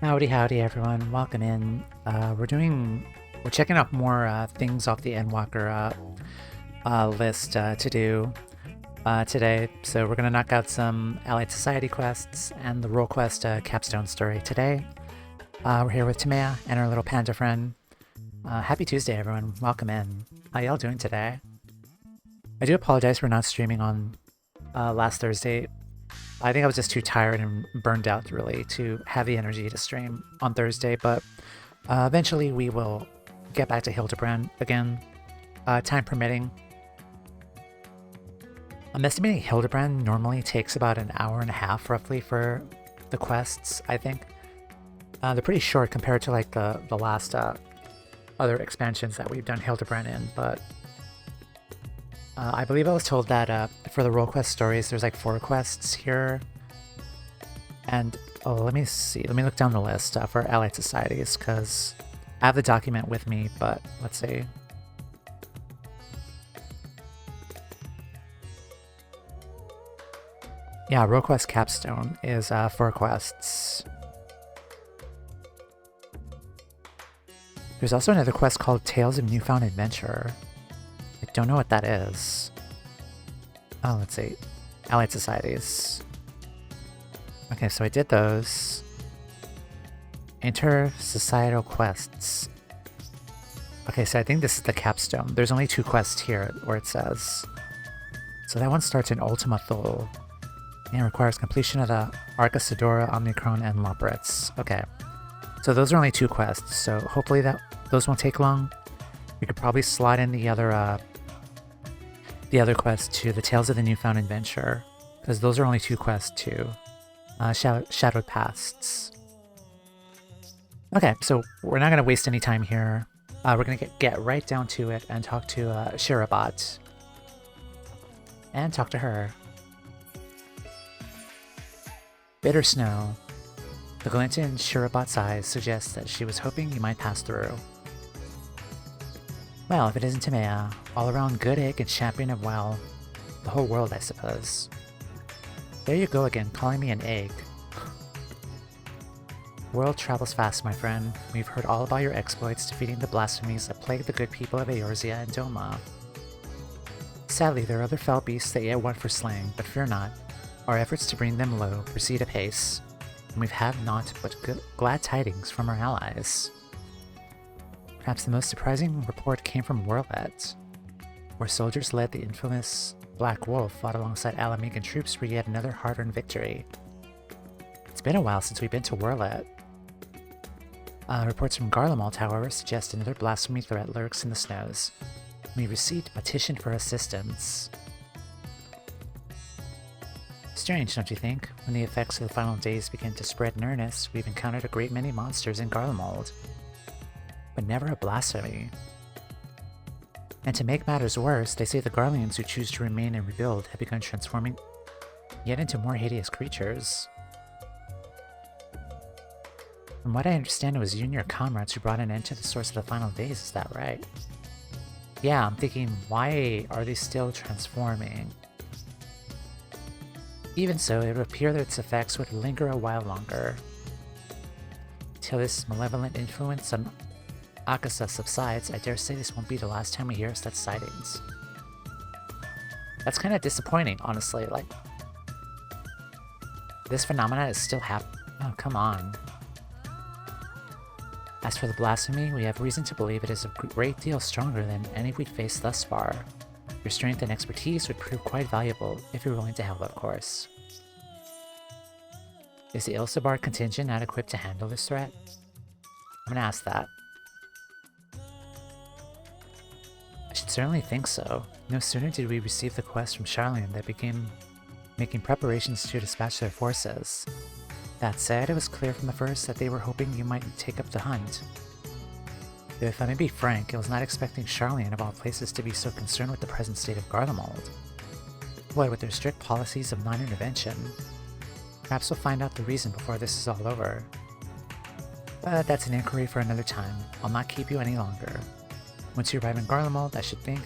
Howdy, howdy, everyone. Welcome in. We're checking out more things off the Endwalker list to do today. So we're gonna knock out some Allied Society quests and the role quest Capstone story today. We're here with Toumeya and our little panda friend. Happy Tuesday, everyone. Welcome in. How y'all doing today? I do apologize for not streaming on last Thursday. I think I was just too tired and burned out, really, to have the energy to stream on Thursday, but eventually we will get back to Hildebrand again, time permitting. I'm estimating Hildebrand normally takes about an hour and a half, roughly, for the quests, I think. They're pretty short compared to, like, the last other expansions that we've done Hildebrand in, but I believe I was told that for the role quest stories, there's like 4 quests here. And, oh, let me see. Let me look down the list for Allied Societies, because I have the document with me, but let's see. Yeah, role quest Capstone is 4 quests. There's also another quest called Tales of Newfound Adventure. I don't know what that is. Oh, let's see. Allied Societies. Okay, so I did those. Inter-societal quests. Okay, so I think this is the Capstone. There's only 2 quests here where it says. So that one starts in Ultima Thule. And requires completion of the Arca Sidora, Omnicron, and Loporitz. Okay. So those are only 2 quests, so hopefully those won't take long. We could probably slot in the other quest to the Tales of the Newfound Adventure, because those are only 2 quests too. Shadowed Pasts. Okay, so we're not going to waste any time here. We're going to get right down to it and talk to Shirabot. And talk to her. Bitter Snow. The glint in Shirabot's eyes suggests that she was hoping you might pass through. Well, if it isn't Toumeya, all-around good egg and champion of, well, the whole world, I suppose. There you go again, calling me an egg. World travels fast, my friend. We've heard all about your exploits defeating the blasphemies that plague the good people of Eorzea and Doma. Sadly, there are other fell beasts that yet want for slaying, but fear not. Our efforts to bring them low proceed apace, and we've had naught but glad tidings from our allies. Perhaps the most surprising report came from Werlet, where soldiers led the infamous Black Wolf fought alongside Alamegan troops for yet another hard-earned victory. It's been a while since we've been to Werlet. Reports from Garlemald, however, suggest another blasphemy threat lurks in the snows. We received a petition for assistance. Strange, don't you think? When the effects of the final days begin to spread in earnest, we've encountered a great many monsters in Garlemald. But never a blasphemy. And to make matters worse, they say the Garleans who choose to remain and rebuild have begun transforming yet into more hideous creatures. From what I understand, it was you and your comrades who brought an end to the source of the final days, is that right? Yeah, I'm thinking, why are they still transforming? Even so, it would appear that its effects would linger a while longer. Till this malevolent influence on Akasa subsides, I dare say this won't be the last time we hear of such sightings. That's kind of disappointing, honestly. Like, this phenomena is still happening. Oh, come on. As for the blasphemy, we have reason to believe it is a great deal stronger than any we've faced thus far. Your strength and expertise would prove quite valuable, if you're willing to help, of course. Is the Ilsabar contingent not equipped to handle this threat? I'm gonna ask that. I should certainly think so. No sooner did we receive the quest from Charlene that began making preparations to dispatch their forces. That said, it was clear from the first that they were hoping you might take up the hunt. Though if I may be frank, I was not expecting Charlene of all places to be so concerned with the present state of Garlemald. What with their strict policies of non-intervention? Perhaps we'll find out the reason before this is all over. But that's an inquiry for another time. I'll not keep you any longer. Once you arrive in Garlemald, I should think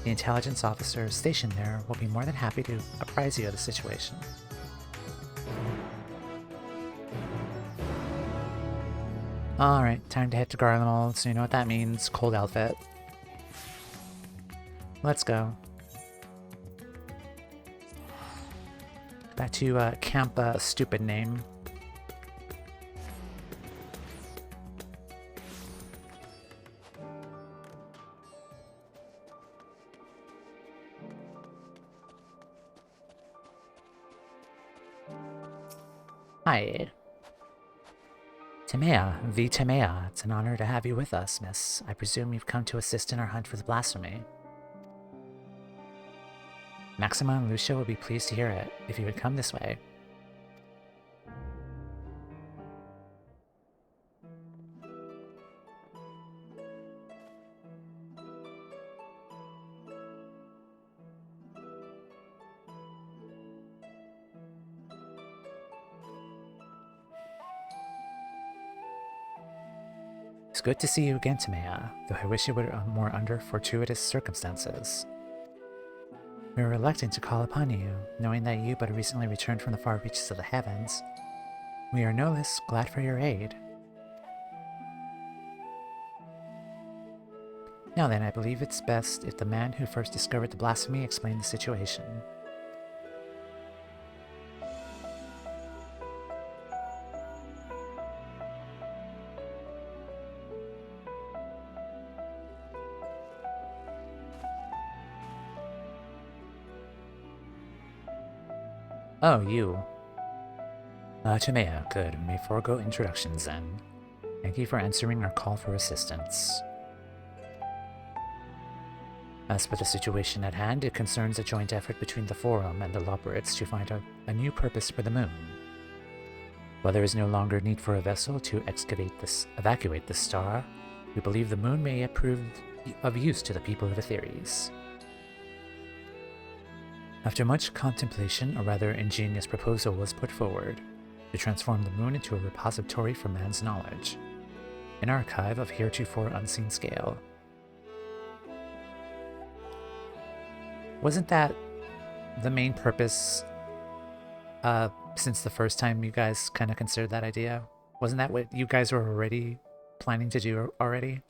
the intelligence officer stationed there will be more than happy to apprise you of the situation. Alright, time to head to Garlemald, so you know what that means. Cold outfit. Let's go. Back to Camp Stupid Name. Hi. Toumeya, V. Toumeya, it's an honor to have you with us, miss. I presume you've come to assist in our hunt for the blasphemy. Maxima and Lucia will be pleased to hear it, if you would come this way. It's good to see you again, Toumeya, though I wish it were more under fortuitous circumstances. We were reluctant to call upon you, knowing that you but recently returned from the far reaches of the heavens. We are no less glad for your aid. Now then, I believe it's best if the man who first discovered the blasphemy explained the situation. Oh, you. Toumeya, good. We may forego introductions then. Thank you for answering our call for assistance. As for the situation at hand, it concerns a joint effort between the Forum and the Loporrits to find a new purpose for the moon. While there is no longer need for a vessel to evacuate this star, we believe the moon may prove of use to the people of Etheres. After much contemplation, a rather ingenious proposal was put forward to transform the moon into a repository for man's knowledge, an archive of heretofore unseen scale. Wasn't that the main purpose since the first time you guys kind of considered that idea? Wasn't that what you guys were already planning to do already?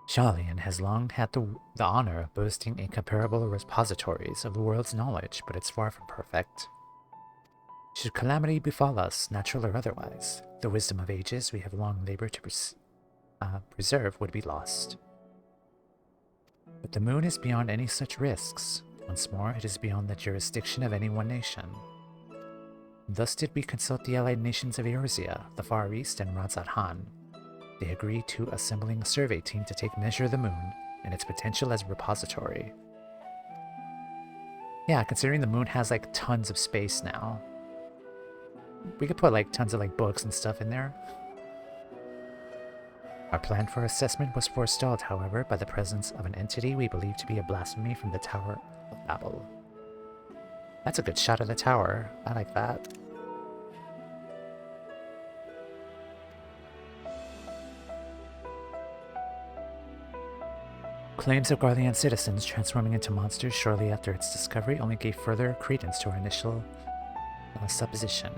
Sharlayan has long had the honor of boasting incomparable repositories of the world's knowledge, but it's far from perfect. Should calamity befall us, natural or otherwise, the wisdom of ages we have long labored to preserve would be lost. But the moon is beyond any such risks. Once more, it is beyond the jurisdiction of any one nation. Thus did we consult the allied nations of Eorzea, the Far East, and Radzat Han. They agreed to assembling a survey team to take measure of the moon and its potential as a repository. Yeah, considering the moon has like tons of space now, we could put like tons of like books and stuff in there. Our plan for assessment was forestalled, however, by the presence of an entity we believe to be a blasphemy from the Tower of Babil. That's a good shot of the tower. I like that. Claims of Garlean citizens transforming into monsters shortly after its discovery only gave further credence to our initial supposition.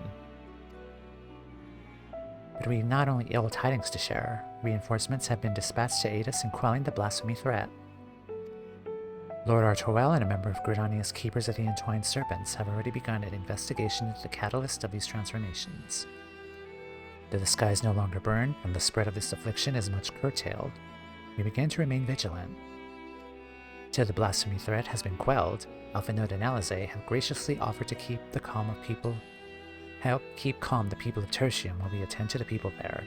But we have not only ill tidings to share, reinforcements have been dispatched to aid us in quelling the blasphemy threat. Lord Artoel and a member of Gridania's Keepers of the Entwined Serpents have already begun an investigation into the catalyst of these transformations. Though the skies no longer burn and the spread of this affliction is much curtailed, we begin to remain vigilant. Till the blasphemy threat has been quelled, Alphanode and Alizé have graciously offered to help keep calm the people of Tertium while we attend to the people there.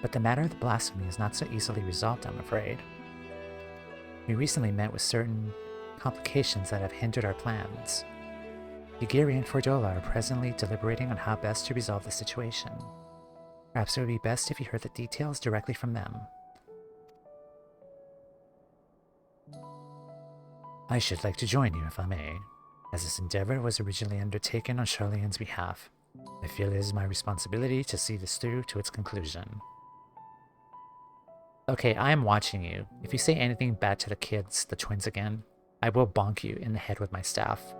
But the matter of the blasphemy is not so easily resolved, I'm afraid. We recently met with certain complications that have hindered our plans. Yugiri and Fordola are presently deliberating on how best to resolve the situation. Perhaps it would be best if you heard the details directly from them. I should like to join you, if I may, as this endeavor was originally undertaken on Sharlayan's behalf. I feel it is my responsibility to see this through to its conclusion. Okay, I am watching you. If you say anything bad to the kids, the twins again, I will bonk you in the head with my staff.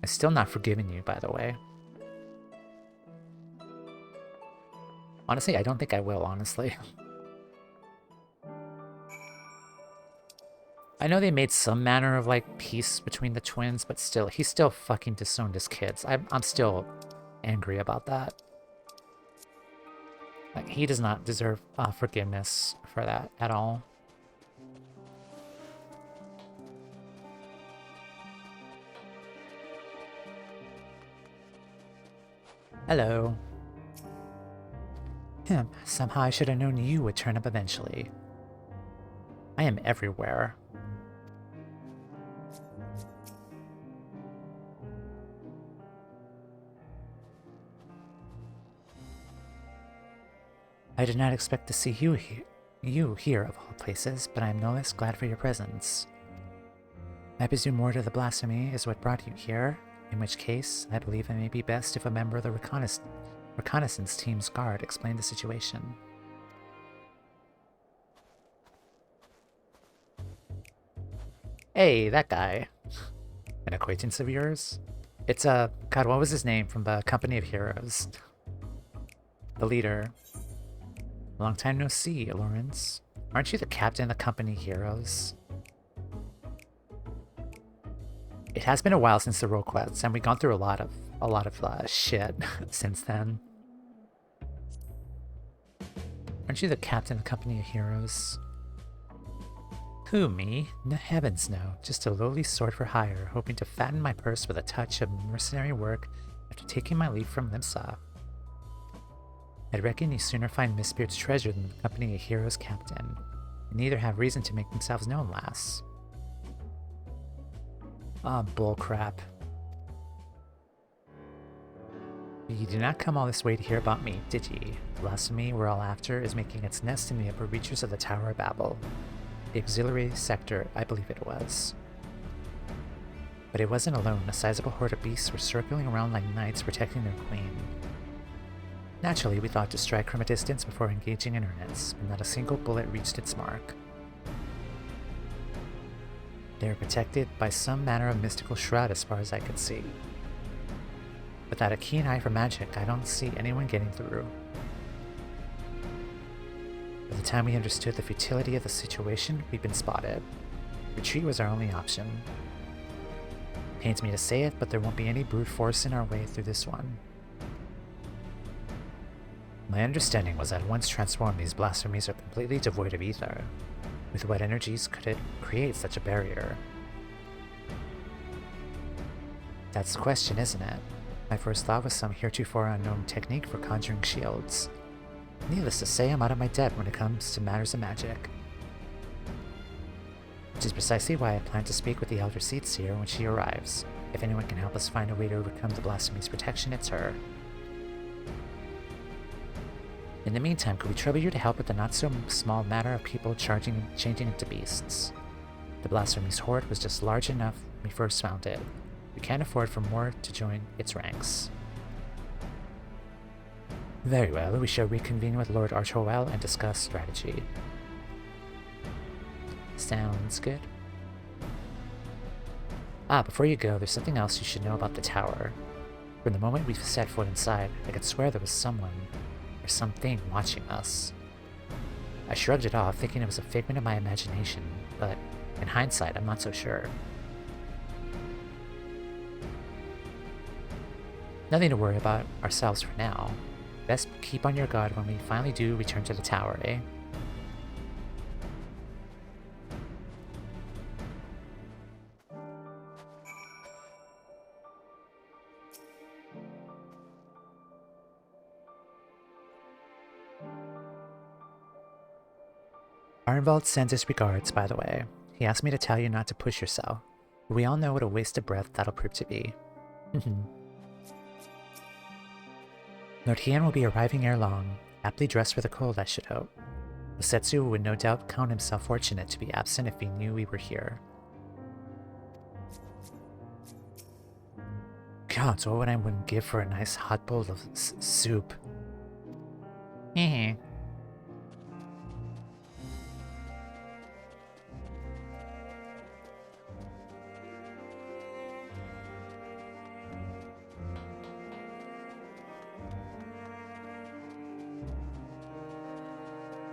I'm still not forgiving you, by the way. Honestly, I don't think I will, honestly. I know they made some manner of, like, peace between the twins, but still, he still fucking disowned his kids. I'm still angry about that. Like, he does not deserve forgiveness for that at all. Hello. Somehow I should have known you would turn up eventually. I am everywhere. I did not expect to see you here of all places, but I am no less glad for your presence. I presume more to the blasphemy is what brought you here, in which case I believe it may be best if a member of the reconnaissance team's guard explained the situation. Hey, that guy. An acquaintance of yours? It's God, what was his name from the Company of Heroes? The leader. Long time no see, Lawrence. Aren't you the captain of the Company Heroes? It has been a while since the role quests, and we've gone through a lot of shit since then. Aren't you the captain of the Company of Heroes? Who, me? No heavens no. Just a lowly sword for hire, hoping to fatten my purse with a touch of mercenary work after taking my leave from Limsa. I'd reckon you sooner find Miss Beard's treasure than the Company of Heroes captain. And neither have reason to make themselves known, lass. Ah, bullcrap. You did not come all this way to hear about me, did ye? The blasphemy we're all after is making its nest in the upper reaches of the Tower of Babil. The auxiliary sector, I believe it was. But it wasn't alone. A sizable horde of beasts were circling around like knights protecting their queen. Naturally, we thought to strike from a distance before engaging in earnest, but not a single bullet reached its mark. They are protected by some manner of mystical shroud as far as I could see. Without a keen eye for magic, I don't see anyone getting through. By the time we understood the futility of the situation, we'd been spotted. Retreat was our only option. Pains me to say it, but there won't be any brute force in our way through this one. My understanding was that once transformed, these blasphemies are completely devoid of ether. With what energies could it create such a barrier? That's the question, isn't it? My first thought was some heretofore unknown technique for conjuring shields. Needless to say, I'm out of my depth when it comes to matters of magic. Which is precisely why I plan to speak with the Elder Seatseer when she arrives. If anyone can help us find a way to overcome the blasphemy's protection, it's her. In the meantime, could we trouble you to help with the not-so-small matter of people changing into beasts? The blasphemy's horde was just large enough when we first found it. We can't afford for more to join its ranks. Very well, we shall reconvene with Lord Archowell and discuss strategy. Sounds good. Before you go, there's something else you should know about the tower. From the moment we set foot inside, I could swear there was someone or something watching us. I shrugged it off, thinking it was a figment of my imagination, but in hindsight, I'm not so sure. Nothing to worry about ourselves for now. Best keep on your guard when we finally do return to the tower, eh? Arnvald sends his regards, by the way. He asked me to tell you not to push yourself. We all know what a waste of breath that'll prove to be. Lord Hien will be arriving ere long, aptly dressed for the cold, I should hope. Osetsu would no doubt count himself fortunate to be absent if he knew we were here. God, what would I wouldn't give for a nice hot bowl of soup? Heh.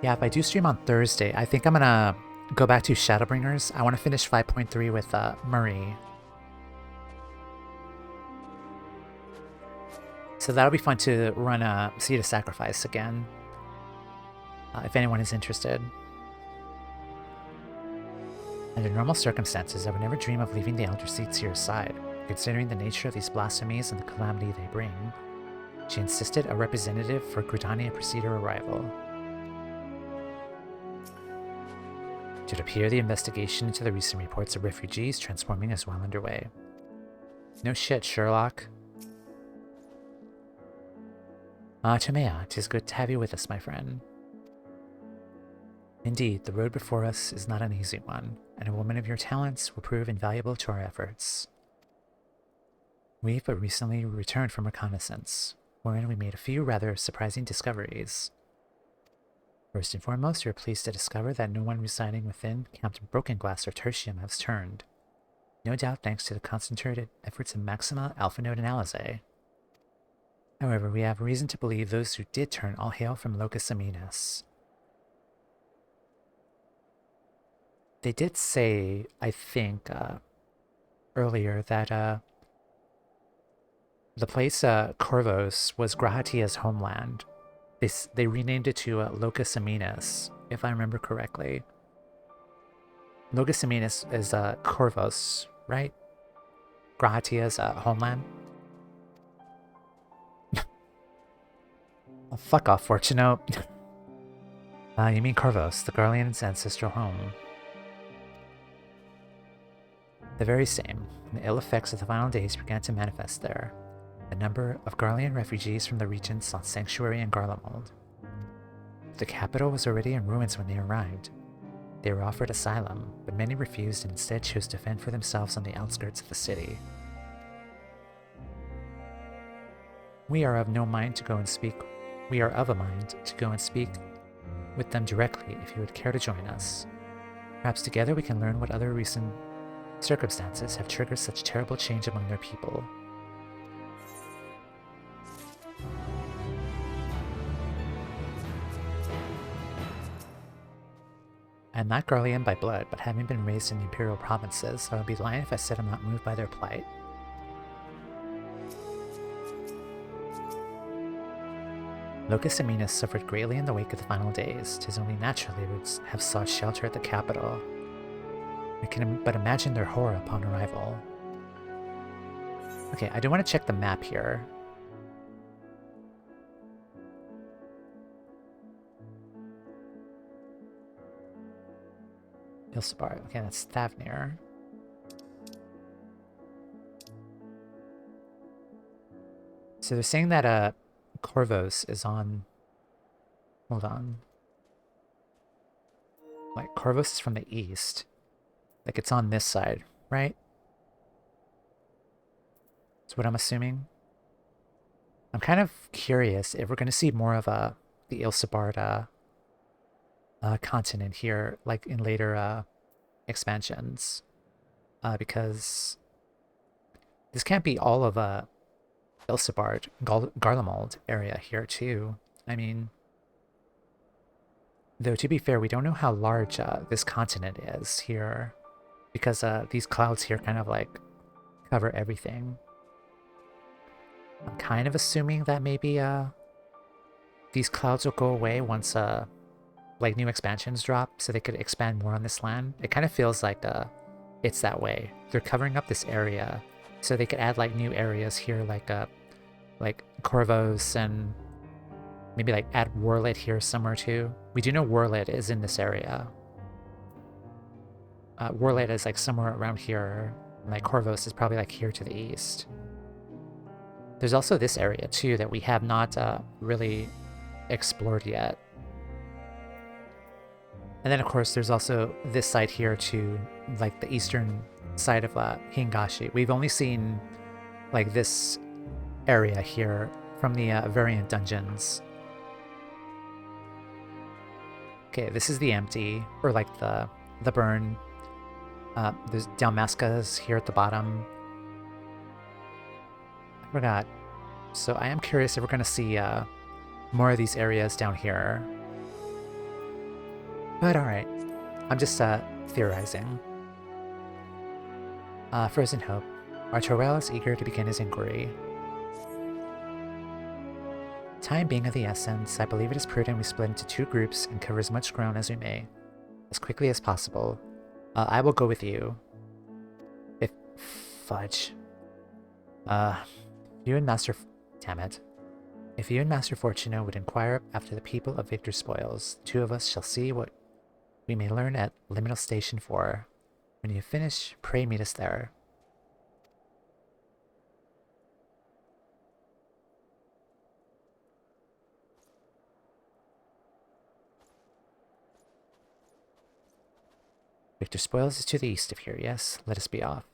Yeah, if I do stream on Thursday, I think I'm gonna go back to Shadowbringers. I want to finish 5.3 with Marie. So that'll be fun to run a Seed of Sacrifice again, if anyone is interested. Under normal circumstances, I would never dream of leaving the Elder Seat to your side. Considering the nature of these blasphemies and the calamity they bring, she insisted a representative for Gridania precede her arrival. It would appear the investigation into the recent reports of refugees transforming is well underway. No shit, Sherlock. Toumeya, 'tis good to have you with us, my friend. Indeed, the road before us is not an easy one, and a woman of your talents will prove invaluable to our efforts. We've but recently returned from reconnaissance, wherein we made a few rather surprising discoveries. First and foremost, we are pleased to discover that no one residing within Camp Broken Glass or Tertium has turned. No doubt thanks to the concentrated efforts of Maxima, Alpha Node, and Alizé. However, we have reason to believe those who did turn all hail from Locus Aminus. They did say, I think, earlier that the place Corvos was Grahatia's homeland. They renamed it to Locus Aminus, if I remember correctly. Locus Aminus is Corvos, right? Grahatia's homeland. Oh, fuck off, Fortuno. You mean Corvos, the Garlean's ancestral home. The very same. The ill effects of the final days began to manifest there. A number of Garlean refugees from the region sought sanctuary in Garlemald. The capital was already in ruins when they arrived. They were offered asylum, but many refused and instead chose to fend for themselves on the outskirts of the city. We are of a mind to go and speak with them directly if you would care to join us. Perhaps together we can learn what other recent circumstances have triggered such terrible change among their people. I am not Garlean by blood, but having been raised in the Imperial provinces, I would be lying if I said I'm not moved by their plight. Locus Aminus suffered greatly in the wake of the final days. 'Tis only natural they would have sought shelter at the capital. I can but imagine their horror upon arrival. Okay, I do want to check the map here. Ilsabar. Okay, that's Thavnir. So they're saying that Corvos is on... Hold on. Like, Corvos is from the east. Like, it's on this side, right? That's what I'm assuming. I'm kind of curious if we're going to see more of the Ilsabard continent here, like in later expansions. Because this can't be all of Ilsabard, Garlemald area here too. I mean, though to be fair, we don't know how large this continent is here, because these clouds here kind of like cover everything. I'm kind of assuming that maybe these clouds will go away once like new expansions drop, so they could expand more on this land. It kind of feels like it's that way. They're covering up this area, so they could add like new areas here, like Corvos, and maybe like add Warlit here somewhere too. We do know Warlit is in this area. Warlit is like somewhere around here, and like Corvos is probably like here to the east. There's also this area too that we have not really explored yet. And then of course there's also this side here to like the eastern side of Hingashi. We've only seen like this area here from the variant dungeons. Okay, this is the empty, or like the burn. There's Dalmasca's here at the bottom. I forgot. So I am curious if we're going to see more of these areas down here. But alright. I'm just, theorizing. Frozen Hope. Our Torel is eager to begin his inquiry. Time being of the essence, I believe it is prudent we split into 2 groups and cover as much ground as we may, as quickly as possible. I will go with you. If... Fudge. You and Master... Damn it. If you and Master Fortuno would inquire after the people of Victor's spoils, the 2 of us shall see what we may learn at Liminal Station 4. When you finish, pray meet us there. Victor's spoils is to the east of here, yes? Let us be off.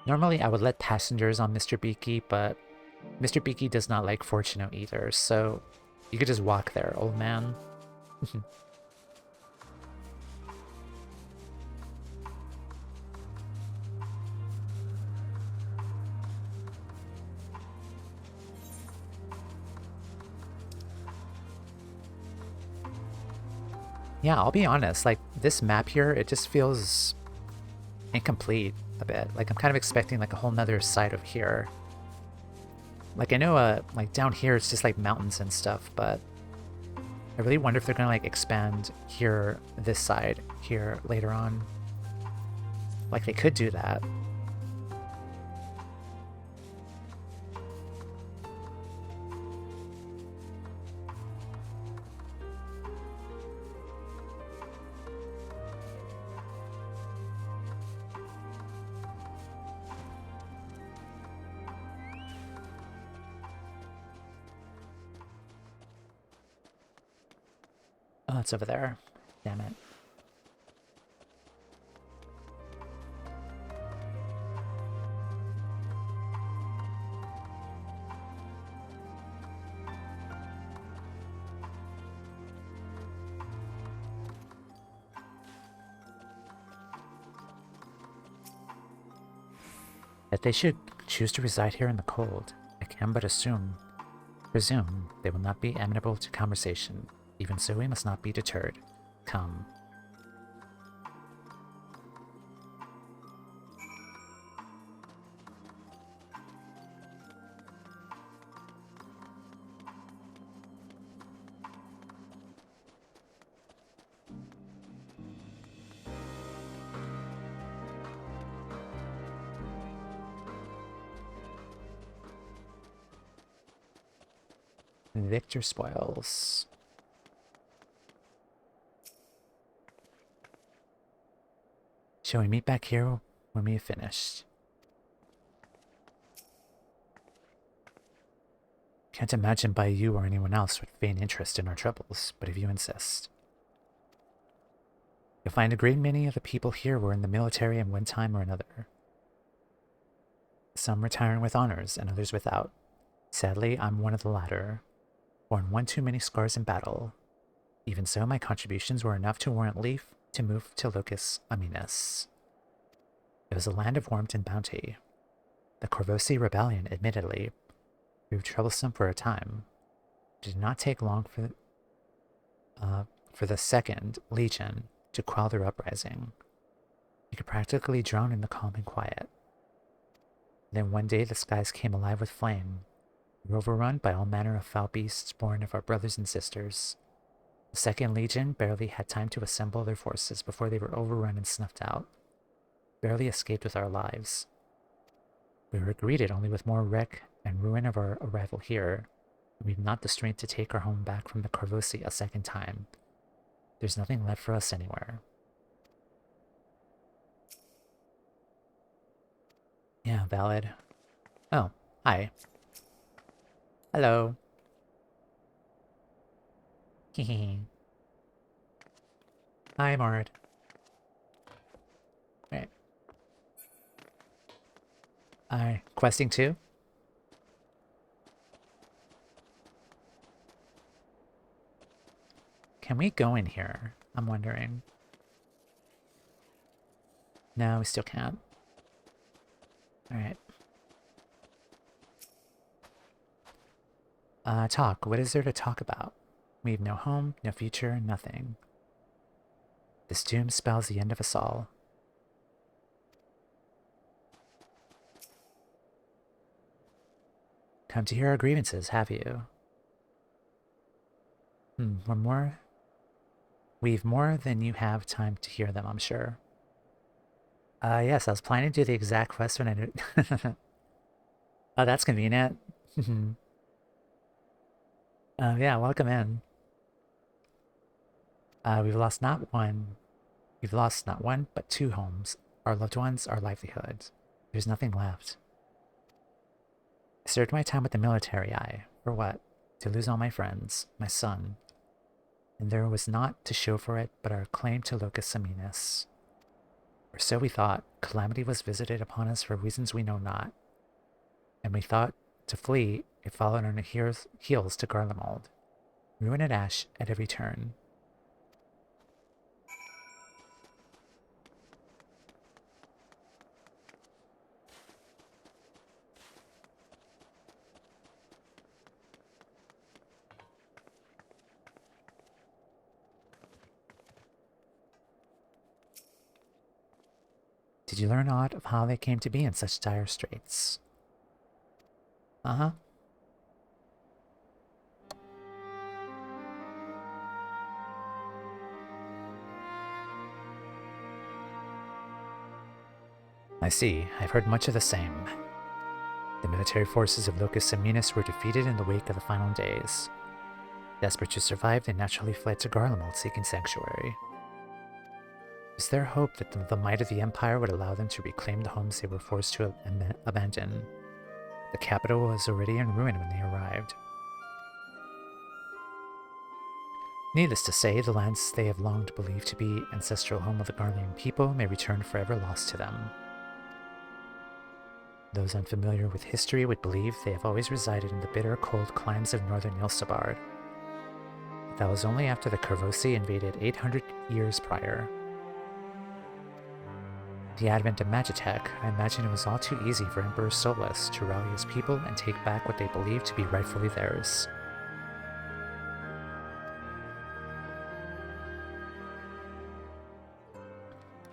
Normally I would let passengers on Mr. Beaky, but Mr. Beaky does not like Fortuno either, so you could just walk there, old man. Yeah, I'll be honest, like, this map here, it just feels incomplete a bit. Like, I'm kind of expecting, like, a whole nother side of here. Like, I know, like, down here it's just, like, mountains and stuff, but I really wonder if they're gonna, like, expand here, this side, here, later on. Like, they could do that. Oh, it's over there. Damn it. That they should choose to reside here in the cold, I can but presume they will not be amenable to conversation. Even so, we must not be deterred. Come. Victor spoils. Shall we meet back here when we have finished? Can't imagine by you or anyone else would feign interest in our troubles, but if you insist. You'll find a great many of the people here were in the military at one time or another. Some retiring with honors and others without. Sadly, I'm one of the latter. Borne one too many scars in battle. Even so, my contributions were enough to warrant leave to move to Locus Aminus. It was a land of warmth and bounty. The Corvosi rebellion, admittedly, proved troublesome for a time. It did not take long for the Second Legion to quell their uprising. You could practically drown in the calm and quiet. Then one day the skies came alive with flame. We were overrun by all manner of foul beasts born of our brothers and sisters. The Second Legion barely had time to assemble their forces before they were overrun and snuffed out. Barely escaped with our lives. We were greeted only with more wreck and ruin of our arrival here. We've not the strength to take our home back from the Corvosi a second time. There's nothing left for us anywhere. Yeah, valid. Oh, hi. Hello. Hehe. Hi, Mard. Right. Questing 2? Can we go in here? I'm wondering. No, we still can't. Alright. Talk. What is there to talk about? We have no home, no future, nothing. This doom spells the end of us all. Come to hear our grievances, have you? We've more than you have time to hear them, I'm sure. Yes, I was planning to do the exact quest when I knew... Oh, that's convenient. Yeah, welcome in. We've lost not one, but 2 homes. Our loved ones, our livelihoods. There's nothing left. I served my time with the military, for what? To lose all my friends, my son. And there was naught to show for it but our claim to Locus Seminis. Or so we thought. Calamity was visited upon us for reasons we know not. And we thought to flee, it followed on our heels to Garlemald. Ruin and ash at every turn. Did you learn aught of how they came to be in such dire straits? Uh-huh. I see. I've heard much of the same. The military forces of Locus Seminis were defeated in the wake of the final days. Desperate to survive, they naturally fled to Garlemald seeking sanctuary. Was there hope that the might of the Empire would allow them to reclaim the homes they were forced to abandon? The capital was already in ruin when they arrived. Needless to say, the lands they have long believed to be ancestral home of the Garlean people may return forever lost to them. Those unfamiliar with history would believe they have always resided in the bitter, cold climes of northern Ilsabard. But that was only after the Kervosi invaded 800 years prior. The advent of Magitech, I imagine it was all too easy for Emperor Solus to rally his people and take back what they believed to be rightfully theirs.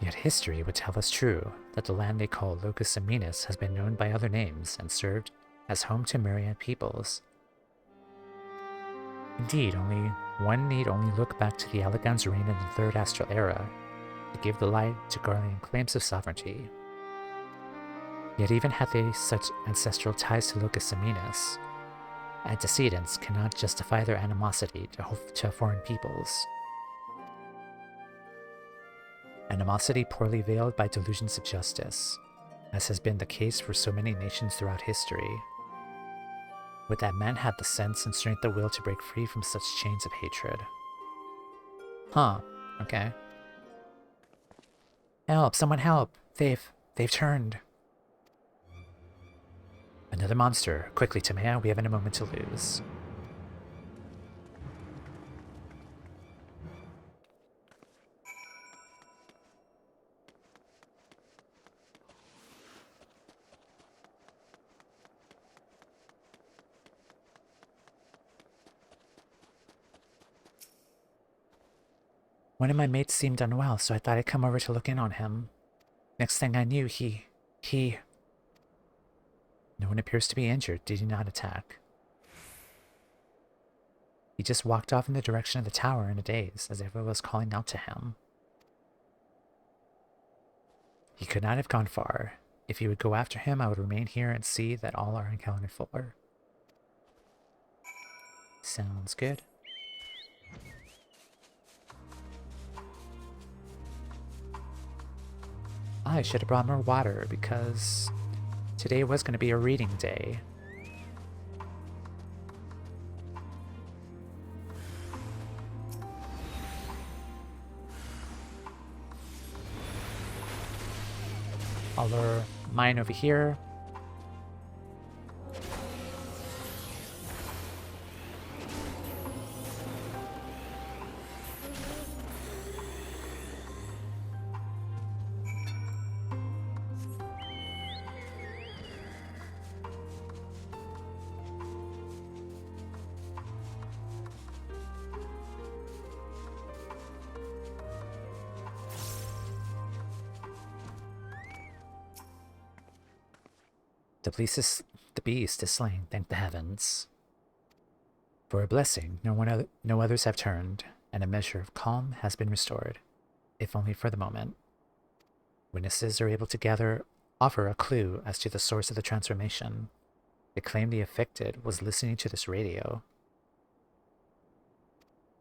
Yet history would tell us true, that the land they call Locus Seminis has been known by other names and served as home to myriad peoples. Indeed, one need only look back to the Allegan's reign in the Third Astral Era to give the lie to Garlean claims of sovereignty. Yet even had they such ancestral ties to Locus Seminis, antecedents cannot justify their animosity to foreign peoples. Animosity poorly veiled by delusions of justice, as has been the case for so many nations throughout history. Would that man had the sense and strength of will to break free from such chains of hatred. Huh, okay. Help, someone help! They've turned. Another monster. Quickly, Toumeya, we haven't a moment to lose. One of my mates seemed unwell, so I thought I'd come over to look in on him. Next thing I knew, he... No one appears to be injured. Did he not attack? He just walked off in the direction of the tower in a daze, as if I was calling out to him. He could not have gone far. If he would go after him, I would remain here and see that all are accounted for. Sounds good. I should have brought more water because today was going to be a reading day. I'll lure mine over here. The beast is slain, thank the heavens. For a blessing, no others have turned, and a measure of calm has been restored, if only for the moment. Witnesses are able to offer a clue as to the source of the transformation. They claim the affected was listening to this radio.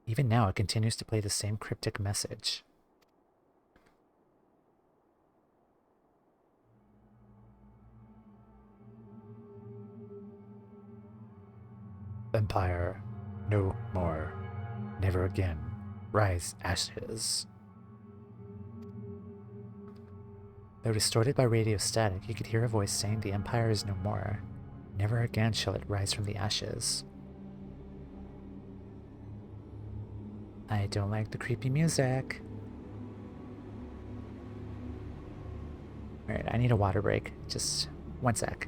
Even now, it continues to play the same cryptic message. Empire, no more. Never again. Rise, ashes. Though distorted by radio static, you could hear a voice saying the Empire is no more. Never again shall it rise from the ashes. I don't like the creepy music. Alright, I need a water break. Just one sec.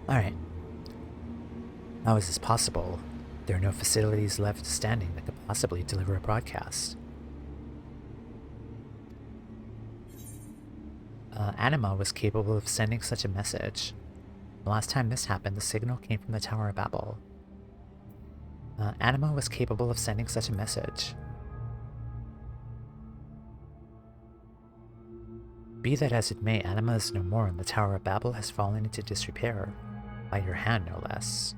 Alright. How is this possible? There are no facilities left standing that could possibly deliver a broadcast. Anima was capable of sending such a message. The last time this happened, the signal came from the Tower of Babil. Anima was capable of sending such a message. Be that as it may, Anima is no more, and the Tower of Babil has fallen into disrepair. By your hand, no less.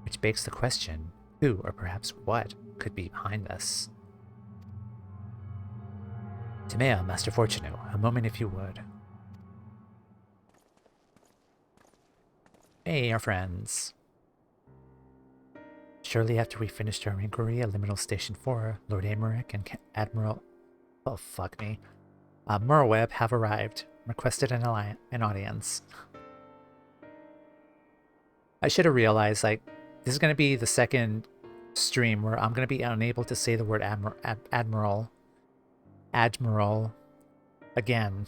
Which begs the question, who, or perhaps what, could be behind this? Toumeya, Master Fortuno, a moment if you would. Hey, our friends. Shortly after we finished our inquiry at Liminal Station 4, Lord Amaric and Admiral... Oh, fuck me. Merweb have arrived, requested an audience. I should have realized, like, this is going to be the second stream where I'm going to be unable to say the word Admiral again.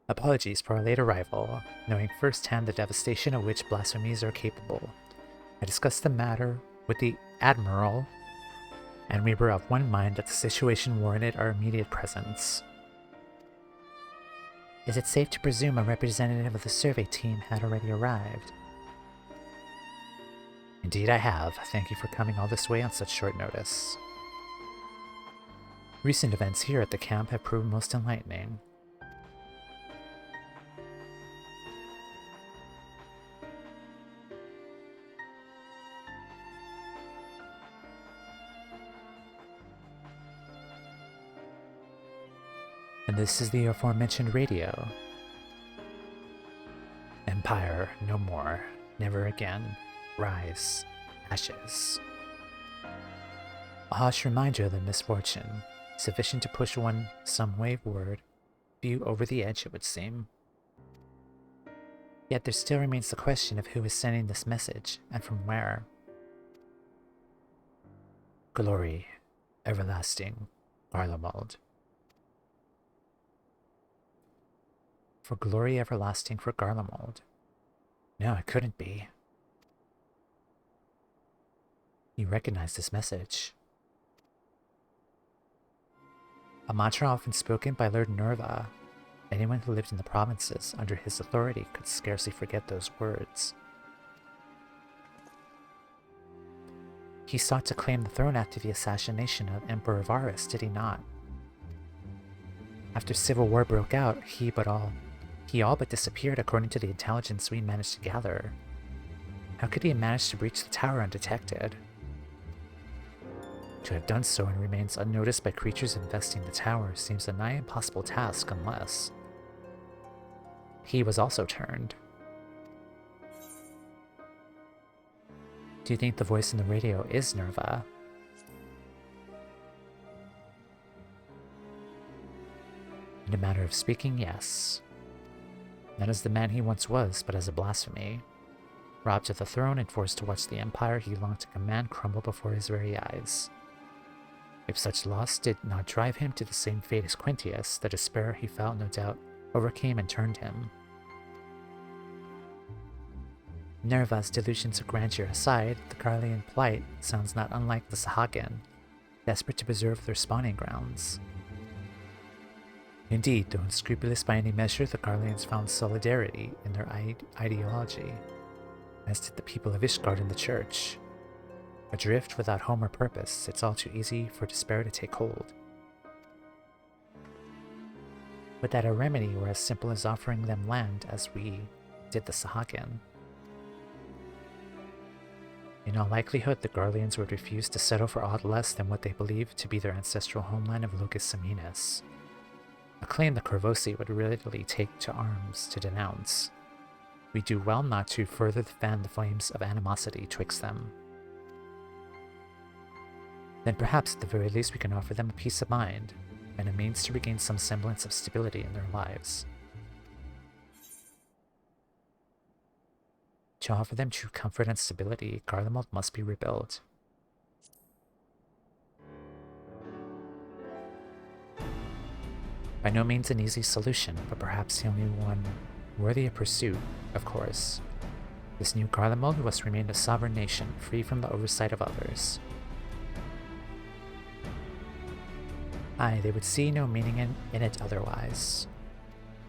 Apologies for our late arrival, knowing firsthand the devastation of which blasphemies are capable. I discussed the matter with the Admiral, and we were of one mind that the situation warranted our immediate presence. Is it safe to presume a representative of the survey team had already arrived? Indeed I have. Thank you for coming all this way on such short notice. Recent events here at the camp have proved most enlightening. And this is the aforementioned radio. Empire, no more. Never again. Rise. Ashes. A harsh reminder of the misfortune, sufficient to push one some wayward view over the edge, it would seem. Yet there still remains the question of who is sending this message, and from where. Glory. Everlasting. Garlemald. For glory everlasting for Garlemald. No, it couldn't be. You recognize this message. A mantra often spoken by Lord Nerva. Anyone who lived in the provinces under his authority could scarcely forget those words. He sought to claim the throne after the assassination of Emperor Varus, did he not? After civil war broke out, he all but disappeared according to the intelligence we managed to gather. How could he have managed to breach the tower undetected? To have done so and remains unnoticed by creatures infesting the tower seems a nigh impossible task unless... he was also turned. Do you think the voice in the radio is Nerva? In a matter of speaking, yes. Not as the man he once was, but as a blasphemy. Robbed of the throne and forced to watch the empire he longed to command crumble before his very eyes. If such loss did not drive him to the same fate as Quintius, the despair he felt no doubt overcame and turned him. Nerva's delusions of grandeur aside, the Garlean plight sounds not unlike the Sahagan, desperate to preserve their spawning grounds. Indeed, though unscrupulous by any measure, the Garleans found solidarity in their ideology, as did the people of Ishgard in the church. Adrift without home or purpose, it's all too easy for despair to take hold. Would that a remedy were as simple as offering them land as we did the Sahagan? In all likelihood, the Garleans would refuse to settle for aught less than what they believed to be their ancestral homeland of Lucas Saminas, a claim the Corvosi would readily take to arms to denounce. We do well not to further fan the flames of animosity twixt them. Then perhaps at the very least we can offer them a peace of mind, and a means to regain some semblance of stability in their lives. To offer them true comfort and stability, Garlemald must be rebuilt. By no means an easy solution, but perhaps the only one worthy of pursuit, of course. This new Garlemald must remain a sovereign nation, free from the oversight of others. Aye, they would see no meaning in it otherwise.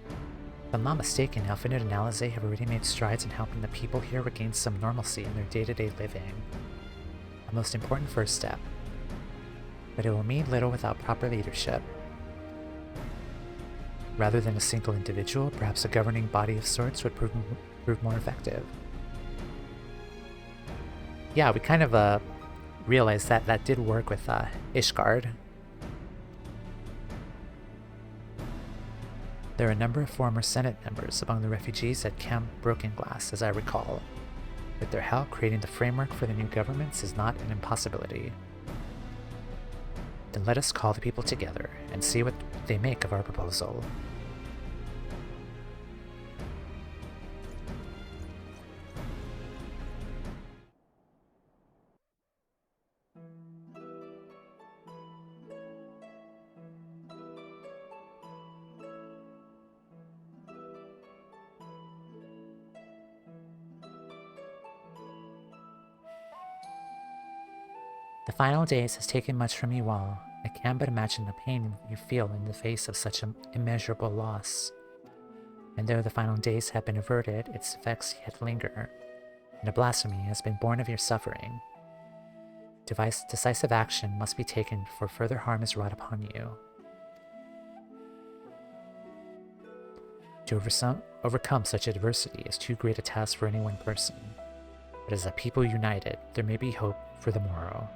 If I'm not mistaken, Alfinid and Alizé have already made strides in helping the people here regain some normalcy in their day-to-day living. A most important first step. But it will mean little without proper leadership. Rather than a single individual, perhaps a governing body of sorts would prove more effective. Yeah, we kind of realized that that did work with Ishgard. There are a number of former Senate members among the refugees at Camp Broken Glass, as I recall. With their help, creating the framework for the new governments is not an impossibility. Then let us call the people together and see what they make of our proposal. The final days has taken much from you all. I can but imagine the pain you feel in the face of such an immeasurable loss. And though the final days have been averted, its effects yet linger, and a blasphemy has been born of your suffering. Decisive action must be taken before further harm is wrought upon you. To overcome such adversity is too great a task for any one person, but as a people united, there may be hope for the morrow.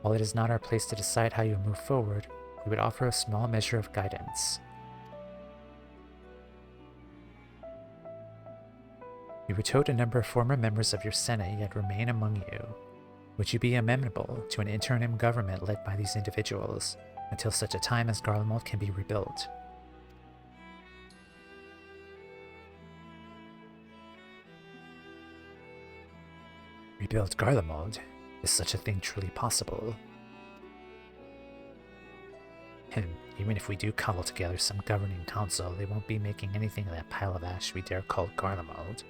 While it is not our place to decide how you move forward, we would offer a small measure of guidance. You would tote a number of former members of your Senate yet remain among you. Would you be amenable to an interim government led by these individuals, until such a time as Garlemald can be rebuilt? Rebuild Garlemald? Is such a thing truly possible? Even if we do cobble together some governing council, they won't be making anything of that pile of ash we dare call Garlemald.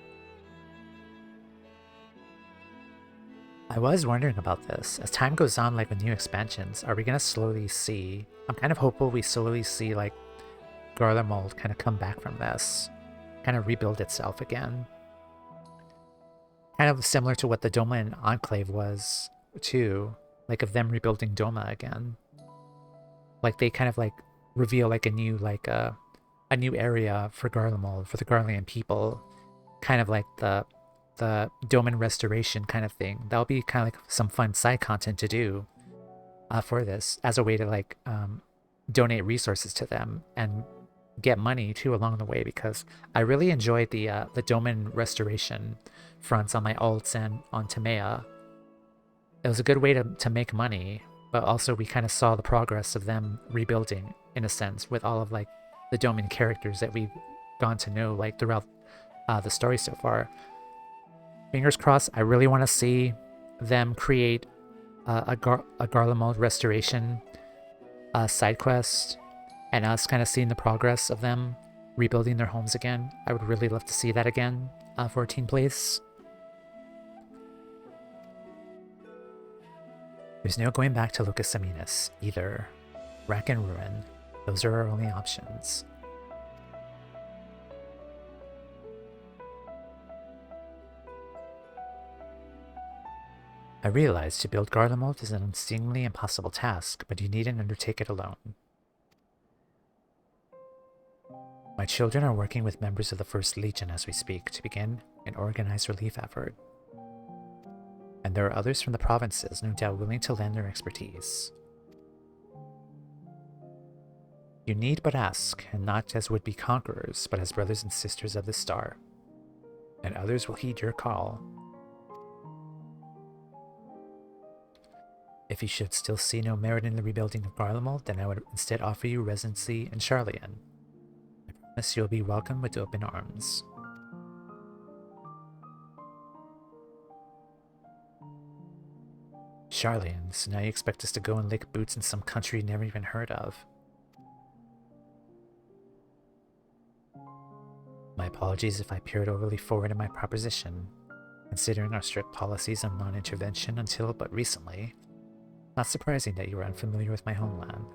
I was wondering about this. As time goes on, like with new expansions, are we going to slowly see... I'm kind of hopeful we slowly see, like, Garlemald kind of come back from this. Kind of rebuild itself again. Kind of similar to what the Doma Enclave was, too. Like, of them rebuilding Doma again. Like, they kind of, like, reveal, like, a new area for Garlemald, for the Garlean people. Kind of like the Doman restoration kind of thing. That'll be kind of like some fun side content to do for this, as a way to, like, donate resources to them and get money, too, along the way, because I really enjoyed the Doman restoration fronts on my alts and on Toumeya. It was a good way to make money, but also we kind of saw the progress of them rebuilding, in a sense, with all of, like, the Doman characters that we've gone to know, like, throughout the story so far. Fingers crossed, I really want to see them create a Garlemald restoration side quest, and us kind of seeing the progress of them rebuilding their homes again. I would really love to see that again. 14, please. There's no going back to Locus Aminus, either. Rack and ruin. Those are our only options. I realize to build Garlemald is an seemingly impossible task, but you needn't undertake it alone. My children are working with members of the First Legion as we speak to begin an organized relief effort. And there are others from the provinces no doubt willing to lend their expertise. You need but ask, and not as would-be conquerors, but as brothers and sisters of the Star. And others will heed your call. If you should still see no merit in the rebuilding of Garlemald, then I would instead offer you residency in Sharlayan. I promise you'll be welcome with open arms. Sharlayan, so now you expect us to go and lick boots in some country you never even heard of. My apologies if I appeared overly forward in my proposition, considering our strict policies on non-intervention until but recently. Not surprising that you were unfamiliar with my homeland.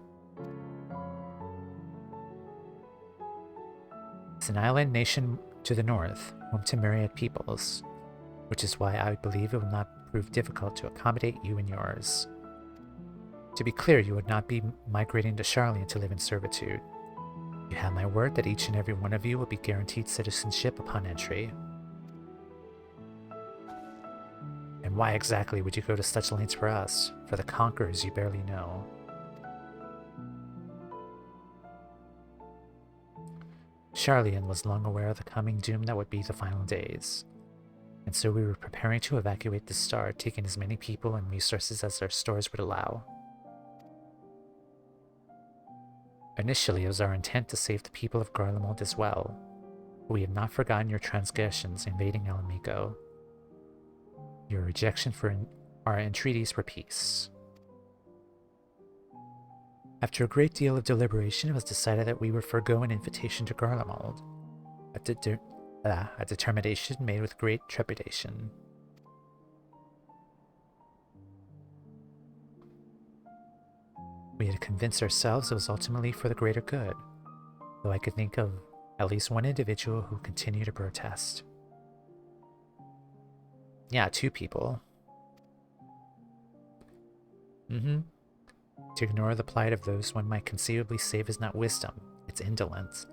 It's an island nation to the north, home to myriad peoples, which is why I believe it will not prove difficult to accommodate you and yours. To be clear, you would not be migrating to Sharlayan to live in servitude. You have my word that each and every one of you will be guaranteed citizenship upon entry. And why exactly would you go to such lengths for us, for the conquerors you barely know? Sharlayan was long aware of the coming doom that would be the final days, and so we were preparing to evacuate the star, taking as many people and resources as our stores would allow. Initially, it was our intent to save the people of Garlemald as well, but we have not forgotten your transgressions invading Alamico. Your rejection for our entreaties for peace. After a great deal of deliberation, it was decided that we would forego an invitation to Garlemald, a determination made with great trepidation. We had to convince ourselves it was ultimately for the greater good, though I could think of at least one individual who continued to protest. Yeah, 2 people. To ignore the plight of those one might conceivably save is not wisdom, it's indolence.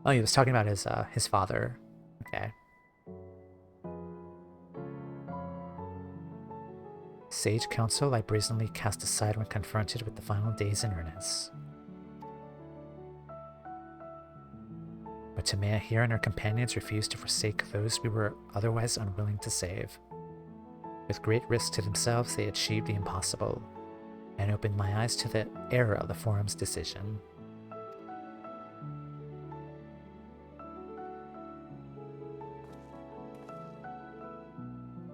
Oh, he was talking about his father. Okay. Sage counsel I brazenly cast aside when confronted with the final days in earnest. But Toumeya here and her companions refused to forsake those we were otherwise unwilling to save. With great risk to themselves, they achieved the impossible, and opened my eyes to the error of the Forum's decision.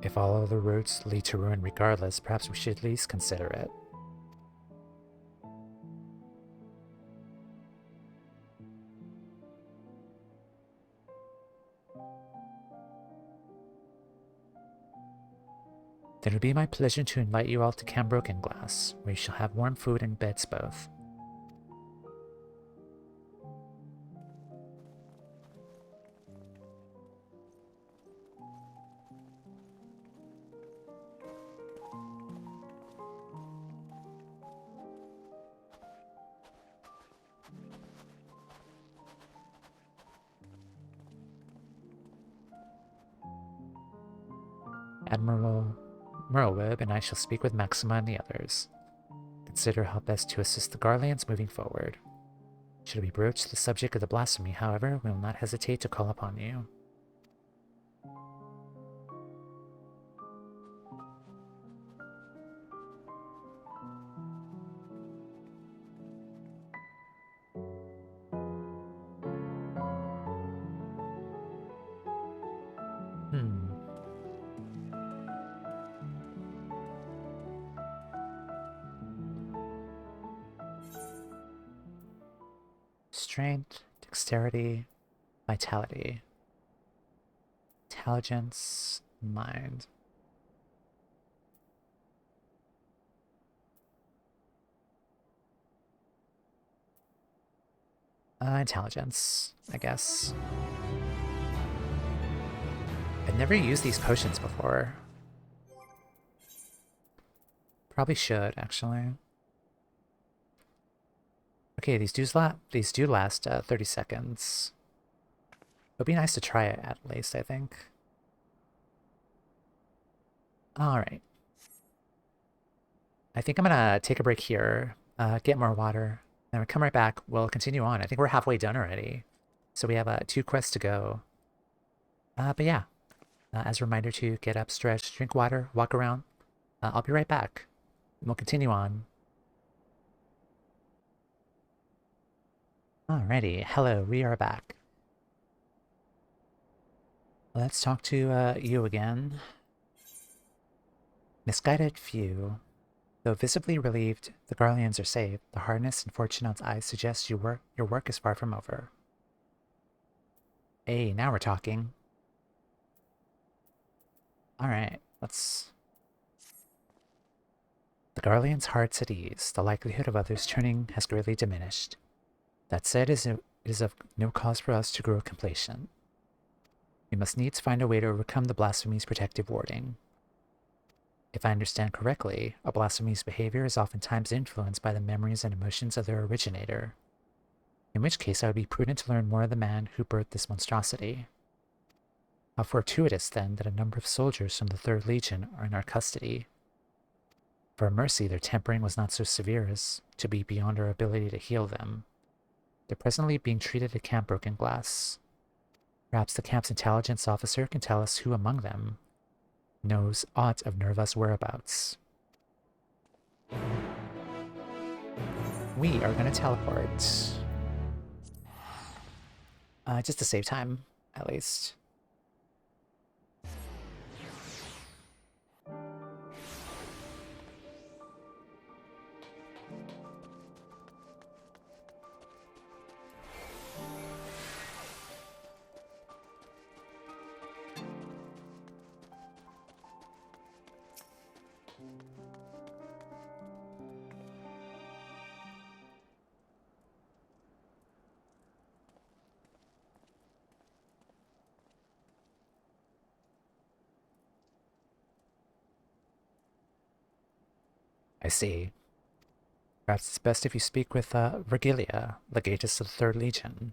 If all other roads lead to ruin regardless, perhaps we should at least consider it. Then it will be my pleasure to invite you all to Camp Broken Glass, where you shall have warm food and beds both. Admiral Merlweb and I shall speak with Maxima and the others. Consider how best to assist the Garlands moving forward. Should we broach the subject of the blasphemy, however, we will not hesitate to call upon you. Strength, dexterity, vitality. Intelligence, mind. Intelligence, I guess. I've never used these potions before. Probably should, actually. Okay, these do last 30 seconds. It'll be nice to try it at least, I think. Alright. I think I'm gonna take a break here, get more water, then we come right back. We'll continue on. I think we're halfway done already. So we have 2 quests to go. But yeah, as a reminder to get up, stretch, drink water, walk around. I'll be right back. And we'll continue on. Alrighty, hello, we are back. Let's talk to you again. Misguided few. Though visibly relieved the Garleans are safe, the hardness in Fortunate's eyes suggests your work is far from over. Hey, now we're talking. Alright, let's... The Garleans' hearts at ease. The likelihood of others turning has greatly diminished. That said, it is of no cause for us to grow complacent. We must needs find a way to overcome the blasphemy's protective warding. If I understand correctly, a blasphemy's behavior is oftentimes influenced by the memories and emotions of their originator. In which case, I would be prudent to learn more of the man who birthed this monstrosity. How fortuitous, then, that a number of soldiers from the 3rd Legion are in our custody. For a mercy, their tempering was not so severe as to be beyond our ability to heal them. They're presently being treated at Camp Broken Glass. Perhaps the camp's intelligence officer can tell us who among them knows aught of Nerva's whereabouts. We are going to teleport. Just to save time, at least. I see. Perhaps it's best if you speak with Virgilia, legatus of the 3rd Legion.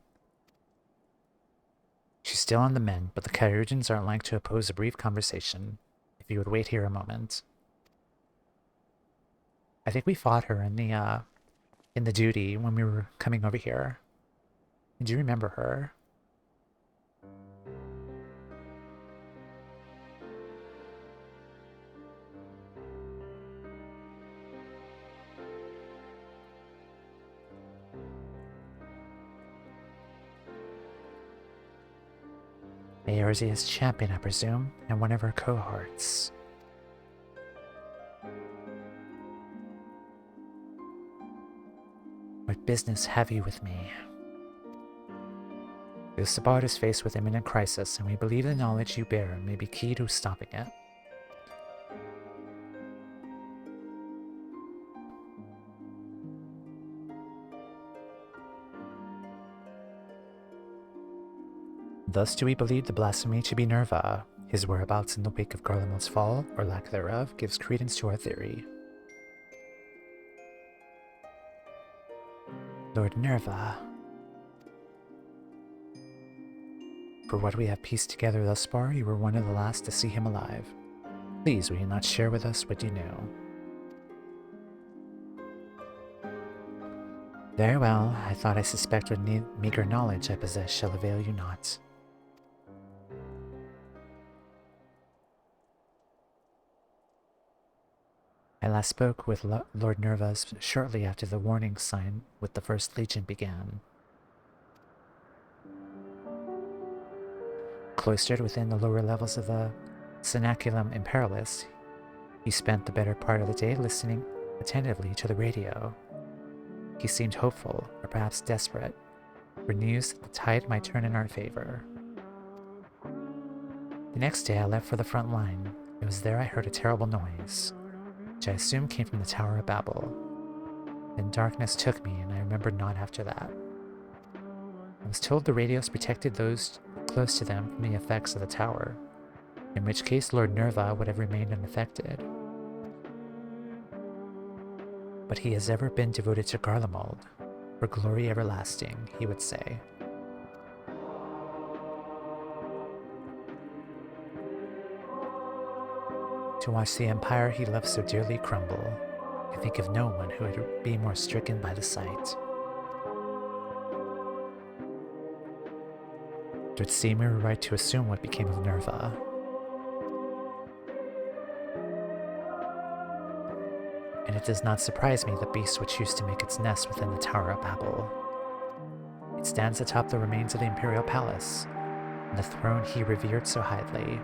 She's still on the mend, but the Chirurgeons aren't like to oppose a brief conversation. If you would wait here a moment. I think we fought her in the duty when we were coming over here. Do you remember her? Eorzea's champion, I presume, and one of her cohorts. What business have you with me? The Sabbat is faced with imminent crisis, and we believe the knowledge you bear may be key to stopping it. Thus do we believe the blasphemy to be Nerva. His whereabouts in the wake of Garlemald's fall, or lack thereof, gives credence to our theory. Lord Nerva. For what we have pieced together thus far, you were one of the last to see him alive. Please, will you not share with us what you know? Very well, I thought I suspect what meager knowledge I possess shall avail you not. I last spoke with Lord Nerva's shortly after the warning sign with the 1st Legion began. Cloistered within the lower levels of the Cenaculum Imperialis, he spent the better part of the day listening attentively to the radio. He seemed hopeful, or perhaps desperate, for news that the tide might turn in our favor. The next day I left for the front line. It was there I heard a terrible noise, which I assume came from the Tower of Babil. Then darkness took me, and I remembered naught after that. I was told the radios protected those close to them from the effects of the tower, in which case Lord Nerva would have remained unaffected. But he has ever been devoted to Garlemald, for glory everlasting, he would say. To watch the empire he loved so dearly crumble, I think of no one who would be more stricken by the sight. It would seem we were right to assume what became of Nerva. And it does not surprise me the beast which used to make its nest within the Tower of Babil. It stands atop the remains of the Imperial Palace, and the throne he revered so highly.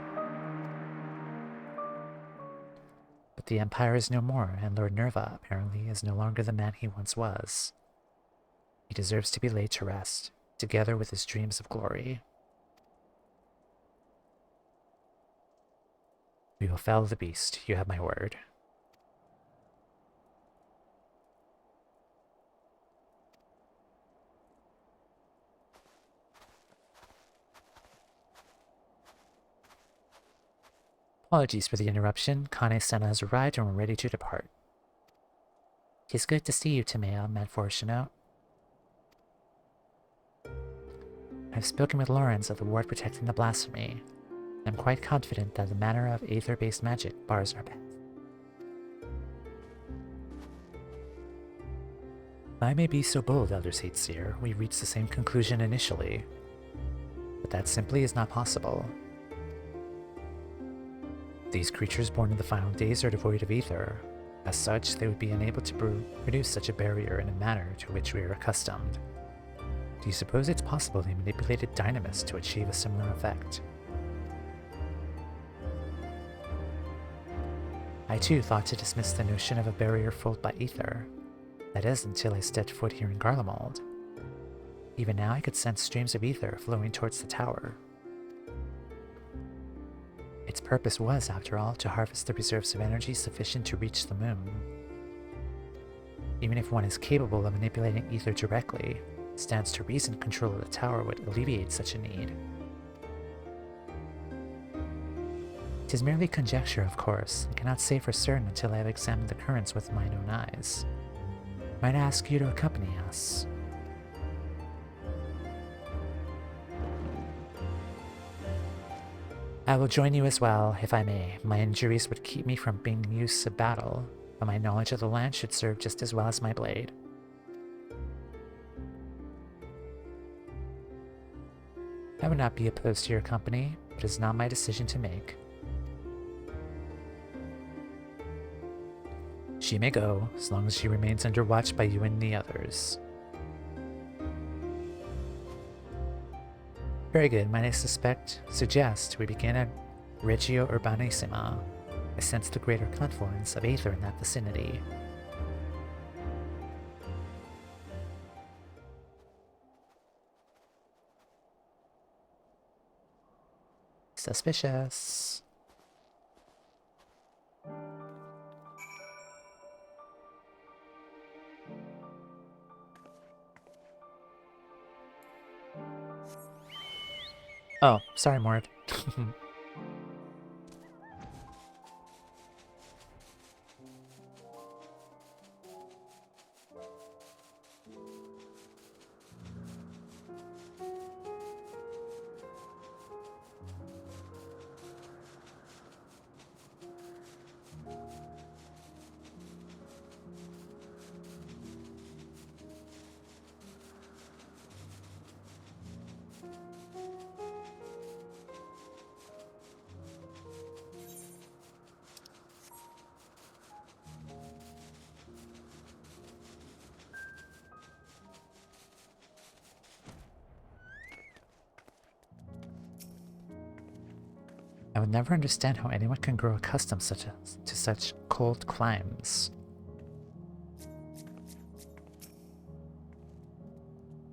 But the Empire is no more, and Lord Nerva, apparently, is no longer the man he once was. He deserves to be laid to rest, together with his dreams of glory. We will fell the beast, you have my word. Apologies for the interruption. Kane-sama has arrived and we're ready to depart. It is good to see you, Toumeya, Manfortunato. I have spoken with Lawrence of the ward protecting the blasphemy. I am quite confident that the manner of aether-based magic bars our path. If I may be so bold, Elder Seer, we reached the same conclusion initially. But that simply is not possible. These creatures born in the final days are devoid of ether. As such, they would be unable to produce such a barrier in a manner to which we are accustomed. Do you suppose it's possible they manipulated Dynamis to achieve a similar effect? I too thought to dismiss the notion of a barrier filled by ether. That is, until I stepped foot here in Garlemald. Even now I could sense streams of ether flowing towards the tower. Its purpose was, after all, to harvest the reserves of energy sufficient to reach the moon. Even if one is capable of manipulating ether directly, it stands to reason control of the tower would alleviate such a need. It is merely conjecture, of course. I cannot say for certain until I have examined the currents with mine own eyes. I might ask you to accompany us. I will join you as well, if I may. My injuries would keep me from being used to battle, but my knowledge of the land should serve just as well as my blade. I would not be opposed to your company, but it is not my decision to make. She may go, as long as she remains under watch by you and the others. Very good, might I suggest we begin at Regio Urbanissima. I sense the greater confluence of aether in that vicinity. Suspicious. Oh, sorry, Mord. I would never understand how anyone can grow accustomed to such cold climes.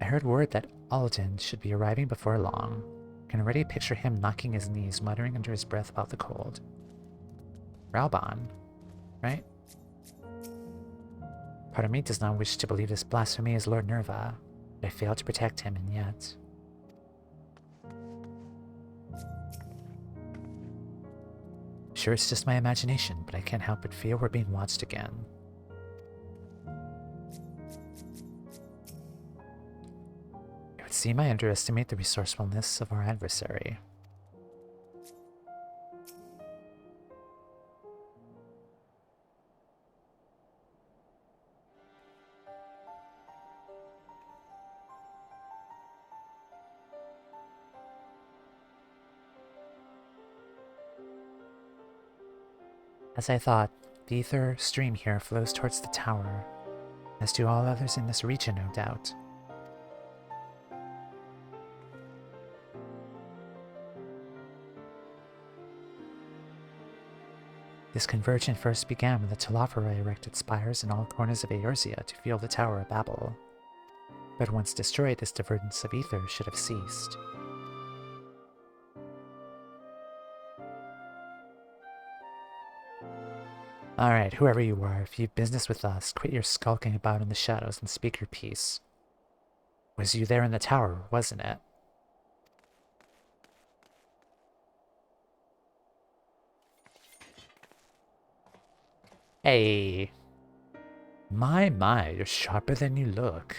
I heard word that Alden should be arriving before long. can already picture him knocking his knees, muttering under his breath about the cold. Ralban, right? Part of me does not wish to believe this blasphemy is Lord Nerva, but I failed to protect him, and yet... Sure, it's just my imagination, but I can't help but feel we're being watched again. It would seem I underestimate the resourcefulness of our adversary. As I thought, the ether stream here flows towards the tower, as do all others in this region, no doubt. This convergence first began when the Telafora erected spires in all corners of Eorzea to fuel the Tower of Babil. But once destroyed, this divergence of ether should have ceased. Alright, whoever you are, if you've business with us, quit your skulking about in the shadows and speak your piece. Was you there in the tower, wasn't it? Hey. My, you're sharper than you look.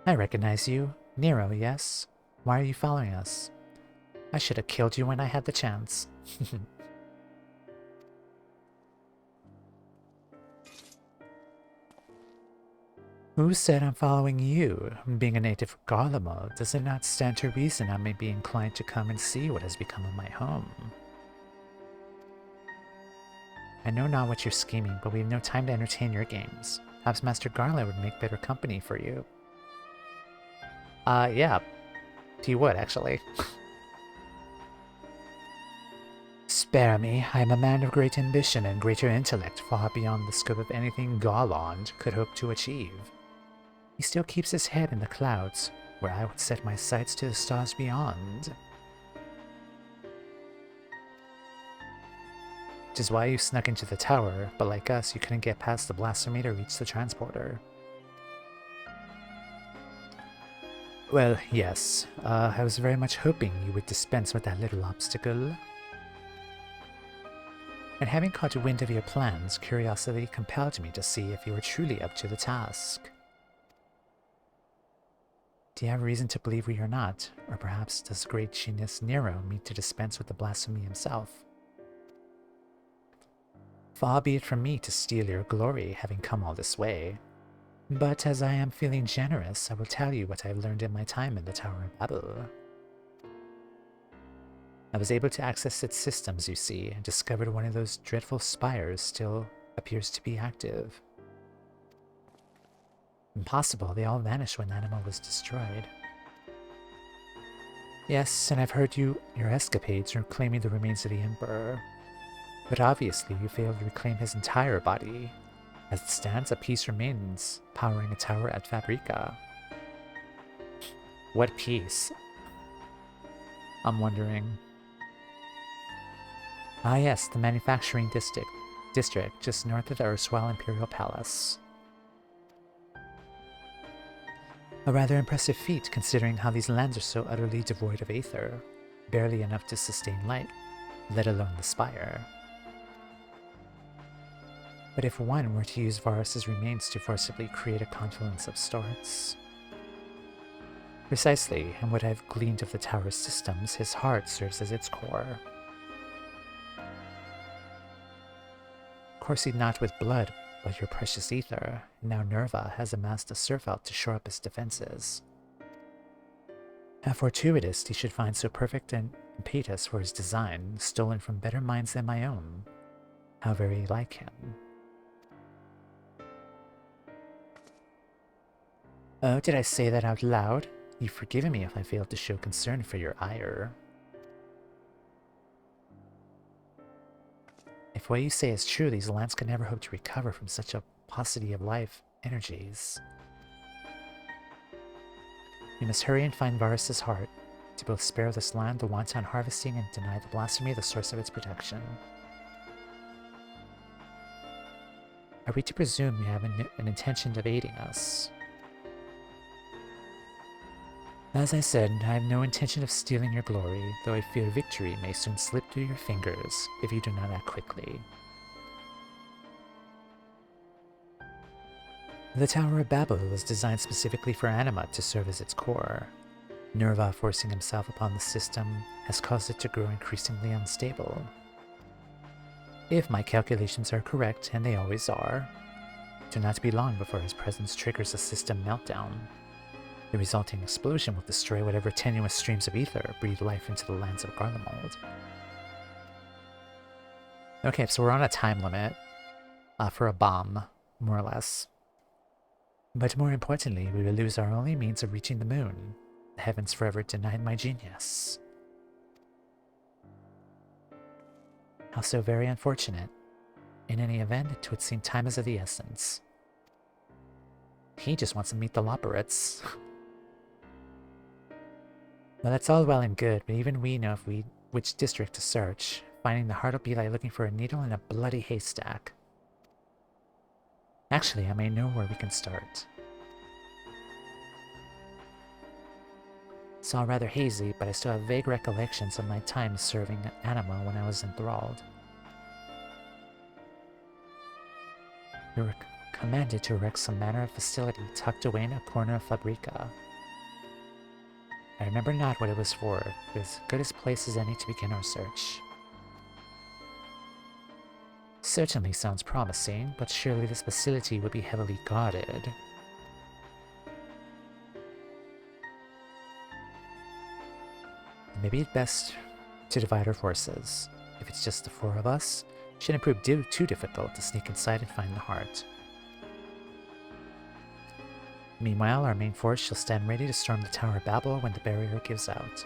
I recognize you. Nero, yes? Why are you following us? I should have killed you when I had the chance. Who said I'm following you? Being a native of Garlemald, does it not stand to reason I may be inclined to come and see what has become of my home? I know not what you're scheming, but we have no time to entertain your games. Perhaps Master Garland would make better company for you. Yeah. He would, actually. Spare me, I am a man of great ambition and greater intellect, far beyond the scope of anything Garland could hope to achieve. He still keeps his head in the clouds, where I would set my sights to the stars beyond. Which is why you snuck into the tower, but like us, you couldn't get past the blasphemy to reach the transporter. Well, yes. I was very much hoping you would dispense with that little obstacle. And having caught wind of your plans, curiosity compelled me to see if you were truly up to the task. Do you have reason to believe we are not? Or perhaps does great genius Nero mean to dispense with the blasphemy himself? Far be it from me to steal your glory, having come all this way. But as I am feeling generous, I will tell you what I've learned in my time in the Tower of Babil. I was able to access its systems, you see, and discovered one of those dreadful spires still appears to be active. Impossible, they all vanished when Anima was destroyed. Yes, and I've heard your escapades are claiming the remains of the Emperor. But obviously you failed to reclaim his entire body. As it stands, a piece remains, powering a tower at Fabrica. What piece? I'm wondering. Ah yes, the manufacturing district just north of the erstwhile Imperial Palace. A rather impressive feat, considering how these lands are so utterly devoid of aether, barely enough to sustain light, let alone the spire. But if one were to use Varus's remains to forcibly create a confluence of sorts... Precisely, and what I've gleaned of the tower's systems, his heart serves as its core. Coursing not with blood, but your precious ether, and now Nerva has amassed a surfelt to shore up his defenses. How fortuitous he should find so perfect an impetus for his design, stolen from better minds than my own. How very like him. Oh, did I say that out loud? You've forgiven me if I failed to show concern for your ire. If what you say is true, these lands could never hope to recover from such a paucity of life energies. We must hurry and find Varus's heart, to both spare this land the wanton harvesting and deny the blasphemy the source of its protection. Are we to presume you have an intention of aiding us? As I said, I have no intention of stealing your glory, though I fear victory may soon slip through your fingers if you do not act quickly. The Tower of Babil was designed specifically for anima to serve as its core. Nerva forcing himself upon the system has caused it to grow increasingly unstable. If my calculations are correct, and they always are, it will not be long before his presence triggers a system meltdown. The resulting explosion will destroy whatever tenuous streams of ether breathe life into the lands of Garlemald. Okay, so we're on a time limit for a bomb, more or less. But more importantly, we will lose our only means of reaching the moon. The heavens forever denied my genius. How so very unfortunate. In any event, it would seem time is of the essence. He just wants to meet the Loperates. Well, that's all well and good, but even we know which district to search. Finding the heart will be like looking for a needle in a bloody haystack. Actually, I may know where we can start. It's all rather hazy, but I still have vague recollections of my time serving anima when I was enthralled. We were commanded to erect some manner of facility tucked away in a corner of Fabrica. I remember not what it was for, but as good a place as any to begin our search. Certainly sounds promising, but surely this facility would be heavily guarded. Maybe it's best to divide our forces. If it's just the four of us, it shouldn't prove too difficult to sneak inside and find the heart. Meanwhile, our main force shall stand ready to storm the Tower of Babil when the barrier gives out.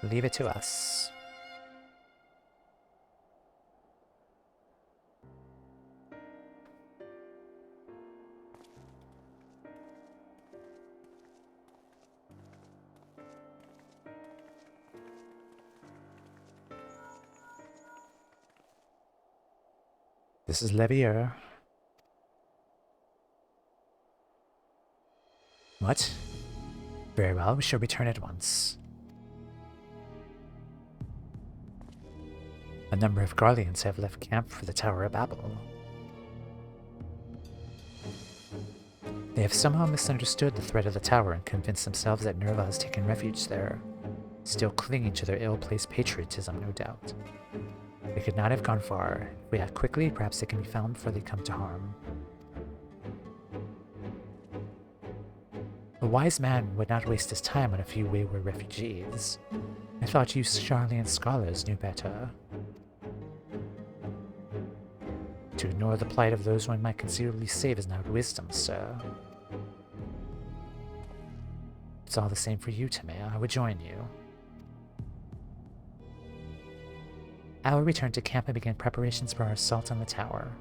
Leave it to us. This is Levier. What? Very well, we shall return at once. A number of Garleans have left camp for the Tower of Babil. They have somehow misunderstood the threat of the tower and convinced themselves that Nerva has taken refuge there, still clinging to their ill-placed patriotism, no doubt. They could not have gone far. If we act quickly, perhaps they can be found before they come to harm. A wise man would not waste his time on a few wayward refugees. I thought you Charlian scholars knew better. To ignore the plight of those one might conceivably save is not wisdom, sir. It's all the same for you, Toumeya. I would join you. I will return to camp and begin preparations for our assault on the tower.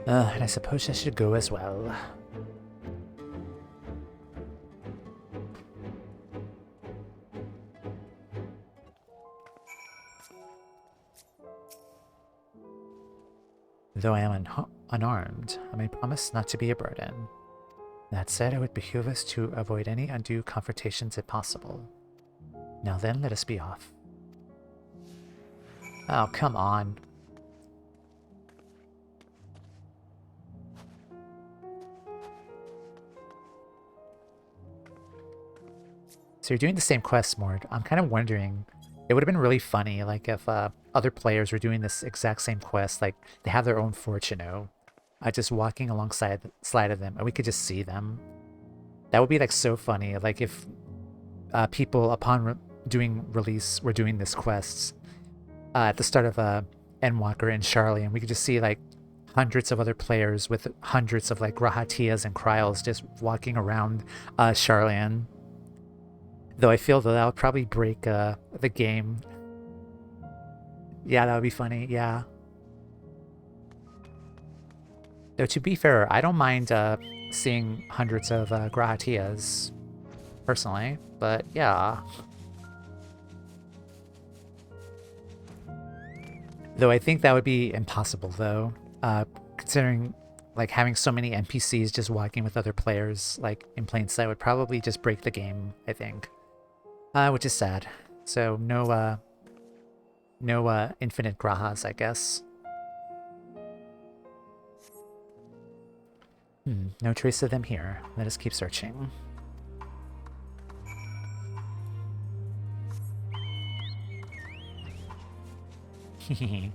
And I suppose I should go as well. Though I am unarmed, I may promise not to be a burden. That said, it would behoove us to avoid any undue confrontations if possible. Now then, let us be off. Oh, come on. So you're doing the same quest, Mord. I'm kind of wondering, it would have been really funny, like, if other players were doing this exact same quest, like, they have their own fort, you know, just walking alongside of them, and we could just see them. That would be, like, so funny, like, if people, upon doing release, were doing this quest at the start of Endwalker and Charlie, and we could just see, like, hundreds of other players with hundreds of like Grahatias and Kryles just walking around Sharlayan. Though I feel that would probably break the game. Yeah, that would be funny, yeah. Though to be fair, I don't mind seeing hundreds of Grahatias, personally, but yeah. Though I think that would be impossible, though, considering like having so many NPCs just walking with other players like in plain sight would probably just break the game, I think. Which is sad. So no infinite Grahas, I guess. No trace of them here. Let us keep searching. Hehe.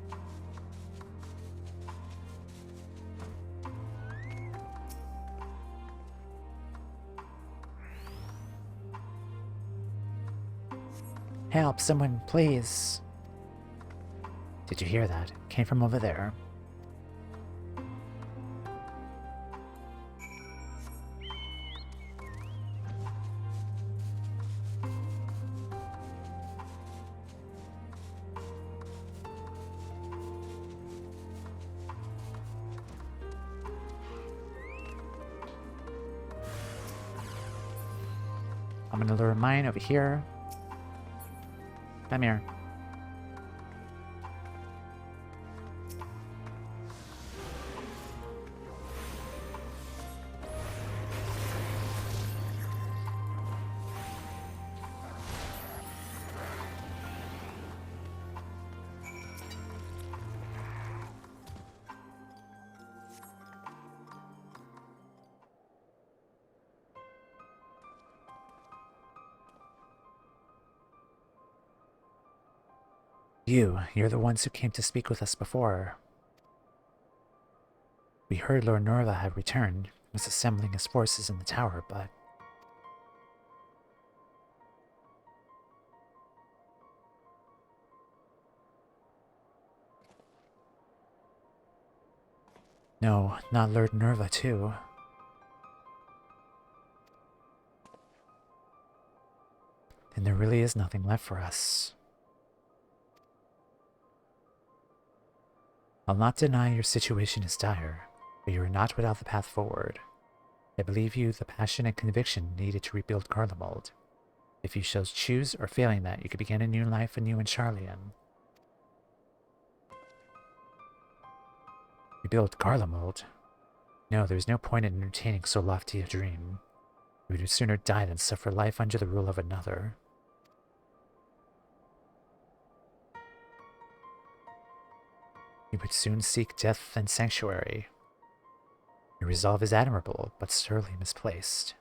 Help, someone, please. Did you hear that? It came from over there. I'm gonna lure mine over here. Come here. You're the ones who came to speak with us before. We heard Lord Norva had returned, was assembling his forces in the tower, but... No, not Lord Nerva, too. Then there really is nothing left for us. I'll not deny your situation is dire, but you are not without the path forward. I believe you the passion and conviction needed to rebuild Garlemald. If you shall choose, or failing that, you could begin a new life anew in Sharlayan. Rebuild Garlemald? No, there's no point in entertaining so lofty a dream. We would sooner die than suffer life under the rule of another. You would soon seek death and sanctuary. Your resolve is admirable, but sorely misplaced.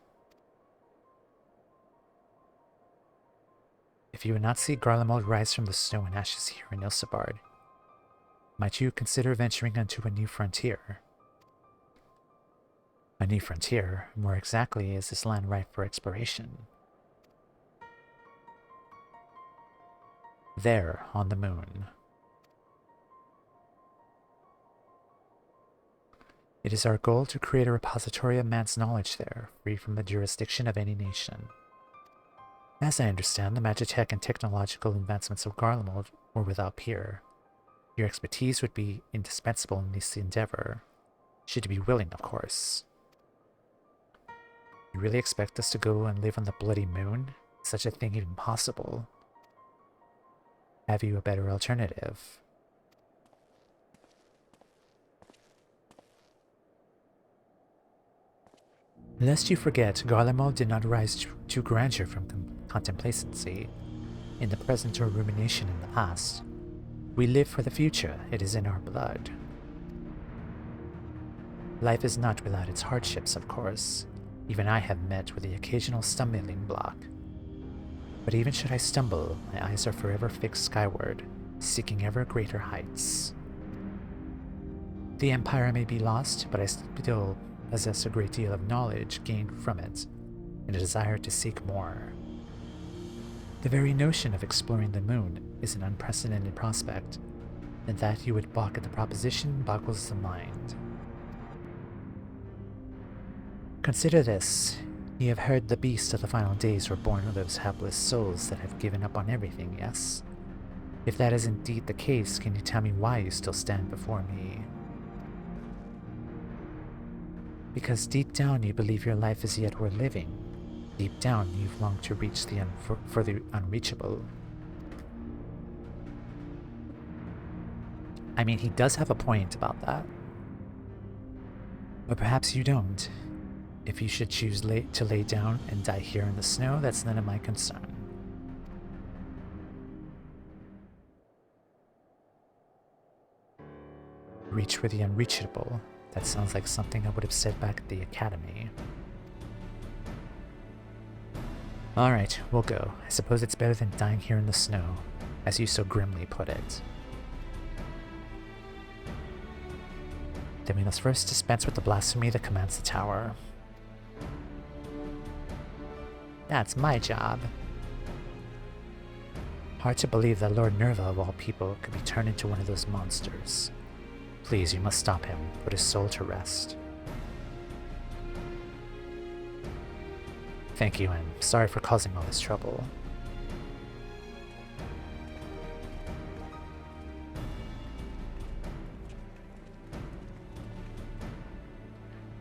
If you would not see Garlemald rise from the snow and ashes here in Ilsabard, might you consider venturing onto a new frontier? A new frontier? More exactly, is this land ripe for exploration? There, on the moon. It is our goal to create a repository of man's knowledge there, free from the jurisdiction of any nation. As I understand, the magitech and technological advancements of Garlemald were without peer. Your expertise would be indispensable in this endeavor, should you be willing, of course. You really expect us to go and live on the bloody moon? Is such a thing even possible? Have you a better alternative? Lest you forget, Garlemald did not rise to grandeur from contemplacency, in the present or rumination in the past. We live for the future, it is in our blood. Life is not without its hardships, of course. Even I have met with the occasional stumbling block. But even should I stumble, my eyes are forever fixed skyward, seeking ever greater heights. The Empire may be lost, but I still possess a great deal of knowledge gained from it, and a desire to seek more. The very notion of exploring the moon is an unprecedented prospect, And that you would balk at the proposition boggles the mind. Consider this. You have heard the beasts of the final days were born of those hapless souls that have given up on everything, yes? If that is indeed the case, can you tell me why you still stand before me? Because deep down you believe your life is yet worth living. Deep down you've longed to reach for the unreachable. I mean, he does have a point about that. But perhaps you don't. If you should choose to lay down and die here in the snow, that's none of my concern. Reach for the unreachable. That sounds like something I would have said back at the academy. Alright, we'll go. I suppose it's better than dying here in the snow, as you so grimly put it. Then we must first dispense with the blasphemy that commands the tower. That's my job. Hard to believe that Lord Nerva, of all people, could be turned into one of those monsters. Please, you must stop him. Put his soul to rest. Thank you, and sorry for causing all this trouble.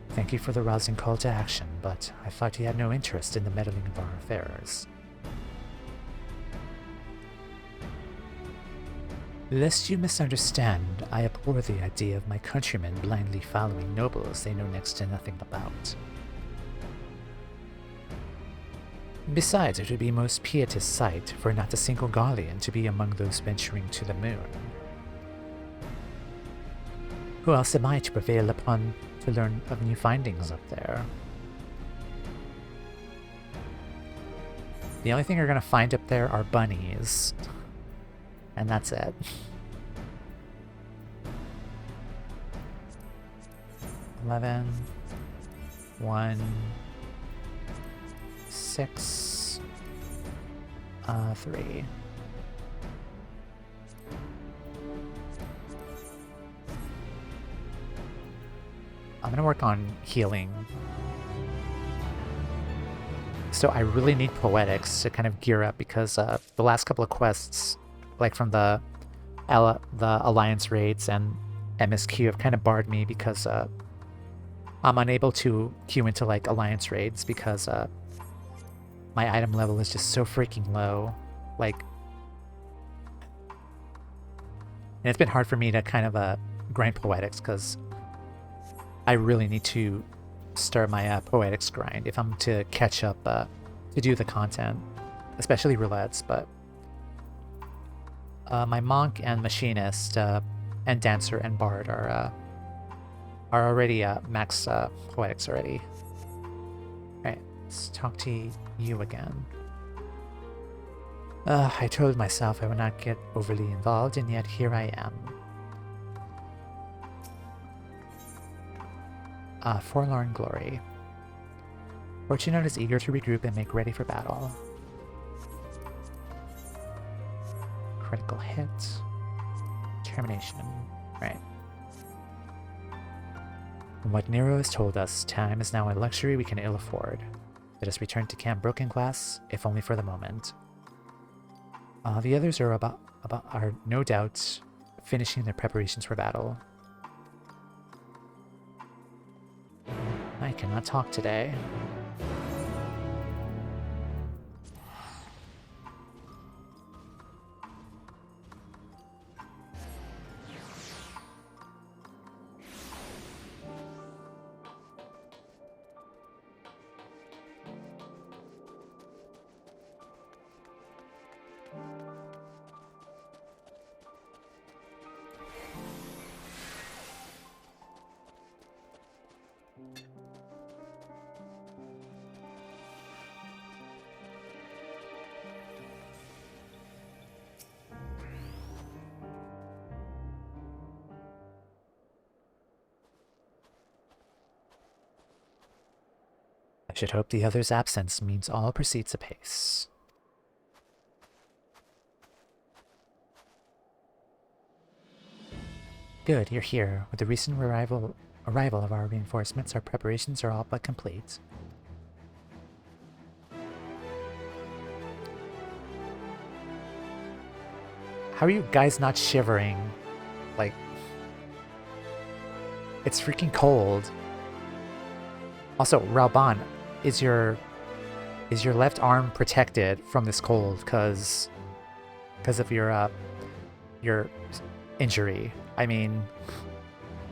Thank you for the rousing call to action, but I thought you had no interest in the meddling of our affairs. Lest you misunderstand, I abhor the idea of my countrymen blindly following nobles they know next to nothing about. Besides, it would be a most pietous sight for not a single Garlean to be among those venturing to the moon. Who else am I to prevail upon to learn of new findings up there? The only thing you're going to find up there are bunnies. And that's it. $11, 1, 6, 3. I'm gonna work on healing. So I really need poetics to kind of gear up because the last couple of quests, like from the Alliance raids and MSQ, have kind of barred me because I'm unable to queue into like Alliance raids because my item level is just so freaking low. Like, and it's been hard for me to kind of grind poetics because I really need to start my poetics grind if I'm to catch up to do the content, especially roulettes. But my monk and machinist and dancer and bard are already max poetics already. Alright, let's talk to you again. I told myself I would not get overly involved, and yet here I am. Forlorn Glory. Fortunate is eager to regroup and make ready for battle. Critical hit. Termination. Right. From what Nero has told us, time is now a luxury we can ill afford. Let us return to Camp Broken Glass, if only for the moment. The others are are no doubt finishing their preparations for battle. I cannot talk today. I should hope the other's absence means all proceeds apace. Good, you're here. With the recent arrival of our reinforcements, our preparations are all but complete. How are you guys not shivering? Like, it's freaking cold. Also, Rauban, is your left arm protected from this cold because of your injury? I mean,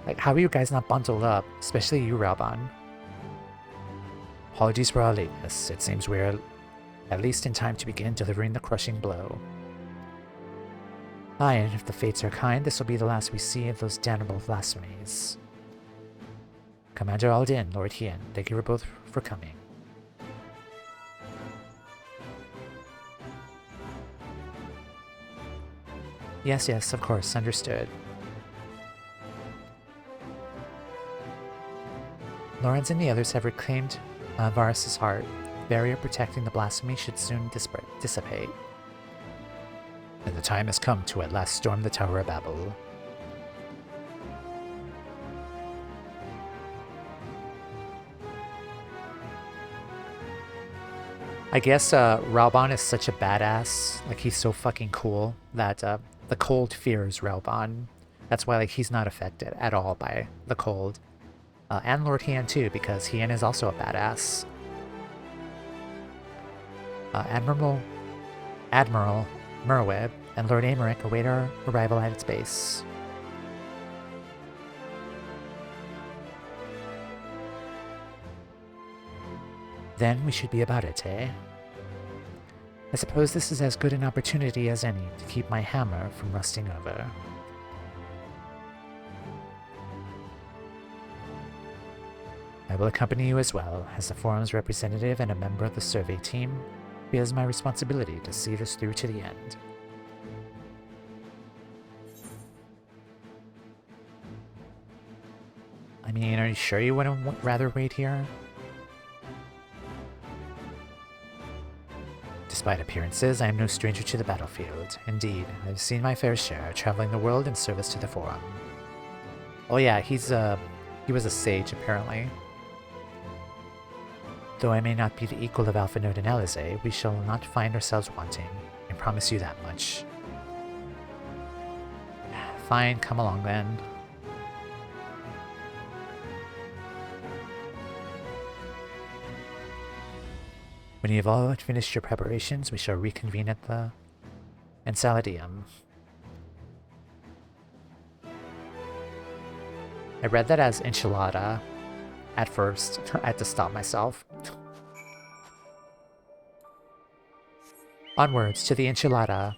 like, how are you guys not bundled up, especially you, Rauban? Apologies for our lateness. It seems we're at least in time to begin delivering the crushing blow. Aye, and if the fates are kind, this will be the last we see of those damnable blasphemies. Commander Alden, Lord Hien, thank you both for coming. Yes, of course, understood. Lorenz and the others have reclaimed Varus' heart. The barrier protecting the blasphemy should soon dissipate. And the time has come to at last storm the Tower of Babil. I guess Rauban is such a badass, like he's so fucking cool, that the cold fears Rauban. That's why like he's not affected at all by the cold. And Lord Hien too, because Hien is also a badass. Admiral Merweb and Lord Amaric await our arrival at its base. Then we should be about it, eh? I suppose this is as good an opportunity as any to keep my hammer from rusting over. I will accompany you as well, as the forum's representative and a member of the survey team. It is my responsibility to see this through to the end. I mean, are you sure you wouldn't rather wait here? Despite appearances, I am no stranger to the battlefield. Indeed, I've seen my fair share, traveling the world in service to the Forum. Oh yeah, he was a sage, apparently. Though I may not be the equal of Alphanode and Alizé, we shall not find ourselves wanting. I promise you that much. Fine, come along then. When you have all finished your preparations, we shall reconvene at the Ensaladium. I read that as enchilada at first. I had to stop myself. Onwards to the enchilada.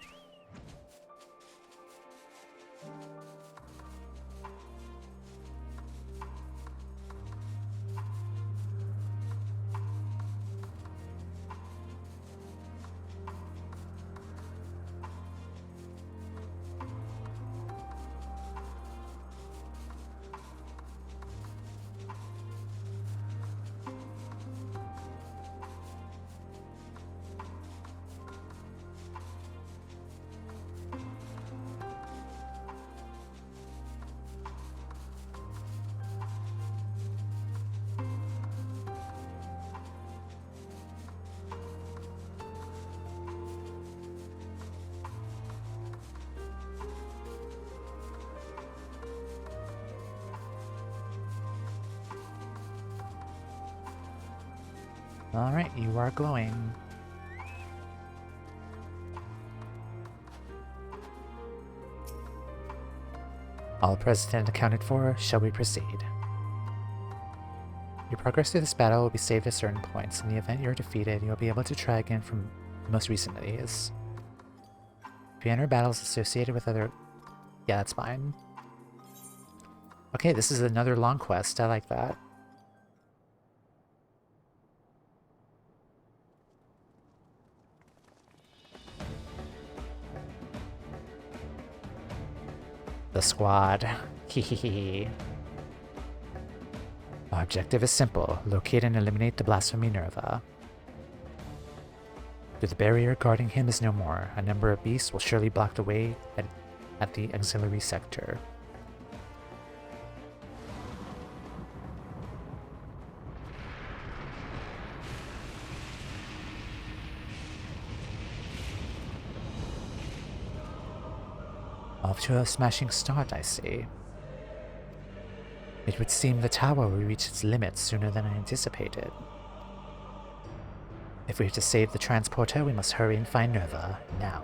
Alright, you are glowing. All present and accounted for, shall we proceed? Your progress through this battle will be saved at certain points. In the event you're defeated, you'll be able to try again from the most recent days. If you enter battles associated with other... Yeah, that's fine. Okay, this is another long quest. I like that. The squad. Hehehe. Our objective is simple. Locate and eliminate the blasphemy Nerva. Though the barrier guarding him is no more, a number of beasts will surely block the way at the auxiliary sector. off to a smashing start, I see. It would seem the tower will reach its limits sooner than I anticipated. If we are to save the transporter, we must hurry and find Nerva, now.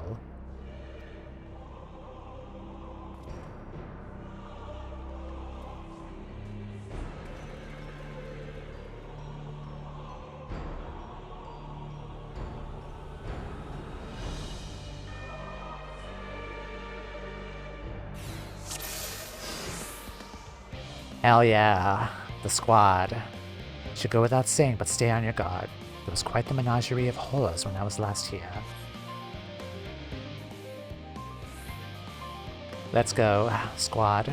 Hell yeah, the squad. Should go without saying, but stay on your guard. It was quite the menagerie of horrors when I was last here. Let's go, squad.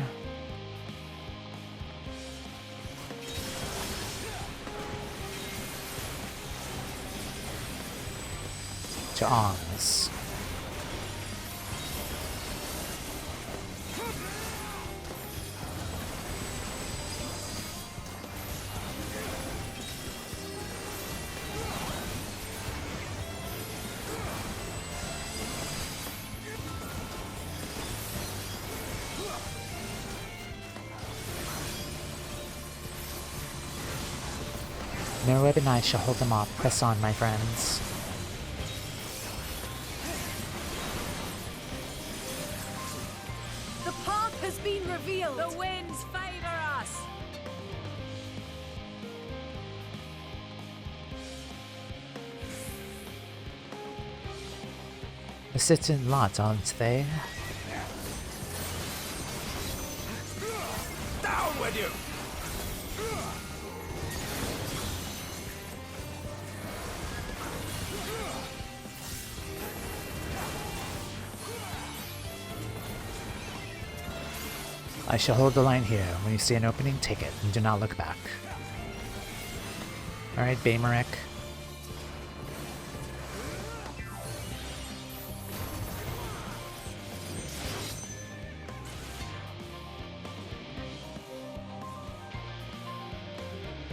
To arms. Merweb and I shall hold them off. Press on, my friends. The path has been revealed. The winds favor us. Persistent lot, aren't they? Down with you! I shall hold the line here. When you see an opening, take it, and do not look back. Alright, Baymeric.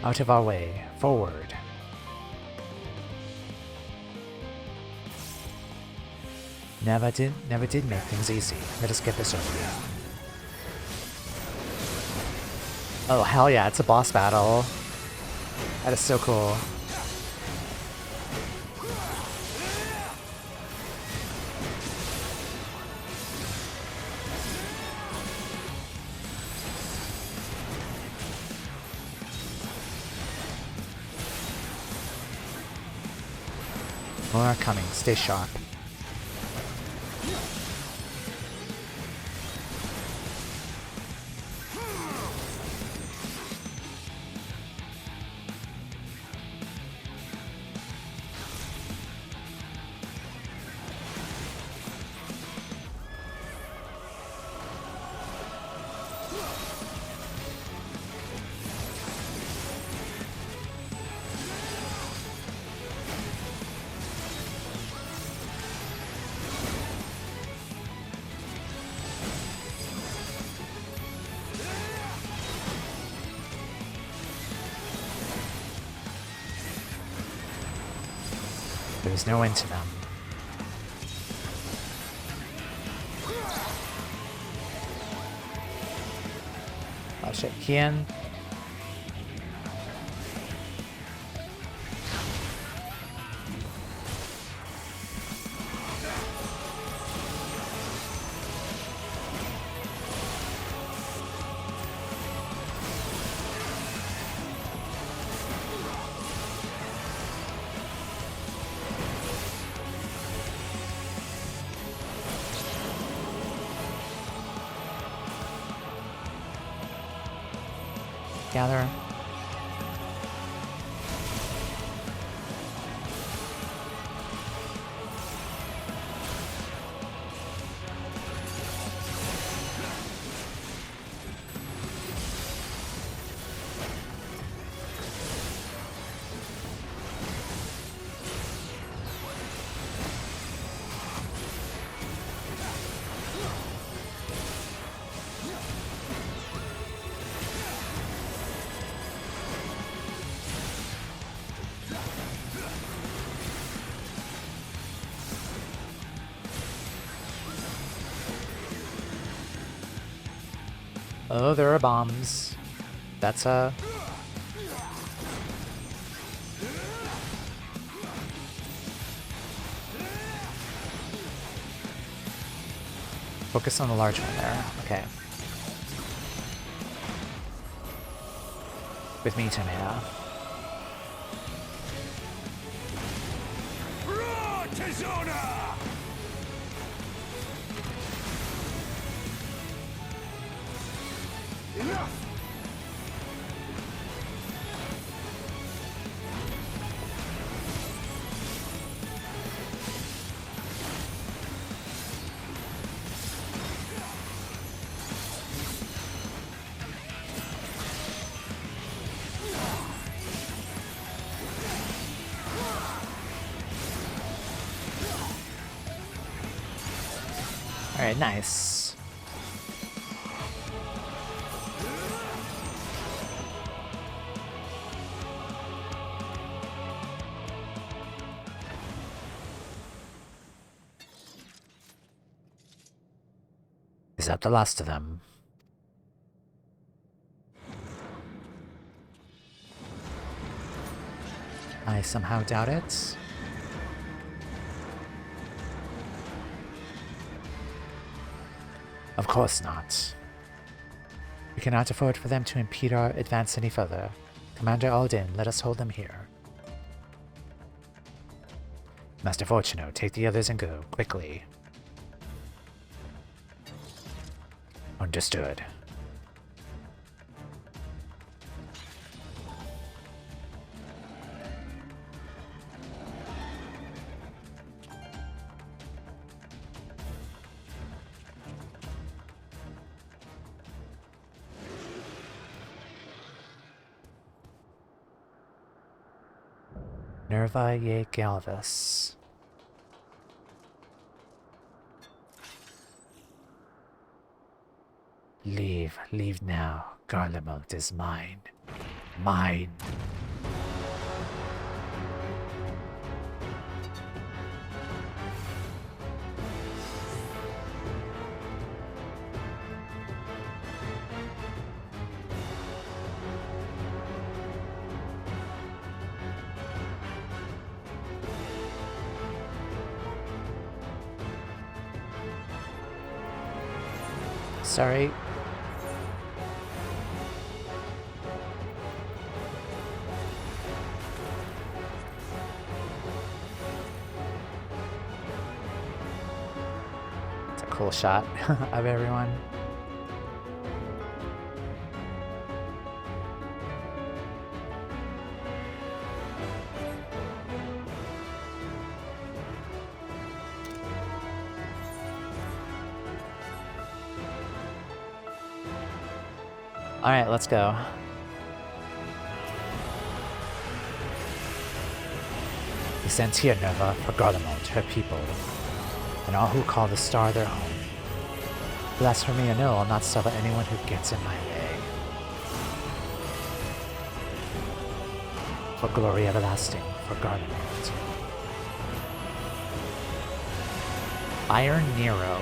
Out of our way. Forward. Never did make things easy. Let us get this over with. Oh, hell yeah, it's a boss battle. That is so cool. More are coming. Stay sharp. There's no end to them. Oh shit, Kian. Gather. Oh, there are bombs. That's a... Focus on the large one there. Okay. With me, Toumeya. Alright, nice. Is that the last of them? I somehow doubt it. Of course not. We cannot afford for them to impede our advance any further. Commander Alden, let us hold them here. Master Fortuno, take the others and go, quickly. Understood. Nerva ye Galvus. Leave now. Garlemald is mine. Mine. Sorry. It's a cool shot of everyone. Alright, let's go. He sends here, Nerva, for Garlemald, her people, and all who call the star their home. Blasphemy or no, I'll not suffer anyone who gets in my way. For glory everlasting, for Garlemald. Iron Nero.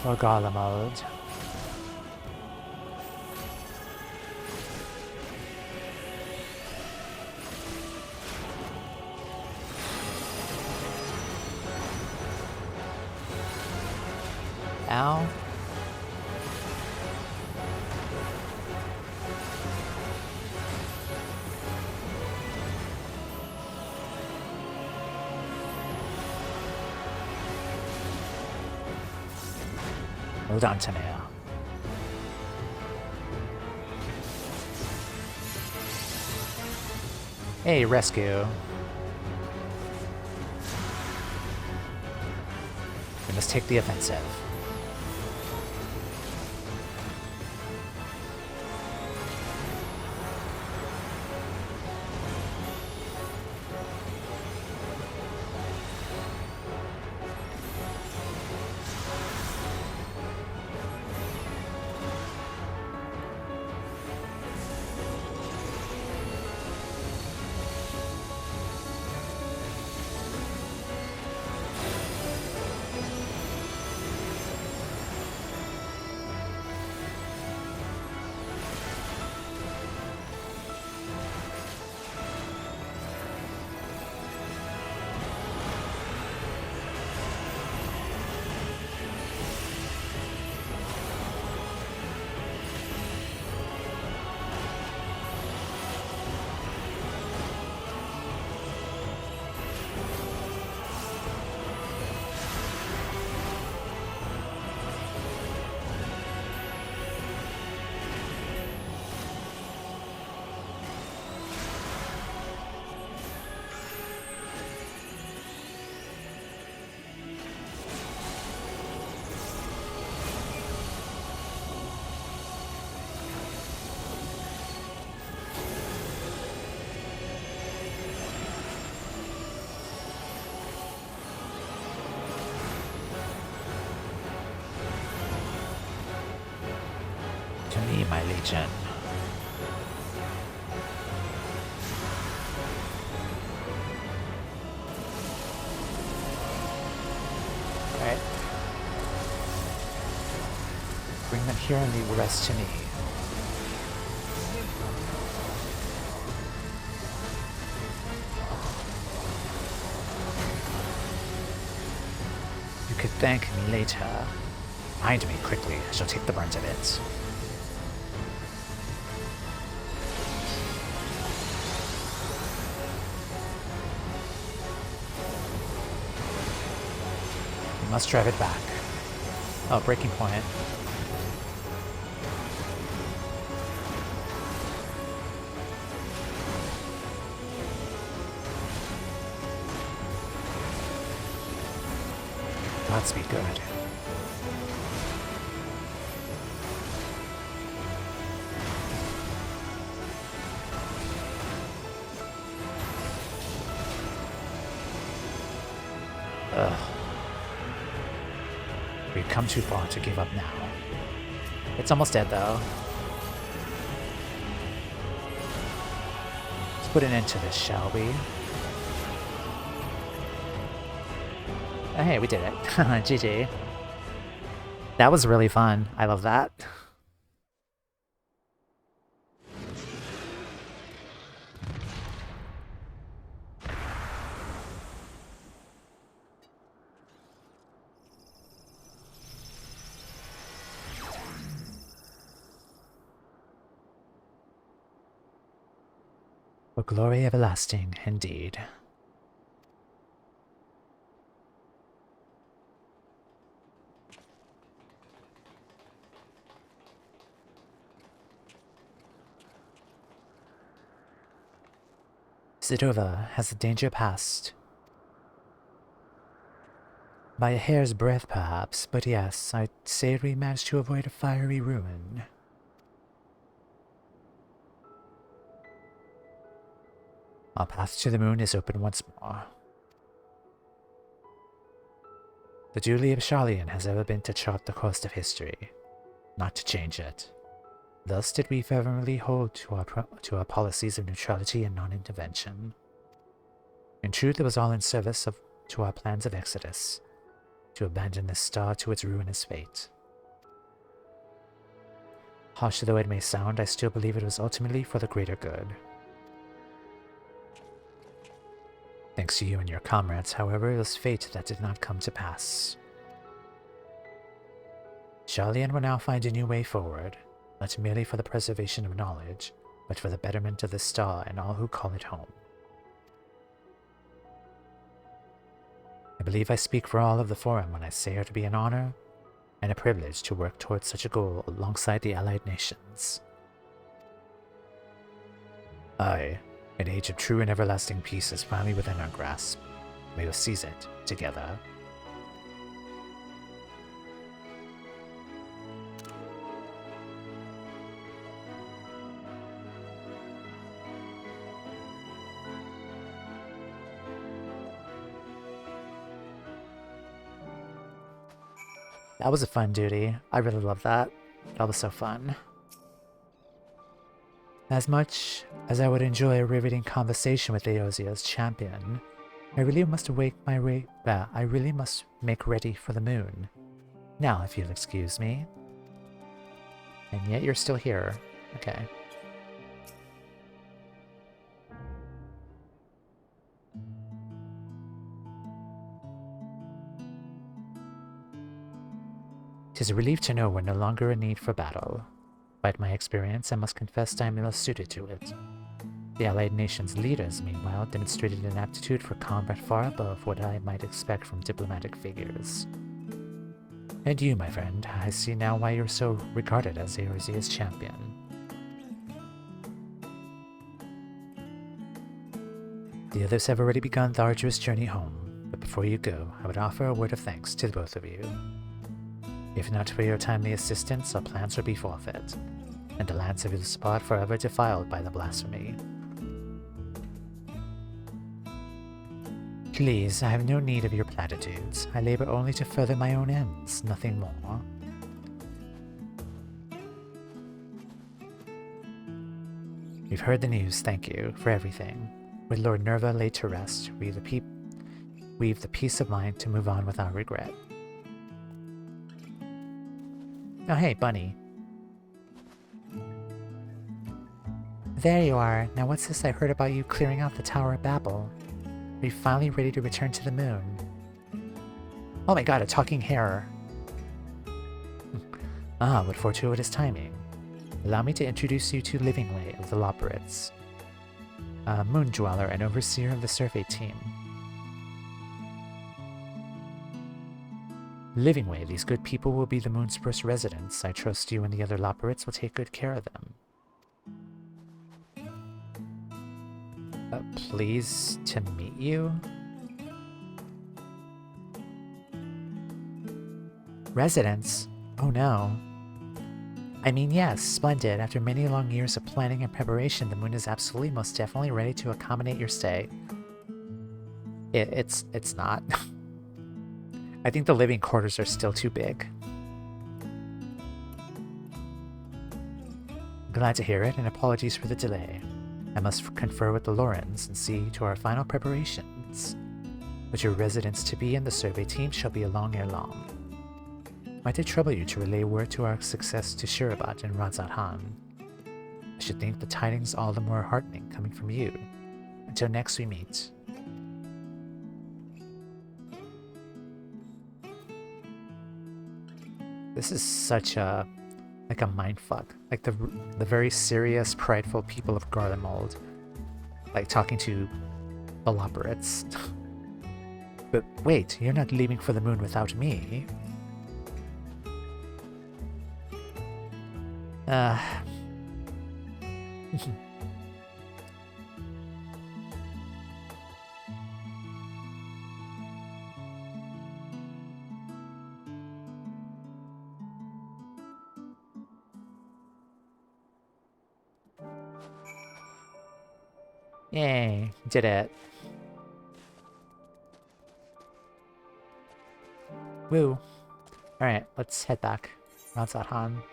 For Garlemald. Ow. Hold on, Toumeya. Hey, rescue. We must take the offensive. region. Alright. Bring them here and leave the rest to me. You could thank me later. Find me quickly, I shall take the brunt of it. We must drive it back. Oh, breaking point. Godspeed, good. Ugh. We've come too far to give up now. It's almost dead, though. Let's put an end to this, shall we? Oh, hey, we did it. GG. That was really fun. I love that. For glory everlasting, indeed. Is it over? Has the danger passed? By a hair's breadth, perhaps, but yes, I'd say we managed to avoid a fiery ruin. Our path to the moon is open once more. The duty of Sharlayan has ever been to chart the course of history, not to change it. Thus did we fervently hold to our policies of neutrality and non-intervention. In truth, it was all in service to our plans of exodus, to abandon this star to its ruinous fate. Harsh though it may sound, I still believe it was ultimately for the greater good. Thanks to you and your comrades, however, it was fate that did not come to pass. Sharlayan will now find a new way forward, not merely for the preservation of knowledge, but for the betterment of the star and all who call it home. I believe I speak for all of the Forum when I say it to be an honor and a privilege to work towards such a goal alongside the allied nations. Aye, an age of true and everlasting peace is finally within our grasp. We will seize it together. That was a fun duty. I really love that. That was so fun. As much as I would enjoy a riveting conversation with Eosia's champion, I really must make ready for the moon. Now, if you'll excuse me. And yet you're still here. Okay. Tis a relief to know we're no longer in need for battle. Despite my experience, I must confess I am less suited to it. The allied nations' leaders, meanwhile, demonstrated an aptitude for combat far above what I might expect from diplomatic figures. And you, my friend, I see now why you're so regarded as Eosia's champion. The others have already begun the arduous journey home, but before you go, I would offer a word of thanks to the both of you. If not for your timely assistance, our plans would be forfeit, and the lands of this spot forever defiled by the blasphemy. Please, I have no need of your platitudes. I labor only to further my own ends, nothing more. We've heard the news, thank you for everything. With Lord Nerva laid to rest, we've the peace of mind to move on without regret. Oh hey, Bunny. There you are. Now what's this I heard about you clearing out the Tower of Babil? Are you finally ready to return to the moon? Oh my god, a talking hare. Ah, what fortuitous timing. Allow me to introduce you to Livingway of the Loporrits, a moon dweller and overseer of the survey team. Livingway, these good people will be the moon's first residents. I trust you and the other Loporrits will take good care of them. Pleased to meet you? Residents? Oh no. I mean, yes, splendid. After many long years of planning and preparation, the moon is absolutely most definitely ready to accommodate your stay. It's not. I think the living quarters are still too big. Glad to hear it, and apologies for the delay. I must confer with the Lorens and see to our final preparations. But your residence to be in the survey team shall be along ere long. Might it trouble you to relay word to our success to Shirabat and Razat Han? I should think the tidings all the more heartening coming from you. Until next we meet. This is such a mindfuck. Like the very serious, prideful people of Garlemald, like talking to the Loporrits. But wait, you're not leaving for the moon without me. Yay, did it. Woo. Alright, let's head back. Razat Han.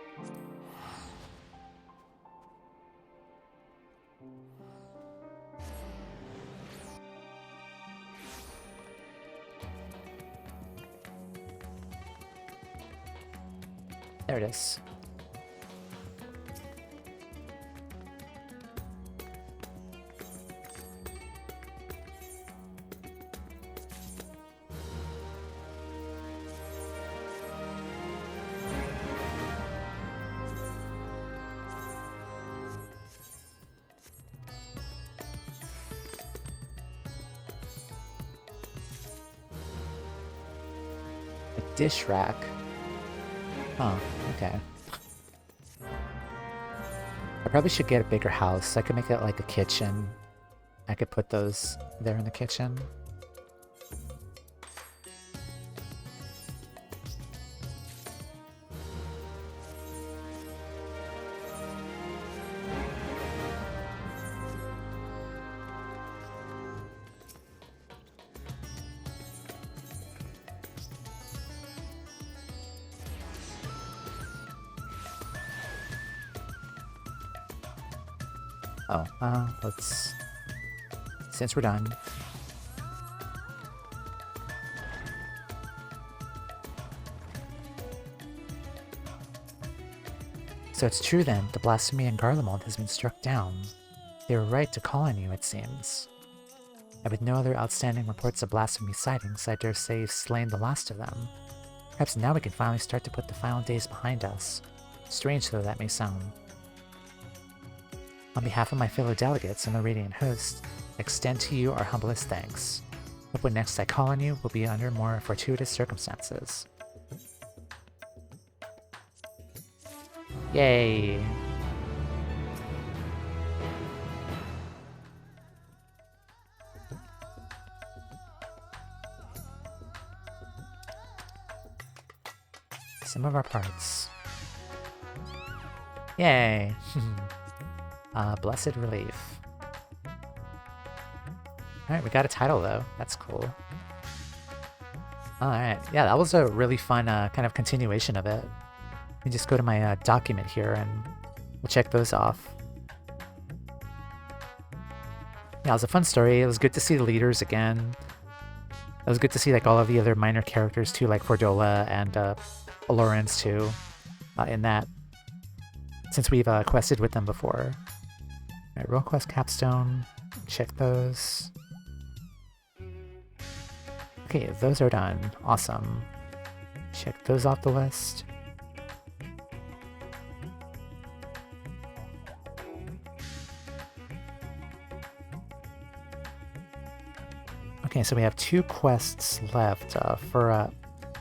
There it is. A dish rack. Oh, okay. I probably should get a bigger house. I could make it like a kitchen. I could put those there in the kitchen. Oh, let's... Since we're done... So it's true then, the blasphemy in Garlemald has been struck down. They were right to call on you, it seems. And with no other outstanding reports of blasphemy sightings, I dare say you've slain the last of them. Perhaps now we can finally start to put the final days behind us. Strange though that may sound. On behalf of my fellow delegates and the Radiant Host, I extend to you our humblest thanks. Hope when next I call on you will be under more fortuitous circumstances. Yay! Some of our parts. Yay! Blessed relief. Alright, we got a title though. That's cool. Alright, yeah, that was a really fun kind of continuation of it. Let me just go to my document here and we'll check those off. Yeah, it was a fun story. It was good to see the leaders again. It was good to see like all of the other minor characters too, like Fordola and Lawrence too, in that. Since we've quested with them before. Alright, Roll Quest Capstone. Check those. Okay, those are done. Awesome. Check those off the list. Okay, so we have 2 quests left for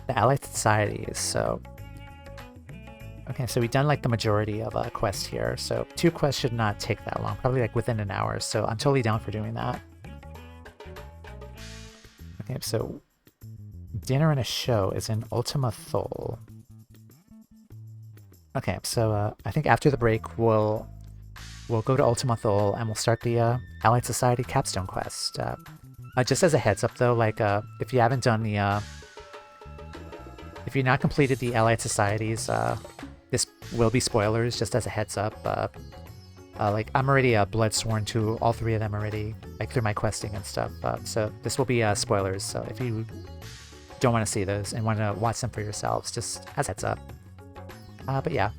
the Allied Societies, so... Okay, so we've done like the majority of quests here, so 2 quests should not take that long, probably like within an hour, so I'm totally down for doing that. Okay, so dinner and a show is in Ultima Thule. Okay, so I think after the break we'll go to Ultima Thule and we'll start the Allied Society Capstone quest. Just as a heads up though, like if you haven't done the if you've not completed the Allied Societies, this will be spoilers, just as a heads up. Like, I'm already bloodsworn to all 3 of them already, like through my questing and stuff, so this will be spoilers, so if you don't want to see those and want to watch them for yourselves, just as a heads up. But yeah.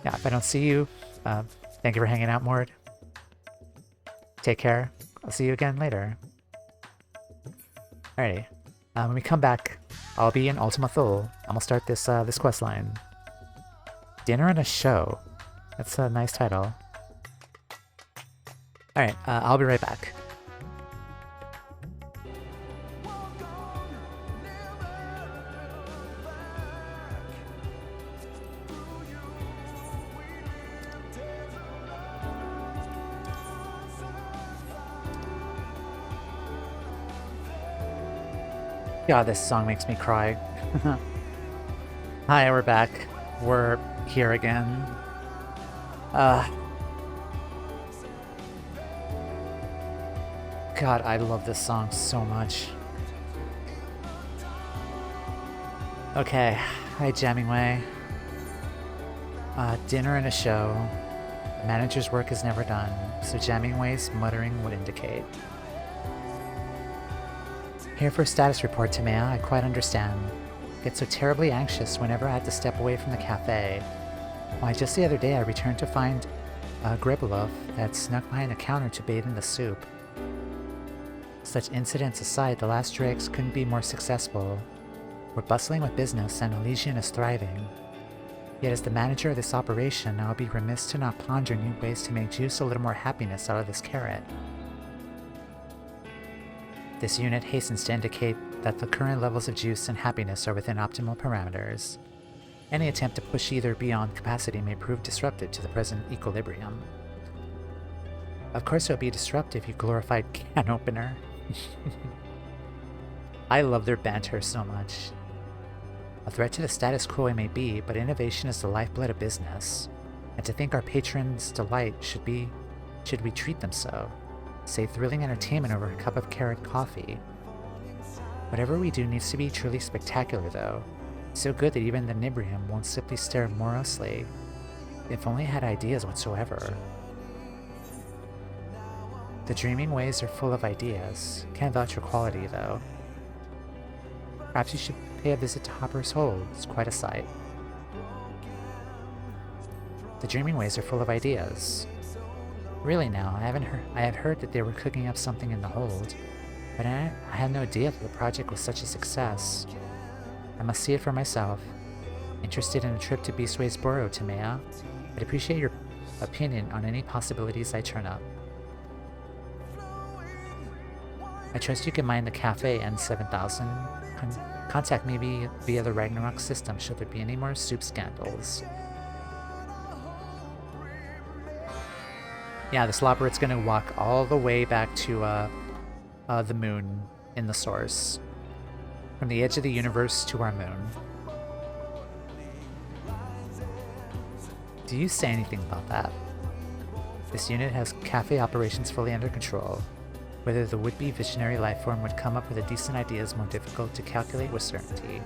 Yeah, if I don't see you, thank you for hanging out, Mord. Take care. I'll see you again later. Alrighty. When we come back, I'll be in Ultima Thule. I'm gonna start this this quest line. Dinner and a show. That's a nice title. Alright, I'll be right back. God, this song makes me cry. Hi, we're back. We're here again. God, I love this song so much. Okay, hi Jammingway. Dinner and a show. The manager's work is never done, so Jammingway's muttering would indicate. Here for a status report, Toumeya, I quite understand. I get so terribly anxious whenever I have to step away from the cafe. Why, just the other day I returned to find Garlemald had snuck behind a counter to bathe in the soup. Such incidents aside, the last dregs couldn't be more successful. We're bustling with business and Elysian is thriving. Yet as the manager of this operation, I'll be remiss to not ponder new ways to make juice a little more happiness out of this carrot. This unit hastens to indicate that the current levels of juice and happiness are within optimal parameters. Any attempt to push either beyond capacity may prove disruptive to the present equilibrium. Of course it would be disruptive, you glorified can opener. I love their banter so much. A threat to the status quo it may be, but innovation is the lifeblood of business. And to think our patrons' delight should we treat them so. Say thrilling entertainment over a cup of carrot coffee. Whatever we do needs to be truly spectacular though. So good that even the Nibrium won't simply stare morosely. If only I had ideas whatsoever. The dreaming ways are full of ideas. Can't vouch for quality though. Perhaps you should pay a visit to Hopper's Hold. It's quite a sight. The dreaming ways are full of ideas. Really now, I had heard that they were cooking up something in the hold, but I had no idea that the project was such a success. I must see it for myself. Interested in a trip to Beastways Borough, Toumeya. I'd appreciate your opinion on any possibilities I turn up. I trust you can mind the cafe N7000. Contact me via the Ragnarok system should there be any more soup scandals. Yeah, the Slobberit's gonna walk all the way back to the moon in the source. From the edge of the universe to our moon. Do you say anything about that? This unit has cafe operations fully under control. Whether the would-be visionary lifeform would come up with a decent idea is more difficult to calculate with certainty.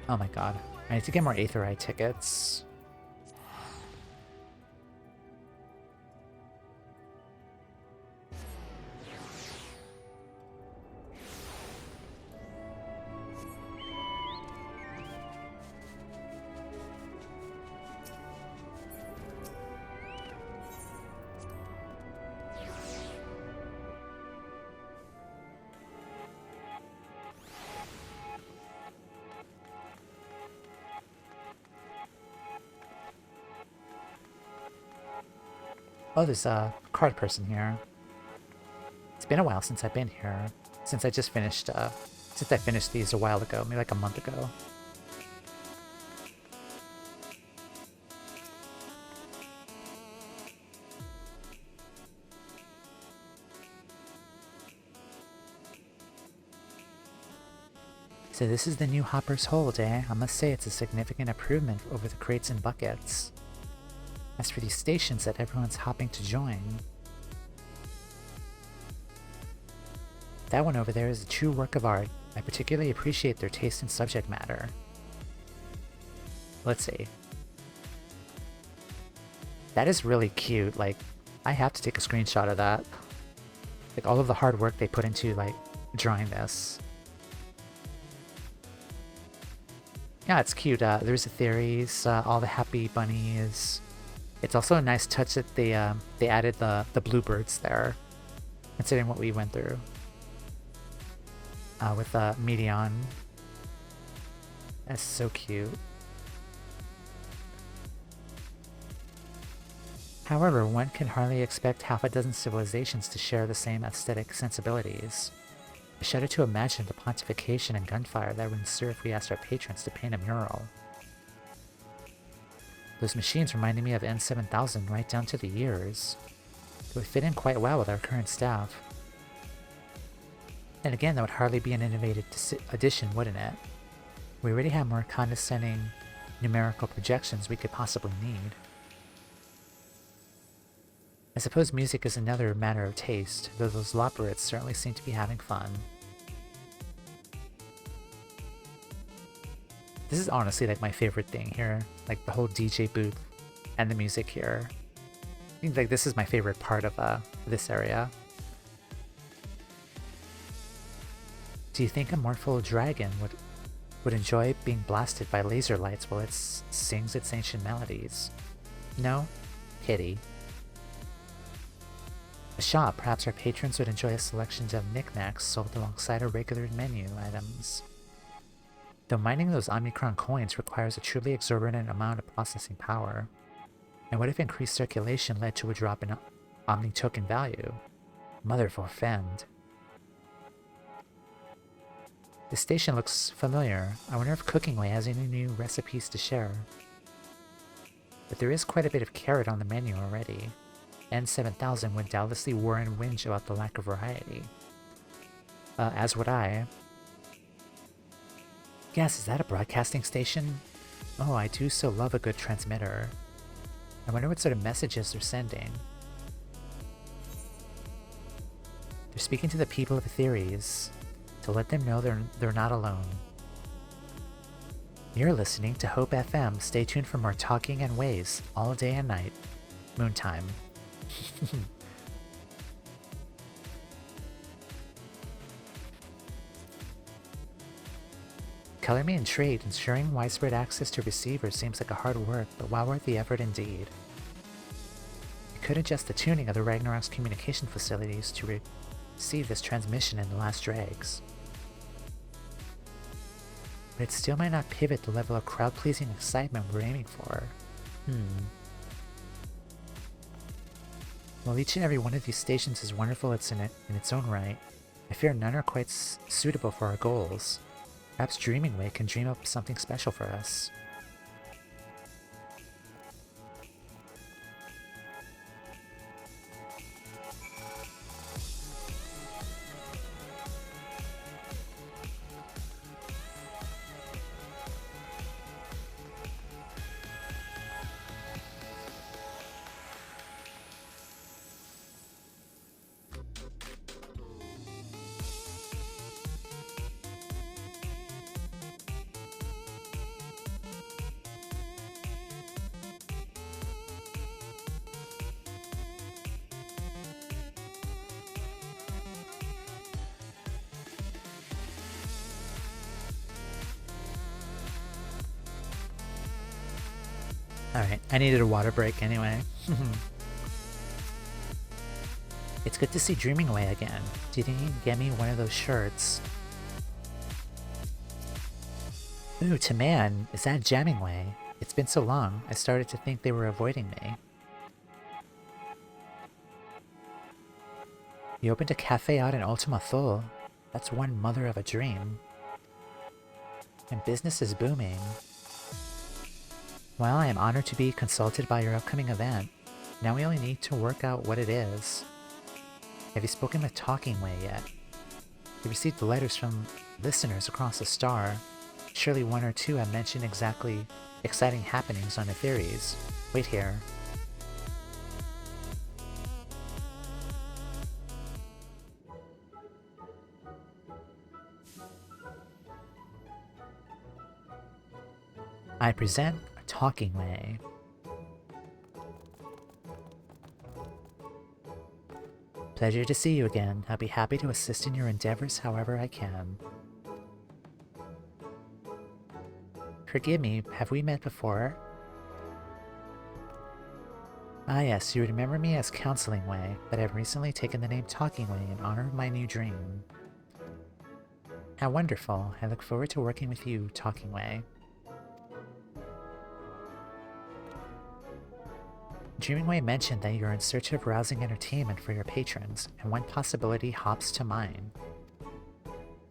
Oh my god. I need to get more Aether Eye tickets. Oh, there's a card person here. It's been a while since I've been here. Since I just finished, since I finished these a while ago, maybe like a month ago. So this is the new Hopper's Hold, eh? I must say it's a significant improvement over the crates and buckets. As for these stations that everyone's hopping to join, that one over there is a true work of art. I particularly appreciate their taste in subject matter. Let's see. That is really cute. Like, I have to take a screenshot of that. Like, all of the hard work they put into, like, drawing this. Yeah, it's cute. There's the theories, all the happy bunnies. It's also a nice touch that they added the bluebirds there, considering what we went through with Medion. That's so cute. However, one can hardly expect half a dozen civilizations to share the same aesthetic sensibilities. I shudder to imagine the pontification and gunfire that would ensue if we asked our patrons to paint a mural. Those machines reminded me of N7000 right down to the years. It would fit in quite well with our current staff. And again, that would hardly be an innovative addition, wouldn't it? We already have more condescending numerical projections we could possibly need. I suppose music is another matter of taste, though those Loporits certainly seem to be having fun. This is honestly like my favorite thing here, like the whole DJ booth and the music here. I think like this is my favorite part of this area. Do you think a mortal dragon would enjoy being blasted by laser lights while it sings its ancient melodies? No? Pity. A shop, perhaps our patrons would enjoy a selection of knickknacks sold alongside our regular menu items. Though mining those Omicron coins requires a truly exorbitant amount of processing power. And what if increased circulation led to a drop in Omni token value? Mother forfend. This station looks familiar. I wonder if Cookingway has any new recipes to share. But there is quite a bit of carrot on the menu already. N7000 would doubtlessly whir and whinge about the lack of variety. As would I. Yes, is that a broadcasting station? Oh, I do so love a good transmitter. I wonder what sort of messages they're sending. They're speaking to the people of Etheres, to let them know they're not alone. You're listening to Hope FM. Stay tuned for more talking and ways all day and night. Moontime. Color me intrigued. Ensuring widespread access to receivers seems like a hard work, but well worth the effort indeed. You could adjust the tuning of the Ragnarok's communication facilities to receive this transmission in the last dregs. But it still might not pivot the level of crowd-pleasing excitement we're aiming for. While each and every one of these stations is wonderful in its own right, I fear none are quite suitable for our goals. Perhaps Dreamingway can dream up something special for us. Alright, I needed a water break anyway. It's good to see Dreaming Away again. Do you think you can get me one of those shirts? Ooh, Toumeya, is that Jamming Way? It's been so long, I started to think they were avoiding me. You opened a cafe out in Ultima Thule. That's one mother of a dream. And business is booming. Well, I am honored to be consulted by your upcoming event. Now we only need to work out what it is. Have you spoken with Talking Way yet? You received letters from listeners across the star. Surely one or two have mentioned exactly exciting happenings on the theories. Wait here. I present Talking Way. Pleasure to see you again. I'll be happy to assist in your endeavors however I can. Forgive me, have we met before? Ah yes, you remember me as Counseling Way, but I've recently taken the name Talking Way in honor of my new dream. How wonderful. I look forward to working with you, Talking Way. Dreaming Way mentioned that you're in search of rousing entertainment for your patrons, and one possibility hops to mind.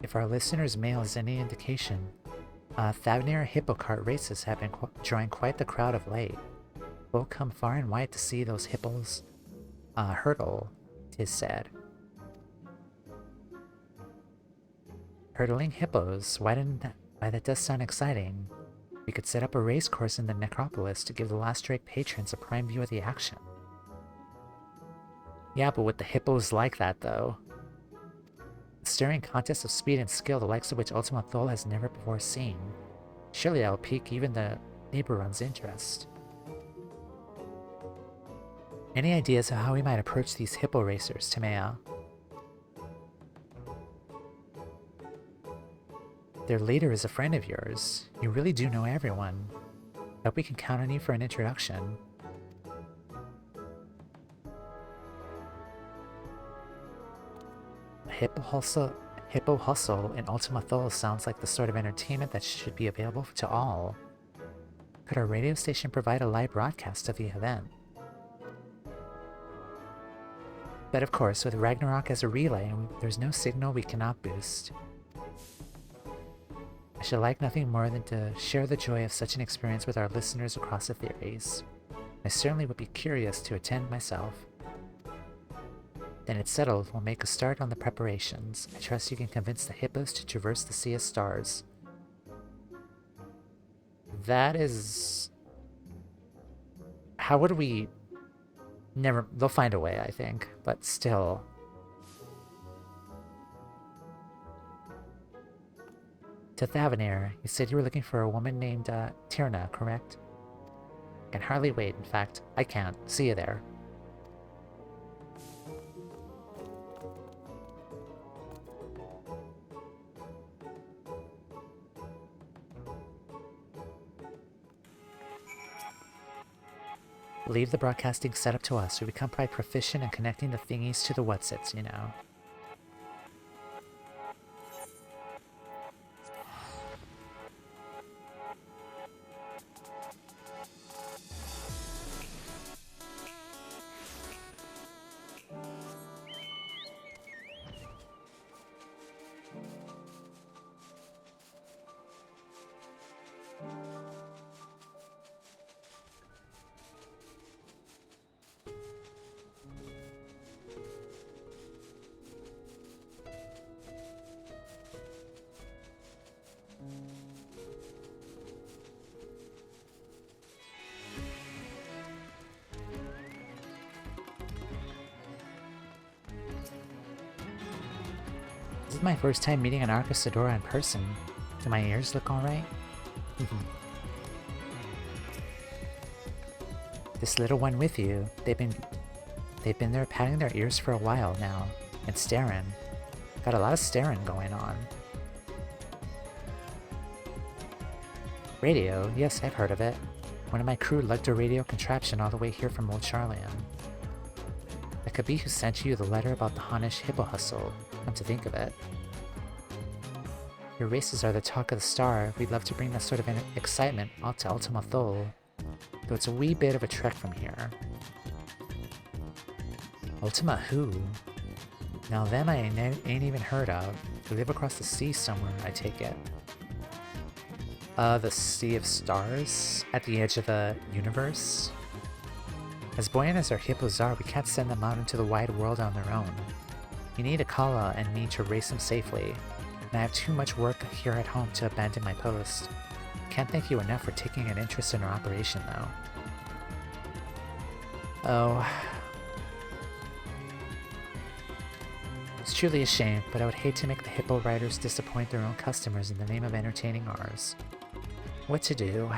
If our listeners' mail is any indication, Thavnir Hippo Cart races have been drawing quite the crowd of late. Folk come far and wide to see those hippos hurdle, 'tis said. Hurdling hippos, why that does sound exciting. We could set up a race course in the necropolis to give the Last Drake patrons a prime view of the action. Yeah, but with the hippos like that, though. A stirring contest of speed and skill, the likes of which Ultima Thule has never before seen. Surely that will pique even the neighbor's interest. Any ideas of how we might approach these hippo racers, Toumeya? Their leader is a friend of yours. You really do know everyone. Hope we can count on you for an introduction. A hippo hustle in Ultima Thule sounds like the sort of entertainment that should be available to all. Could our radio station provide a live broadcast of the event? But of course, with Ragnarok as a relay, there's no signal we cannot boost. I should like nothing more than to share the joy of such an experience with our listeners across the theories. I certainly would be curious to attend myself. Then it's settled, we'll make a start on the preparations. I trust you can convince the hippos to traverse the Sea of Stars. That is... How would we... Never... They'll find a way, I think. But still... To Thavnir, you said you were looking for a woman named Tyrna, correct? I can hardly wait, in fact, I can't. See you there. Leave the broadcasting setup to us. We become quite proficient in connecting the thingies to the whatsits, you know. This is my first time meeting an Arcasadora in person. Do my ears look alright? This little one with you, they've been there patting their ears for a while now, and staring. Got a lot of staring going on. Radio, yes, I've heard of it. One of my crew lugged a radio contraption all the way here from Old Charlian. That could be who sent you the letter about the Honish hippo hustle, come to think of it. Your races are the talk of the star. We'd love to bring that sort of excitement out to Ultima Thule, though it's a wee bit of a trek from here. Ultima who? Now them I ain't even heard of. They live across the sea somewhere, I take it. The Sea of Stars? At the edge of the universe? As buoyant as our hippos are, we can't send them out into the wide world on their own. You need Akala and me to race them safely, and I have too much work here at home to abandon my post. Can't thank you enough for taking an interest in our operation, though. Oh. It's truly a shame, but I would hate to make the hippo riders disappoint their own customers in the name of entertaining ours. What to do?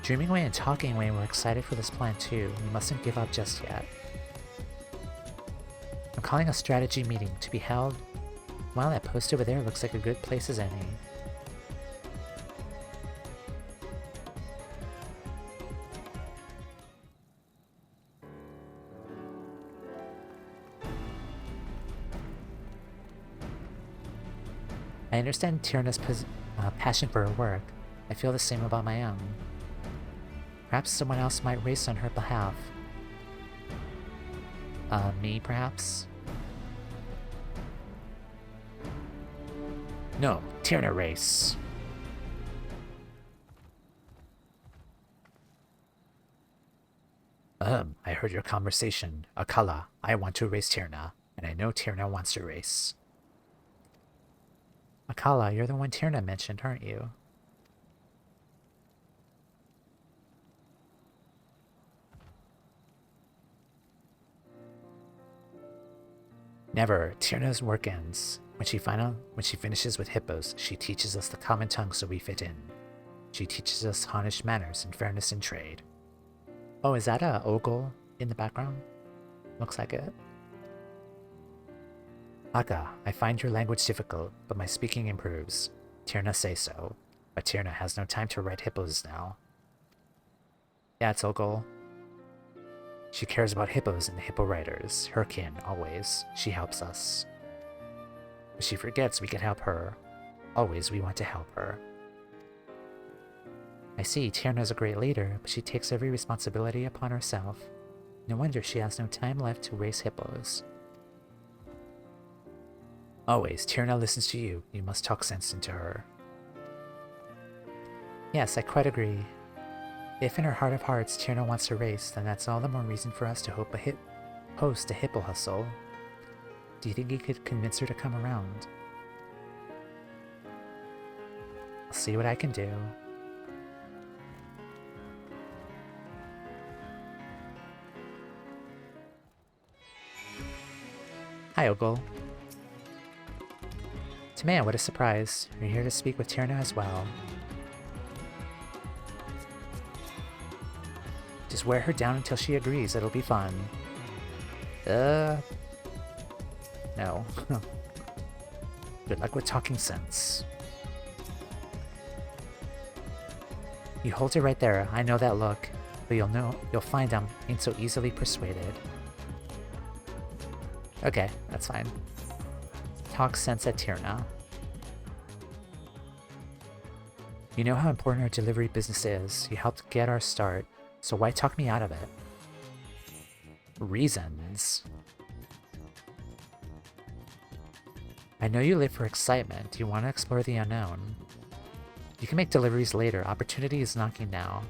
Dreaming away and talking away, we're excited for this plan too. We mustn't give up just yet. I'm calling a strategy meeting to be held. Wow, that post over there looks like a good place as any. I understand Tyrna's passion for her work. I feel the same about my own. Perhaps someone else might race on her behalf. Me, perhaps? No, Tyrna race. I heard your conversation. Akala, I want to race Tyrna, and I know Tyrna wants to race. Akala, you're the one Tyrna mentioned, aren't you? Never. Tyrna's work ends. When she finishes with hippos, she teaches us the common tongue so we fit in. She teaches us Honish manners and fairness in trade. Oh, is that a ogle in the background? Looks like it. Aka, I find your language difficult, but my speaking improves. Tyrna say so, but Tyrna has no time to ride hippos now. Yeah, it's ogle. She cares about hippos and the hippo riders, her kin, always. She helps us. But she forgets we can help her. Always we want to help her. I see, Tyrna's a great leader, but she takes every responsibility upon herself. No wonder she has no time left to race hippos. Always, Tyrna listens to you. You must talk sense into her. Yes, I quite agree. If in her heart of hearts Tyrna wants to race, then that's all the more reason for us to host a hippo hustle. Do you think you could convince her to come around? I'll see what I can do. Hi, Ogle. Toumeya, what a surprise. You're here to speak with Tyrna as well. Just wear her down until she agrees. It'll be fun. No. Good luck with talking sense. You hold it right there. I know that look. But you'll find ain't so easily persuaded. Okay, that's fine. Talk sense at Tyrna. You know how important our delivery business is. You helped get our start. So why talk me out of it? Reasons. I know you live for excitement. You want to explore the unknown. You can make deliveries later. Opportunity is knocking now.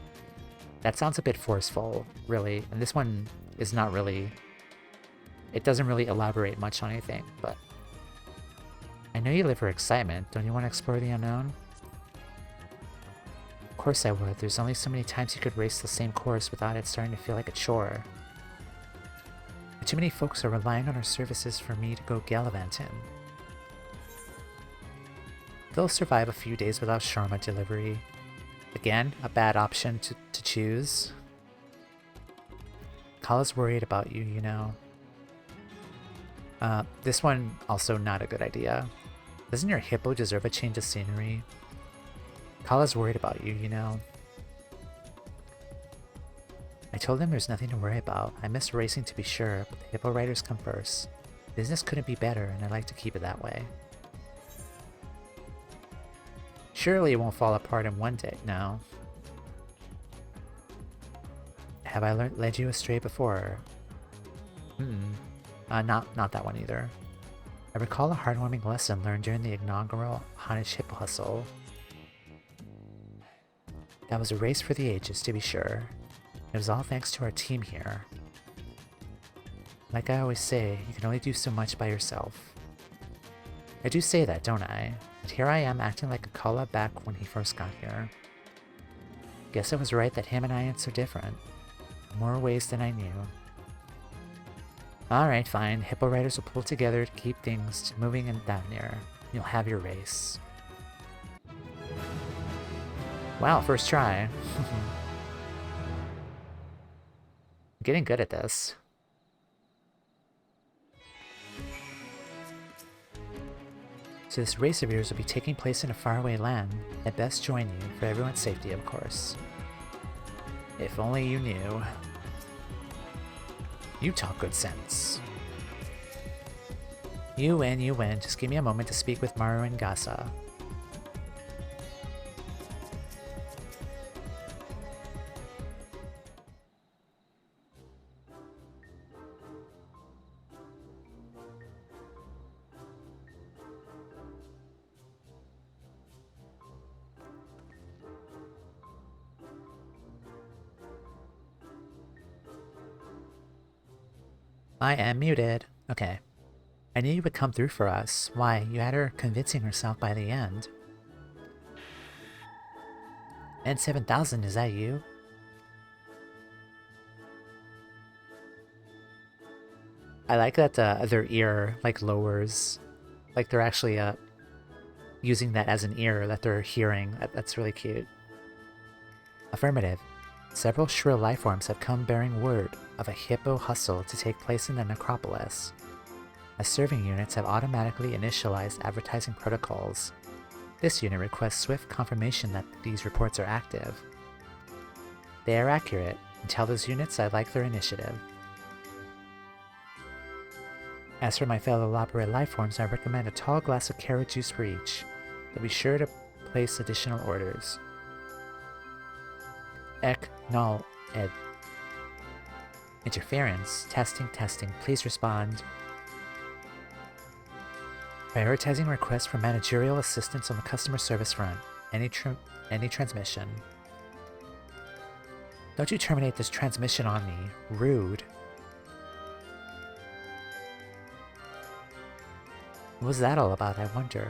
That sounds a bit forceful, really. And this one is not really... It doesn't really elaborate much on anything, but... I know you live for excitement. Don't you want to explore the unknown? Of course I would. There's only so many times you could race the same course without it starting to feel like a chore. But too many folks are relying on our services for me to go gallivanting. They'll survive a few days without shawarma delivery. Again, a bad option to choose. Kala's worried about you, you know. This one, also not a good idea. Doesn't your hippo deserve a change of scenery? Kala's worried about you, you know. I told him there's nothing to worry about. I miss racing to be sure, but the hippo riders come first. Business couldn't be better, and I like to keep it that way. Surely it won't fall apart in one day, no. Have I led you astray before? Not that one either. I recall a heartwarming lesson learned during the inaugural Hanish Hippo Hustle. That was a race for the ages, to be sure. It was all thanks to our team here. Like I always say, you can only do so much by yourself. I do say that, don't I? But here I am acting like a Kala back when he first got here. Guess I was right that him and I ain't so different. In more ways than I knew. Alright, fine. Hippo riders will pull together to keep things moving and down there. You'll have your race. Wow, first try. Getting good at this. So this race of yours will be taking place in a faraway land. I'd best join you, for everyone's safety, of course. If only you knew. You talk good sense. You win, you win. Just give me a moment to speak with Maru and Gasa. I am muted. Okay. I knew you would come through for us. Why, you had her convincing herself by the end. N7000, is that you? I like that their ear, like, lowers. Like they're actually using that as an ear that they're hearing. That's really cute. Affirmative. Several shrill lifeforms have come bearing word of a hippo hustle to take place in the necropolis. As serving units have automatically initialized advertising protocols, this unit requests swift confirmation that these reports are active. They are accurate, and tell those units I like their initiative. As for my fellow Labrador lifeforms, I recommend a tall glass of carrot juice for each, but be sure to place additional orders. Null Ed. Interference. Testing, please respond. Prioritizing requests for managerial assistance on the customer service front. Any transmission. Don't you terminate this transmission on me. Rude. What was that all about, I wonder?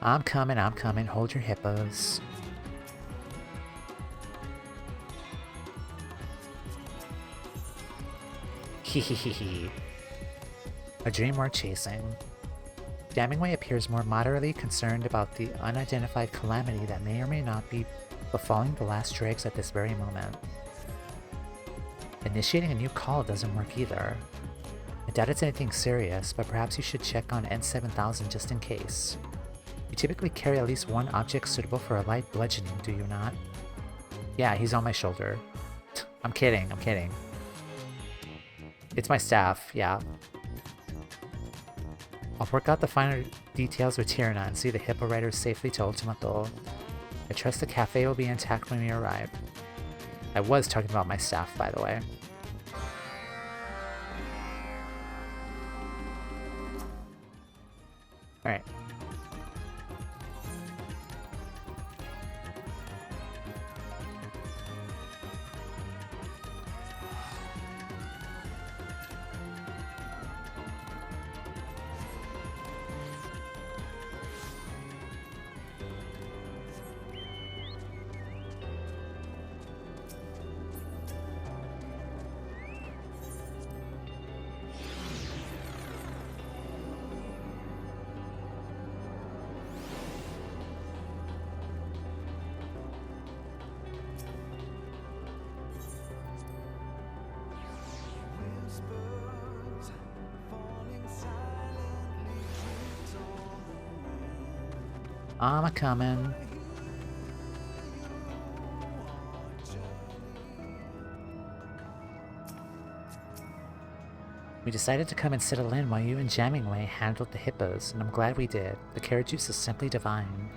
I'm coming, hold your hippos. Hehehehe. A dream worth chasing. Damningway appears more moderately concerned about the unidentified calamity that may or may not be befalling the last dregs at this very moment. Initiating a new call doesn't work either. I doubt it's anything serious, but perhaps you should check on N7000 just in case. You typically carry at least one object suitable for a light bludgeoning, do you not? Yeah, he's on my shoulder. I'm kidding. It's my staff, yeah. I'll work out the finer details with Tirana and see the hippo riders safely to Ultimato. I trust the cafe will be intact when we arrive. I was talking about my staff, by the way. Alright. I'm a-comin'. We decided to come and settle in while you and Jammingway handled the hippos, and I'm glad we did. The carrot juice is simply divine.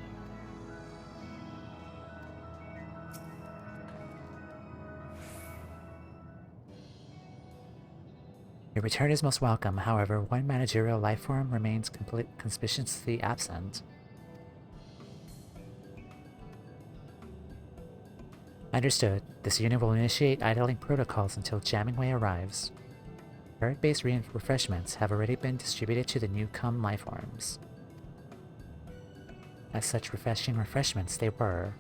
Your return is most welcome, however, one managerial lifeform remains conspicuously absent. Understood. This unit will initiate idling protocols until Jammingway arrives. Carrot-based refreshments have already been distributed to the newcomer lifeforms. As such refreshing refreshments they were.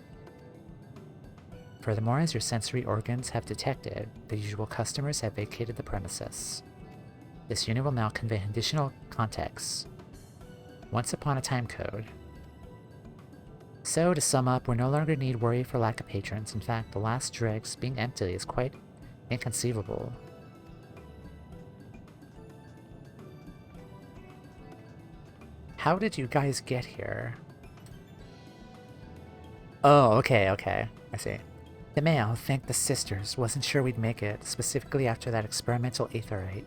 Furthermore, as your sensory organs have detected, the usual customers have vacated the premises. This unit will now convey additional context. Once upon a time code. So, to sum up, we no longer need worry for lack of patrons. In fact, the last dregs being empty is quite inconceivable. How did you guys get here? Oh, okay. I see. Toumeya thanked the sisters. Wasn't sure we'd make it, specifically after that experimental aetherite.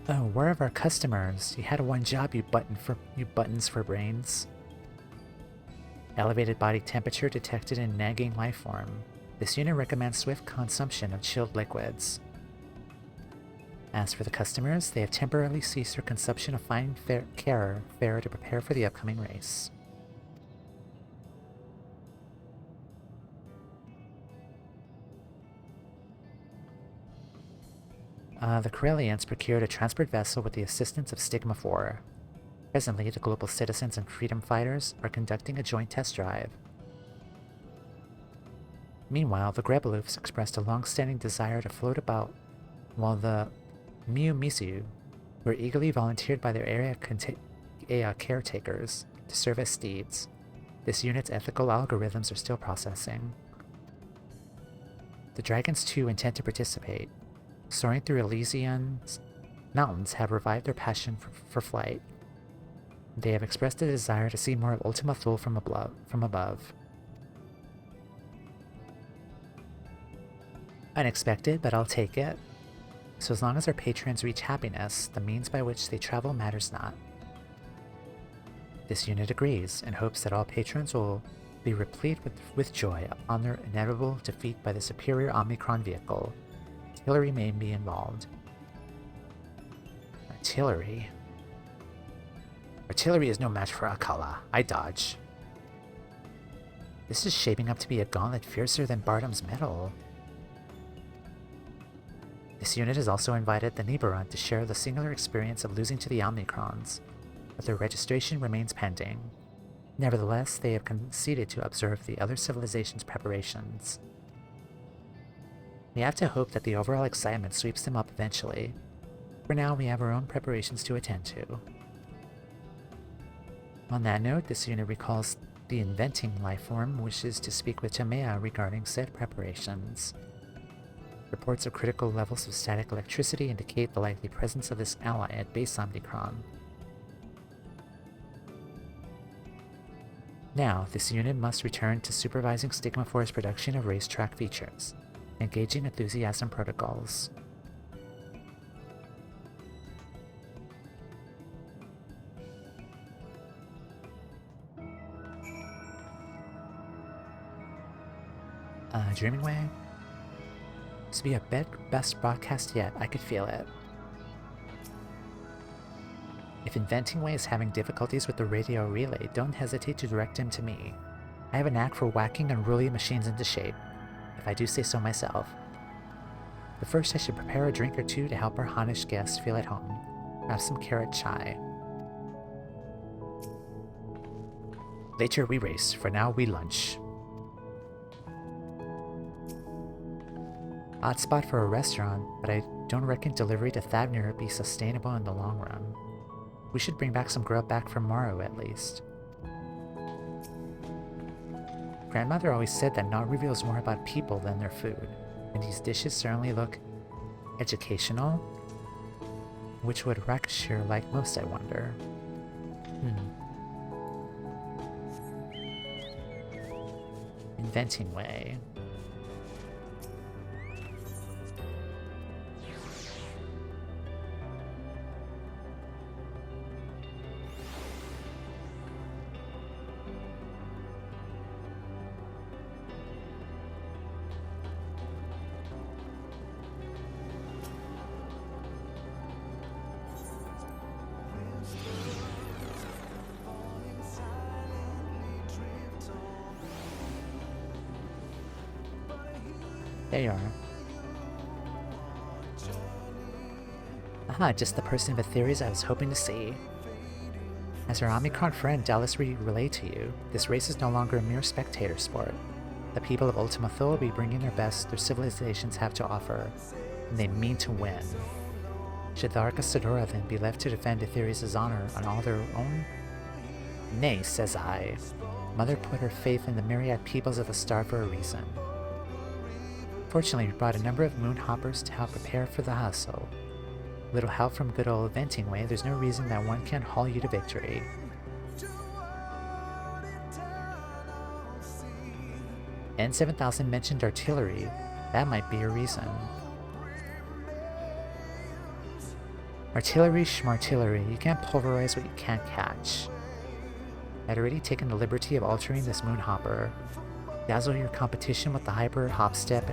Oh, where are our customers? You had one job, you buttons for brains. Elevated body temperature detected in nagging lifeform. This unit recommends swift consumption of chilled liquids. As for the customers, they have temporarily ceased their consumption of fine fare to prepare for the upcoming race. The Corellians procured a transport vessel with the assistance of Stigma 4. Presently, the global citizens and freedom fighters are conducting a joint test drive. Meanwhile, the Grebaloofs expressed a long-standing desire to float about, while the Miu were eagerly volunteered by their area caretakers to serve as steeds. This unit's ethical algorithms are still processing. The dragons too intend to participate. Soaring through Elysian's mountains have revived their passion for flight. They have expressed a desire to see more of Ultima Thule from above. Unexpected, but I'll take it. So as long as our patrons reach happiness, the means by which they travel matters not. This unit agrees, and hopes that all patrons will be replete with joy on their inevitable defeat by the superior Omicron vehicle. Artillery may be involved. Artillery? Artillery is no match for Akala. I dodge. This is shaping up to be a gauntlet fiercer than Bardom's metal. This unit has also invited the Nibirunt to share the singular experience of losing to the Omicrons, but their registration remains pending. Nevertheless, they have conceded to observe the other civilization's preparations. We have to hope that the overall excitement sweeps them up eventually. For now, we have our own preparations to attend to. On that note, this unit recalls the inventing lifeform wishes to speak with Toumeya regarding said preparations. Reports of critical levels of static electricity indicate the likely presence of this ally at base Omicron. Now, this unit must return to supervising Stigma 4's production of racetrack features, engaging enthusiasm protocols. Dreaming Way? This would be a best broadcast yet. I could feel it. If Inventing Way is having difficulties with the radio relay, don't hesitate to direct him to me. I have a knack for whacking unruly machines into shape, if I do say so myself. But first I should prepare a drink or two to help our Hanish guests feel at home. Have some carrot chai. Later we race, for now we lunch. Odd spot for a restaurant, but I don't reckon delivery to Thavnir would be sustainable in the long run. We should bring back some grub back from Morrow at least. Grandmother always said that naught reveals more about people than their food, and these dishes certainly look Educational? Which would Rakashir like most, I wonder? Inventing way. There you are. Aha, just the person with theories I was hoping to see. As our Omicron friend Dallas relayed to you, this race is no longer a mere spectator sport. The people of Ultima Thule will be bringing their best their civilizations have to offer, and they mean to win. Should the Arca Sedora then be left to defend Aetherius' honor on all their own? Nay, says I. Mother put her faith in the myriad peoples of the star for a reason. Fortunately, we brought a number of moonhoppers to help prepare for the hustle. Little help from good old Venting Way, there's no reason that one can't haul you to victory. N7000 mentioned artillery. That might be a reason. Artillery schmartillery, you can't pulverize what you can't catch. I'd already taken the liberty of altering this moonhopper. Dazzle your competition with the hyper hop step,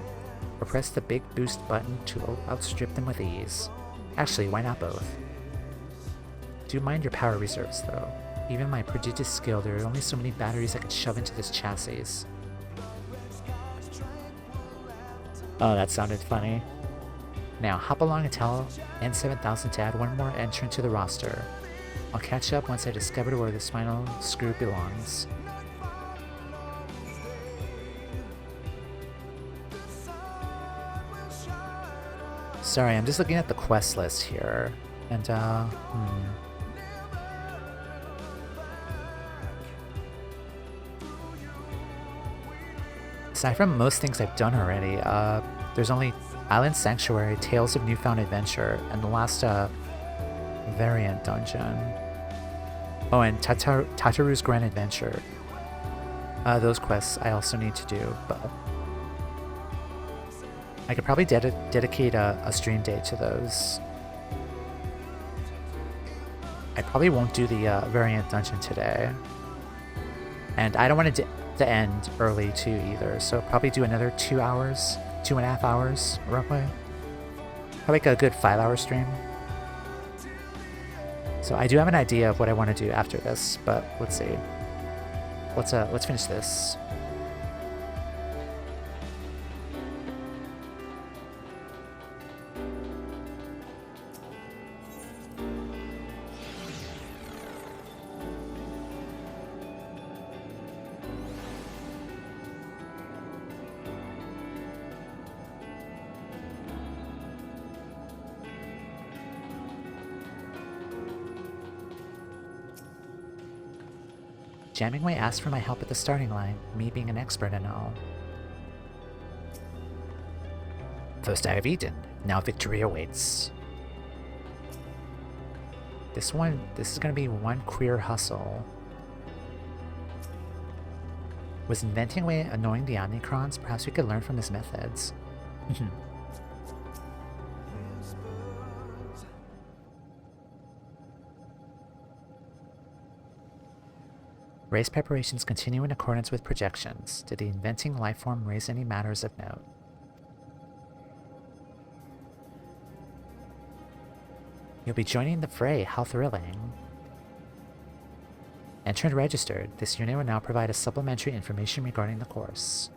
or press the big boost button to outstrip them with ease. Actually, why not both? Do mind your power reserves though. Even my prodigious skill, there are only so many batteries I can shove into this chassis. Oh, that sounded funny. Now, hop along and tell N7000 to add one more entrant to the roster. I'll catch up once I discover where this final screw belongs. Sorry, I'm just looking at the quest list here, and aside from most things I've done already, there's only Island Sanctuary, Tales of Newfound Adventure, and the last variant dungeon. Oh, and Tataru's Grand Adventure. Those quests I also need to do, but I could probably dedicate a stream day to those. I probably won't do the variant dungeon today. And I don't want it to end early too either, so probably do another 2 hours, 2.5 hours roughly. Probably like a good 5-hour stream. So I do have an idea of what I want to do after this, but let's see. Let's finish this. Jammingway asked for my help at the starting line, me being an expert and all. First I have eaten, now victory awaits. This is gonna be one queer hustle. Was Inventing Way annoying the Omnicrons? Perhaps we could learn from his methods. Race preparations continue in accordance with projections. Did the inventing lifeform raise any matters of note? You'll be joining the fray, how thrilling. Entrant registered. This unit will now provide us supplementary information regarding the course.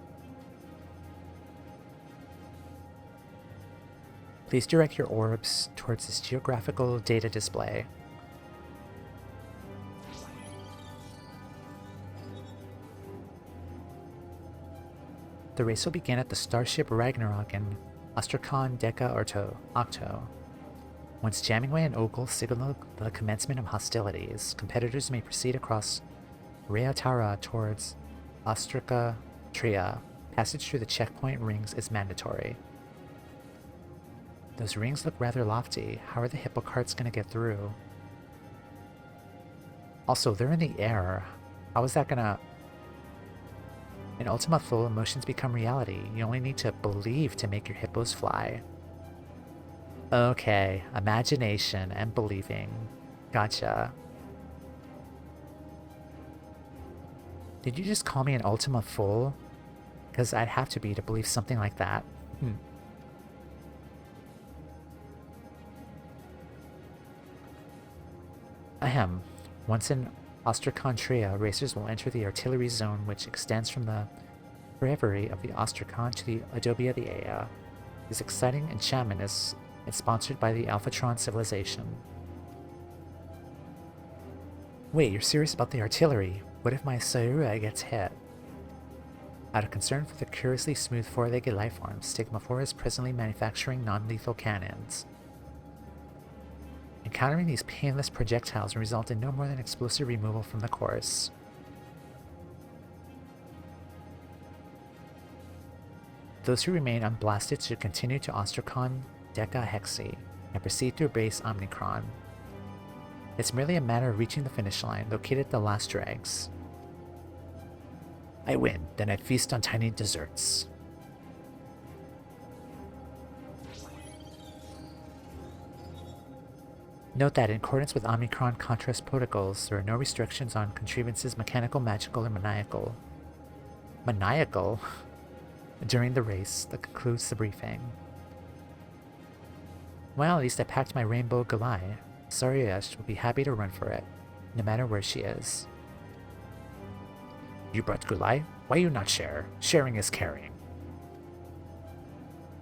Please direct your orbs towards this geographical data display. The race will begin at the starship Ragnarok in Ostrakhan Deka Octo. Once Jammingway and Ogle signal the commencement of hostilities, competitors may proceed across Reatara towards Ostraka Tria. Passage through the checkpoint rings is mandatory. Those rings look rather lofty. How are the hippo carts going to get through? Also, they're in the air. How is that going to... In Ultima Thule, emotions become reality. You only need to believe to make your hippos fly. Okay, imagination and believing. Gotcha. Did you just call me an Ultima Thule? Because I'd have to be to believe something like that. Ahem. Once in Ostracon-Tria, racers will enter the artillery zone, which extends from the periphery of the Ostracon to the Adobe of the Aya. This exciting enchantment is sponsored by the Alphatron civilization. Wait, you're serious about the artillery? What if my Saurua gets hit? Out of concern for the curiously smooth four-legged lifeforms, Stigma 4 is presently manufacturing non-lethal cannons. Encountering these painless projectiles will result in no more than explosive removal from the course. Those who remain unblasted should continue to Ostracon Deca Hexi and proceed through base Omnicron. It's merely a matter of reaching the finish line, located at the last dregs. I win, then I feast on tiny desserts. Note that in accordance with Omicron contrast protocols, there are no restrictions on contrivances mechanical, magical, or maniacal. Maniacal? During the race, that concludes the briefing. Well, at least I packed my rainbow Galai. Sariesh will be happy to run for it, no matter where she is. You brought Gulai? Why you not share? Sharing is caring.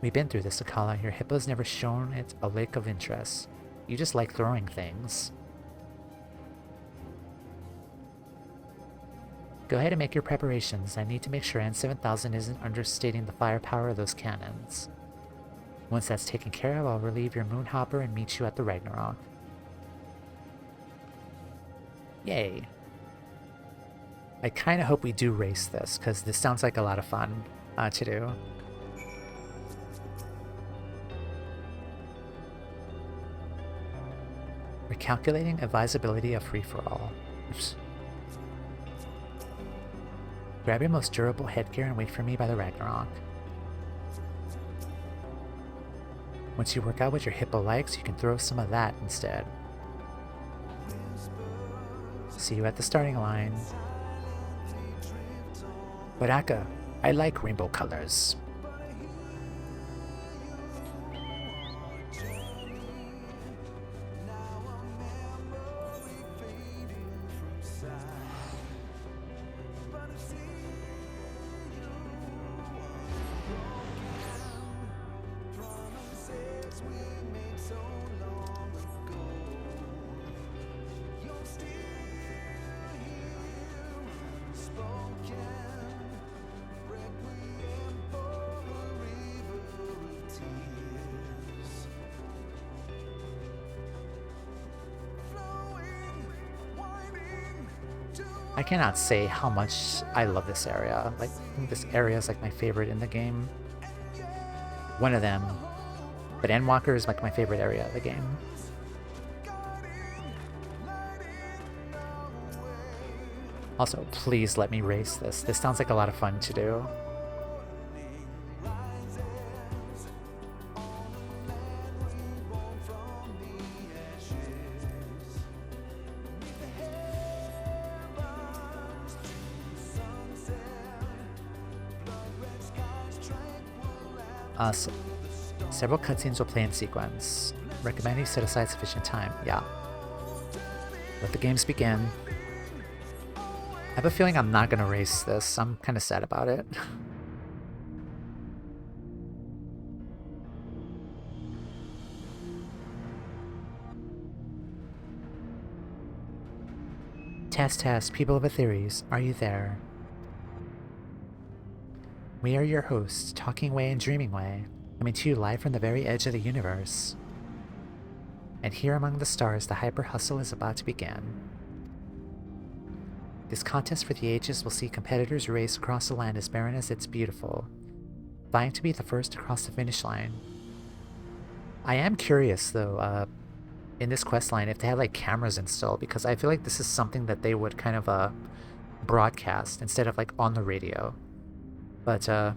We've been through this, Akala. Your hippo's never shown it a lick of interest. You just like throwing things. Go ahead and make your preparations. I need to make sure N7000 isn't understating the firepower of those cannons. Once that's taken care of, I'll relieve your Moonhopper and meet you at the Ragnarok. Yay. I kind of hope we do race this, because this sounds like a lot of fun to do. Recalculating advisability of free-for-all. Grab your most durable headgear and wait for me by the Ragnarok. Once you work out what your hippo likes, you can throw some of that instead. See you at the starting line. Baraka, I like rainbow colors. I cannot say how much I love this area. Like, I think this area is like my favorite in the game. One of them. But Endwalker is like my favorite area of the game. Also, please let me race this. This sounds like a lot of fun to do. Several cutscenes will play in sequence. Recommend you set aside sufficient time. Yeah. Let the games begin. I have a feeling I'm not gonna race this. I'm kind of sad about it. Test, people of Aetheres, are you there? We are your hosts, talking way and dreaming way, coming to you live from the very edge of the universe. And here among the stars, the hyper hustle is about to begin. This contest for the ages will see competitors race across a land as barren as it's beautiful, vying to be the first to cross the finish line. I am curious though, in this quest line, if they had like cameras installed, because I feel like this is something that they would kind of broadcast instead of like on the radio. But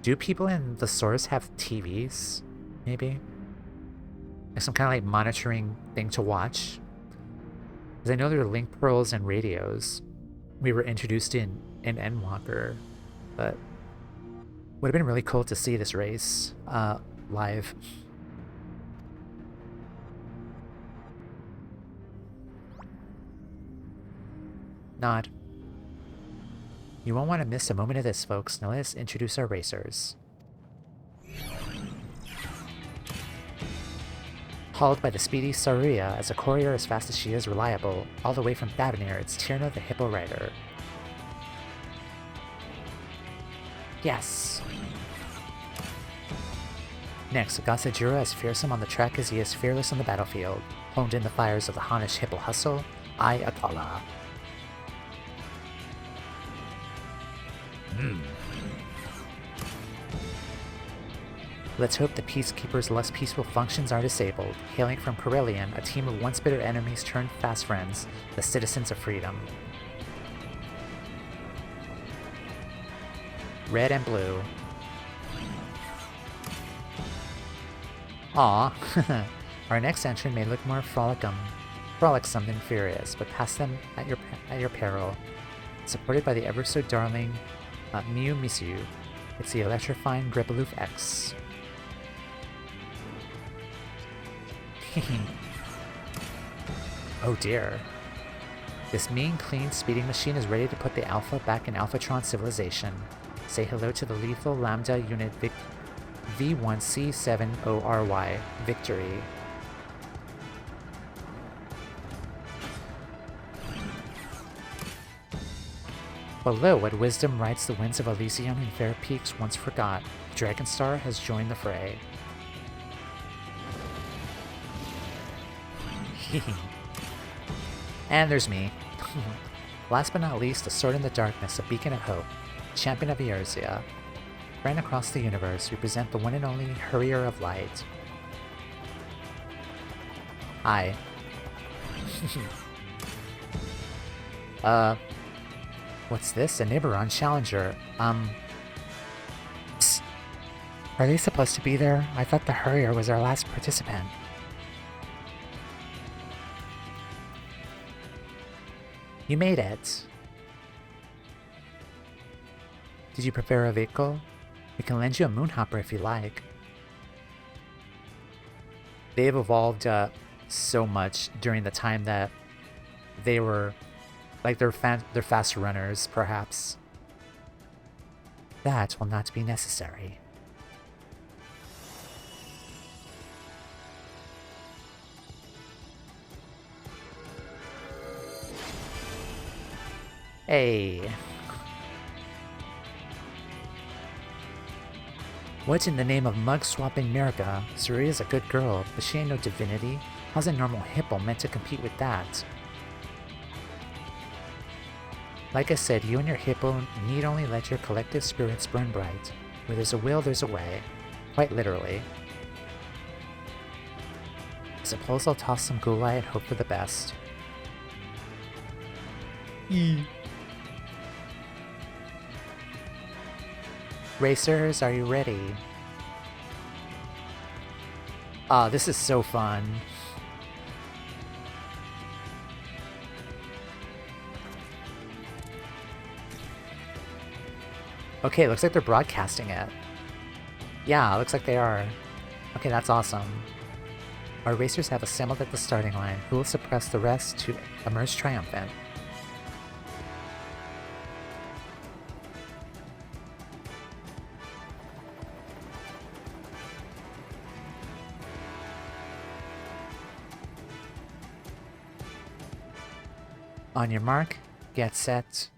do people in the source have TVs? Maybe? Like some kind of like monitoring thing to watch? Because I know there are link pearls and radios we were introduced in Endwalker, but would have been really cool to see this race live. Nod. You won't want to miss a moment of this, folks. Now let's introduce our racers. Hauled by the speedy Saria as a courier as fast as she is reliable, all the way from Thavnir, it's Tierna the Hippo Rider. Yes! Next, Gasajura as fearsome on the track as he is fearless on the battlefield. Honed in the fires of the Hanish Hippo Hustle, I Atala. Let's hope the Peacekeeper's less peaceful functions are disabled. Hailing from Corellian, a team of once bitter enemies turned fast friends, the citizens of freedom. Red and blue. Aw, our next entrant may look more frolicsome than furious, but pass them at your peril. Supported by the ever so darling Miu Misu, it's the electrifying Gribbaloof X. Oh dear. This mean, clean, speeding machine is ready to put the Alpha back in Alphatron civilization. Say hello to the lethal Lambda unit V1C7ORY. Victory. Below, what wisdom rides the winds of Elysium and fair peaks once forgot, Dragonstar has joined the fray. And there's me. Last but not least, a sword in the darkness, a beacon of hope, champion of Eorzea. Ran across the universe, we present the one and only Hurrier of Light. Hi. What's this? A Nibiron Challenger. Psst. Are they supposed to be there? I thought the Hurrier was our last participant. You made it. Did you prepare a vehicle? We can lend you a Moonhopper if you like. They've evolved so much during the time that they were, like, they're fast runners, perhaps. That will not be necessary. Hey. What in the name of mug-swapping America? Suria's a good girl, but she ain't no divinity. How's a normal hippo meant to compete with that? Like I said, you and your hippo need only let your collective spirits burn bright. Where there's a will, there's a way. Quite literally. I suppose I'll toss some gulai and hope for the best. Racers, are you ready? Ah, this is so fun. Okay, looks like they're broadcasting it. Yeah, looks like they are. Okay, that's awesome. Our racers have assembled at the starting line. Who will suppress the rest to emerge triumphant? On your mark, get set,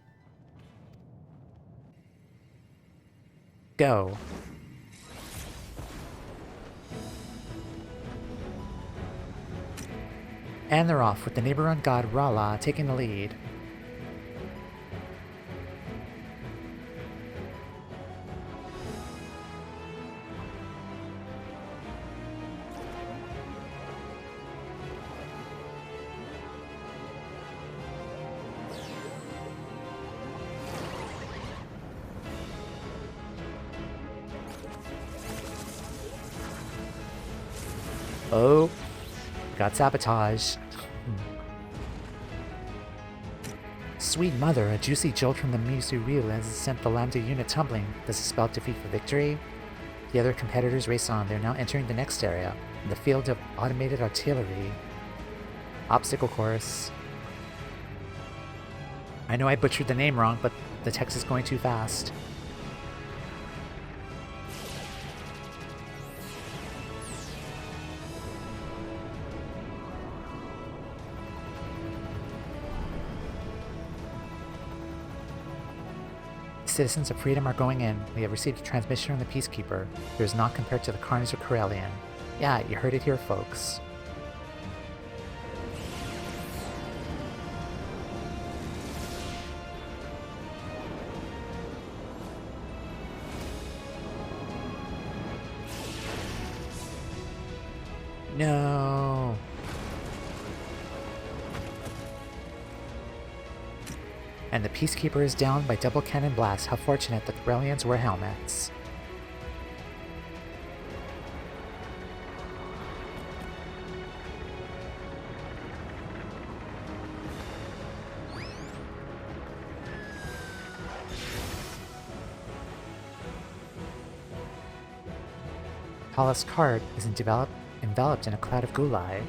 go. And they're off, with the Nibiron god Rala taking the lead. Oh, got sabotage. Sweet mother, a juicy jolt from the Misu Ryu has sent the Lambda unit tumbling. Does it spell defeat for victory? The other competitors race on. They're now entering the next area, the field of automated artillery. Obstacle course. I know I butchered the name wrong, but the text is going too fast. Citizens of Freedom are going in. We have received a transmission from the Peacekeeper. There is not compared to the carnage of Corellian. Yeah, you heard it here, folks. No. And the Peacekeeper is down by double cannon blast. How fortunate that the Corellians wear helmets. Paula's cart is enveloped in a cloud of gulai.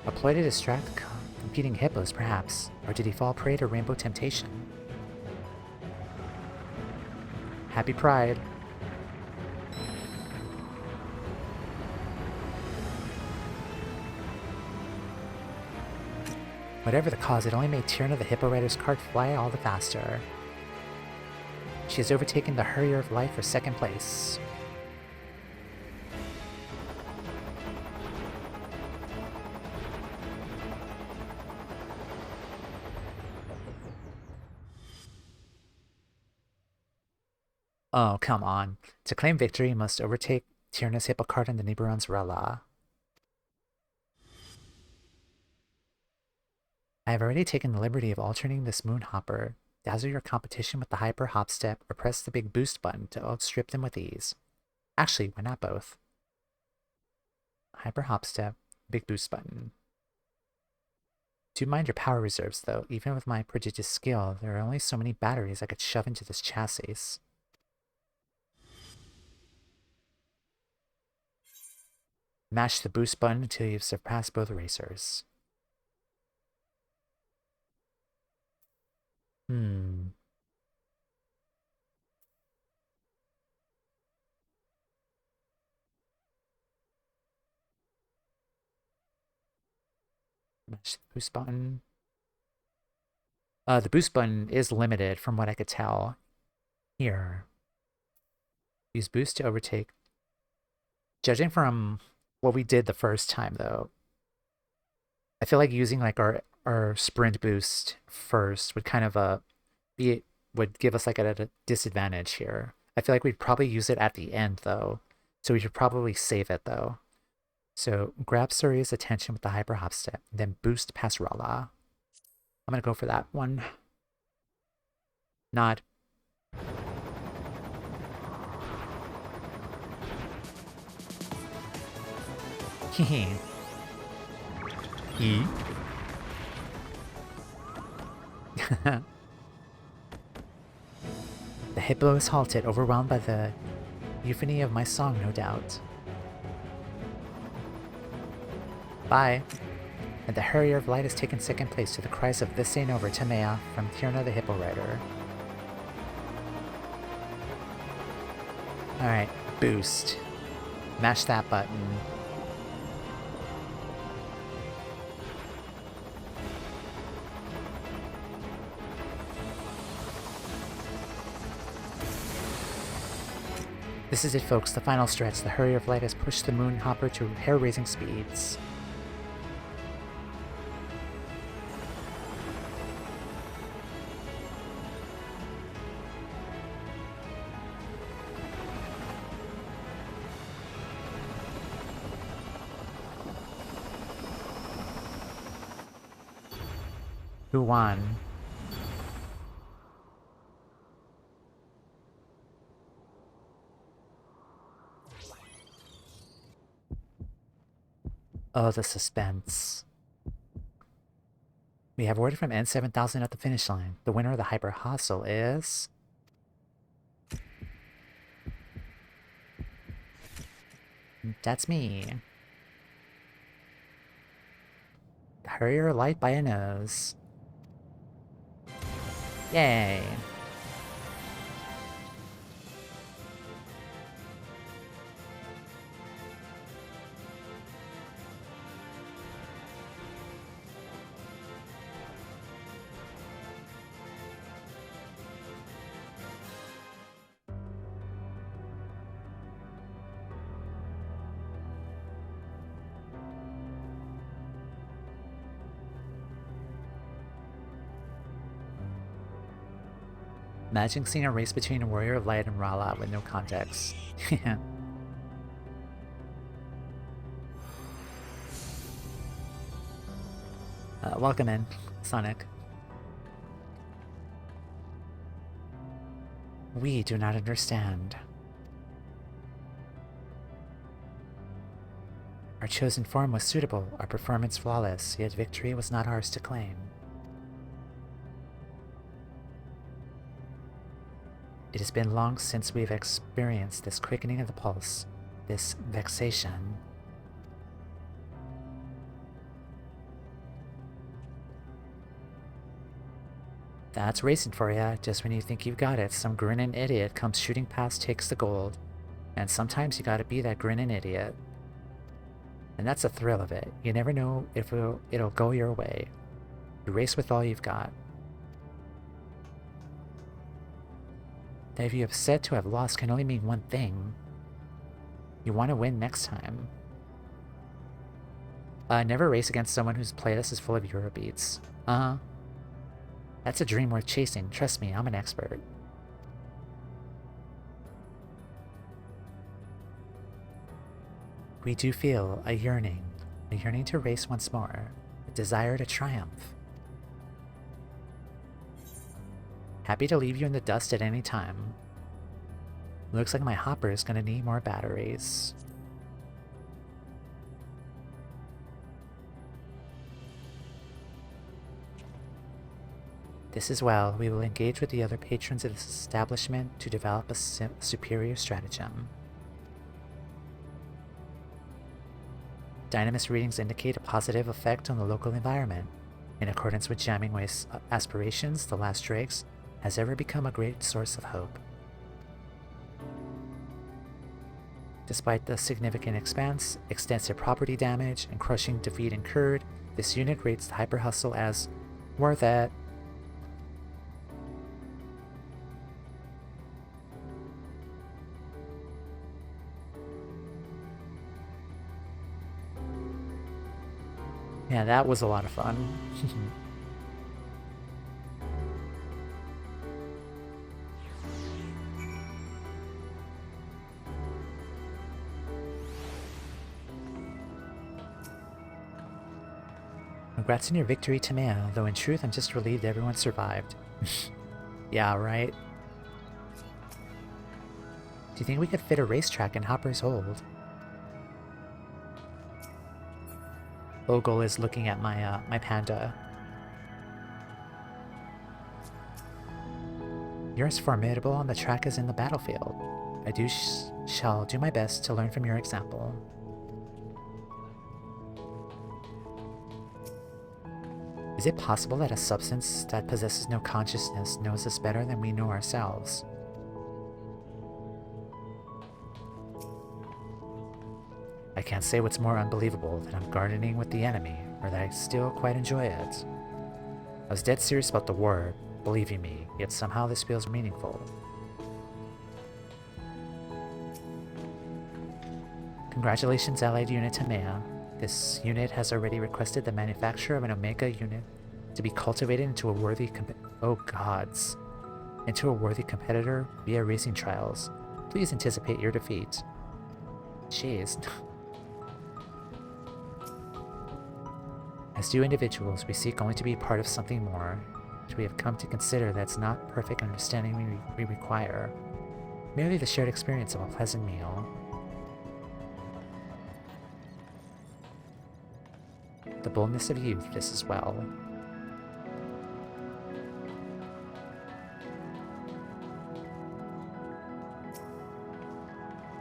A ploy to distract competing hippos, perhaps. Or did he fall prey to rainbow temptation? Happy Pride. Whatever the cause, it only made Tierna the Hippo Rider's cart fly all the faster. She has overtaken the Hurrier of Life for second place. Oh, come on. To claim victory, you must overtake Tierna's Hippocart and the Nibiron's Rela. I have already taken the liberty of alternating this Moonhopper. Dazzle your competition with the Hyper Hop Step, or press the big boost button to outstrip them with ease. Actually, why not both? Hyper Hop Step, big boost button. Do mind your power reserves, though. Even with my prodigious skill, there are only so many batteries I could shove into this chassis. Mash the boost button until you've surpassed both racers. Mash the boost button. The boost button is limited from what I could tell. Here. Use boost to overtake. Judging from what we did the first time, though, I feel like using like our sprint boost first would kind of would give us like a disadvantage here. I feel like we'd probably use it at the end though, so we should probably save it though. So grab Suria's attention with the hyper hop step, then boost past Rala. I'm gonna go for that one. Nod. Hehe. E. The hippo is halted, overwhelmed by the euphony of my song, no doubt. Bye. And the Harrier of Light has taken second place to the cries of This Ain't Over, Toumeya from Tierna the Hippo Rider. Alright, boost. Mash that button. This is it, folks, the final stretch. The Hurrier of Light has pushed the Moonhopper to hair-raising speeds. Who won? Oh, the suspense. We have order from N7000 at the finish line. The winner of the Hyper Hostel is... That's me. Hurrier light by a nose. Yay. Imagine seeing a race between a Warrior of Light and Rala with no context. Welcome in, Sonic. We do not understand. Our chosen form was suitable, our performance flawless, yet victory was not ours to claim. It has been long since we've experienced this quickening of the pulse, this vexation. That's racing for ya. Just when you think you've got it, some grinning idiot comes shooting past, takes the gold. And sometimes you gotta be that grinning idiot. And that's the thrill of it. You never know if it'll go your way. You race with all you've got. That if you have said to have lost can only mean one thing. You want to win next time. Never race against someone whose playlist is full of Eurobeats. That's a dream worth chasing. Trust me, I'm an expert. We do feel a yearning to race once more, a desire to triumph. Happy to leave you in the dust at any time. Looks like my hopper is gonna need more batteries. This as well, we will engage with the other patrons of this establishment to develop a superior stratagem. Dynamis readings indicate a positive effect on the local environment. In accordance with Jammingway's aspirations, the Last Drakes has ever become a great source of hope. Despite the significant expense, extensive property damage, and crushing defeat incurred, this unit rates the Hyper Hustle as worth it. Yeah, that was a lot of fun. Congrats on your victory, Toumeya, though in truth I'm just relieved everyone survived. Yeah, right? Do you think we could fit a racetrack in Hopper's Hold? Ogle is looking at my my panda. You're as formidable on the track as in the battlefield. I shall do my best to learn from your example. Is it possible that a substance that possesses no consciousness knows us better than we know ourselves? I can't say what's more unbelievable, that I'm gardening with the enemy, or that I still quite enjoy it. I was dead serious about the war, believe you me, yet somehow this feels meaningful. Congratulations, Allied Unit Toumeya. This unit has already requested the manufacture of an Omega unit to be cultivated into a worthy into a worthy competitor via racing trials. Please anticipate your defeat. Jeez. As two individuals, we seek only to be part of something more, which we have come to consider that's not perfect understanding we require, merely the shared experience of a pleasant meal. the boldness of youth, this as well.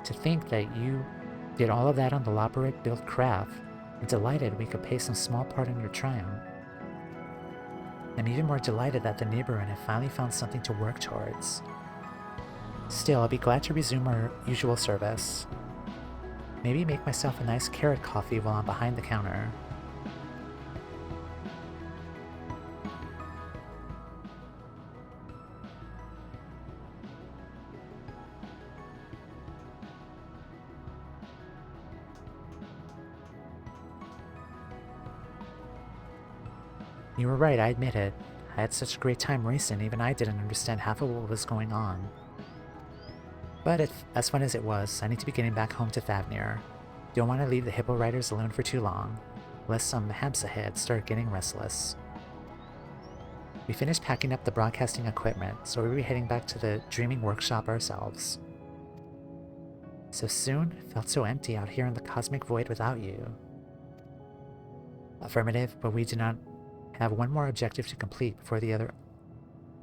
To think that you did all of that on the elaborate-built craft. I'm delighted we could play some small part in your triumph. I'm even more delighted that the neighborhood have finally found something to work towards. Still, I'll be glad to resume our usual service. Maybe make myself a nice carrot coffee while I'm behind the counter. You were right, I admit it. I had such a great time racing, even I didn't understand half of what was going on. But as fun as it was, I need to be getting back home to Thavnir. Don't want to leave the hippo riders alone for too long, lest some hamps ahead start getting restless. We finished packing up the broadcasting equipment, so we'll be heading back to the dreaming workshop ourselves. So soon, it felt so empty out here in the cosmic void without you. Affirmative, but we do not have one more objective to complete before the other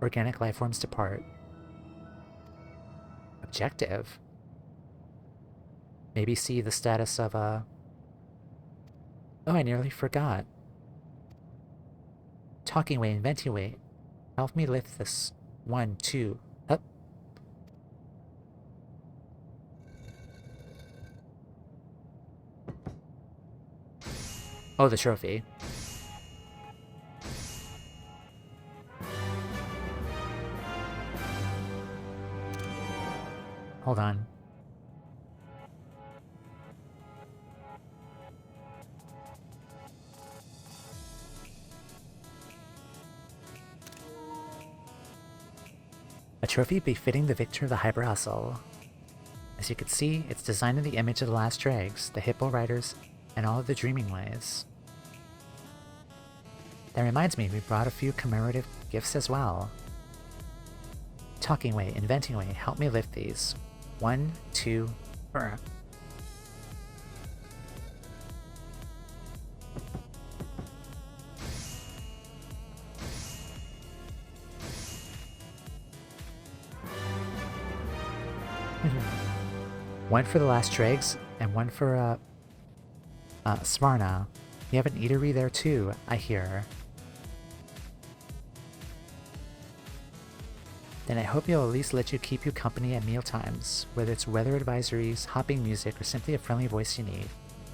organic life forms depart. Objective? Maybe see the status of Oh, I nearly forgot. Talking way, inventing way. Help me lift this. 1, 2, up. Oh, the trophy. Hold on. A trophy befitting the victor of the Hyper Hustle. As you can see, it's designed in the image of the last dregs, the hippo riders, and all of the dreaming ways. That reminds me, we brought a few commemorative gifts as well. Talking way, inventing way, help me lift these. 1, 2, One for the last dregs, and one for, Smarna. You have an eatery there too, I hear. Then I hope he'll at least let you keep you company at mealtimes, whether it's weather advisories, hopping music, or simply a friendly voice you need.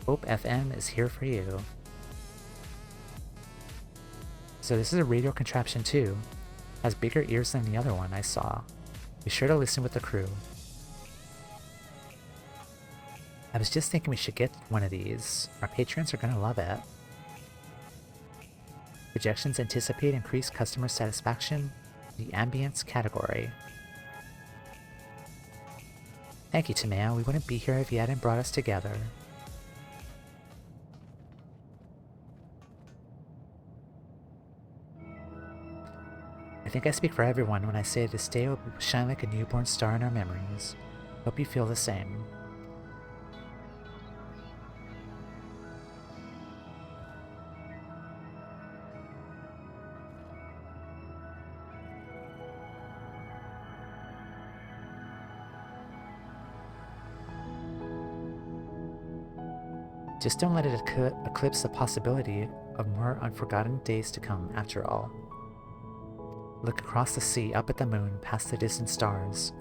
Hope FM is here for you. So this is a radio contraption too. Has bigger ears than the other one I saw. Be sure to listen with the crew. I was just thinking we should get one of these. Our patrons are gonna love it. Projections anticipate increased customer satisfaction. The ambience category. Thank you, Toumeya. We wouldn't be here if you hadn't brought us together. I think I speak for everyone when I say this day will shine like a newborn star in our memories. Hope you feel the same. Just don't let it eclipse the possibility of more unforgotten days to come, after all. Look across the sea, up at the moon, past the distant stars,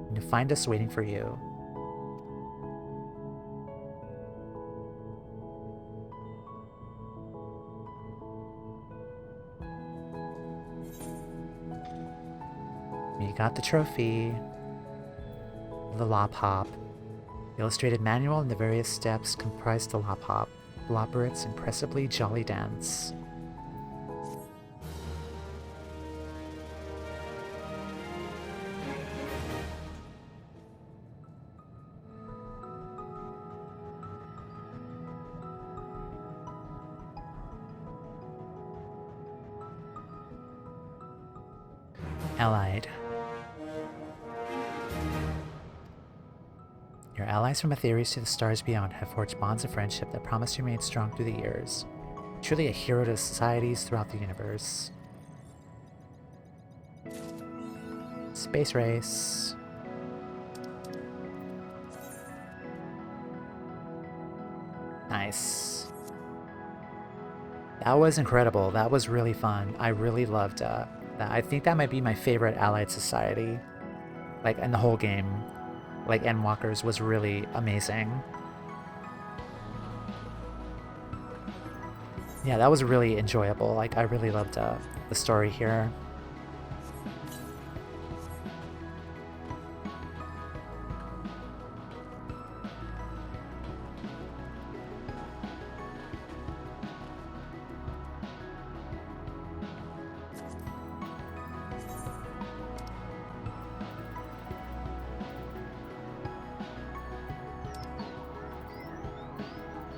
and you'll find us waiting for you. You got the trophy, the lop hop. The illustrated manual and the various steps comprise the lop hop, Loperit's impressively jolly dance. Allied. Your allies from Aetherius to the stars beyond have forged bonds of friendship that promise to remain strong through the years. Truly a hero to societies throughout the universe. Space race. Nice. That was incredible. That was really fun. I really loved that. I think that might be my favorite allied society. Like, in the whole game. Like, Endwalkers was really amazing. Yeah, that was really enjoyable. Like, I really loved the story here.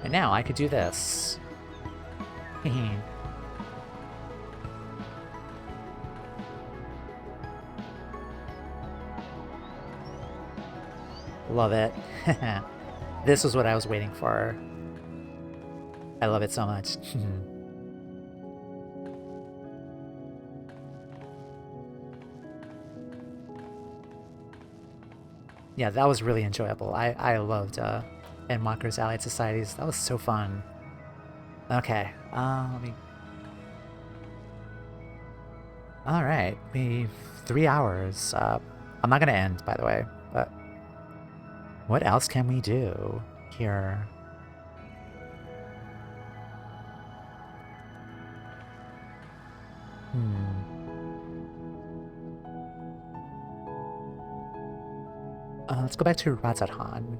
And now I could do this. Love it. This was what I was waiting for. I love it so much. Yeah, that was really enjoyable. I loved Endwalker's Allied Societies. That was so fun. Okay, let me... Alright, we... 3 hours. I'm not gonna end, by the way, but... What else can we do here? Let's go back to Razathan.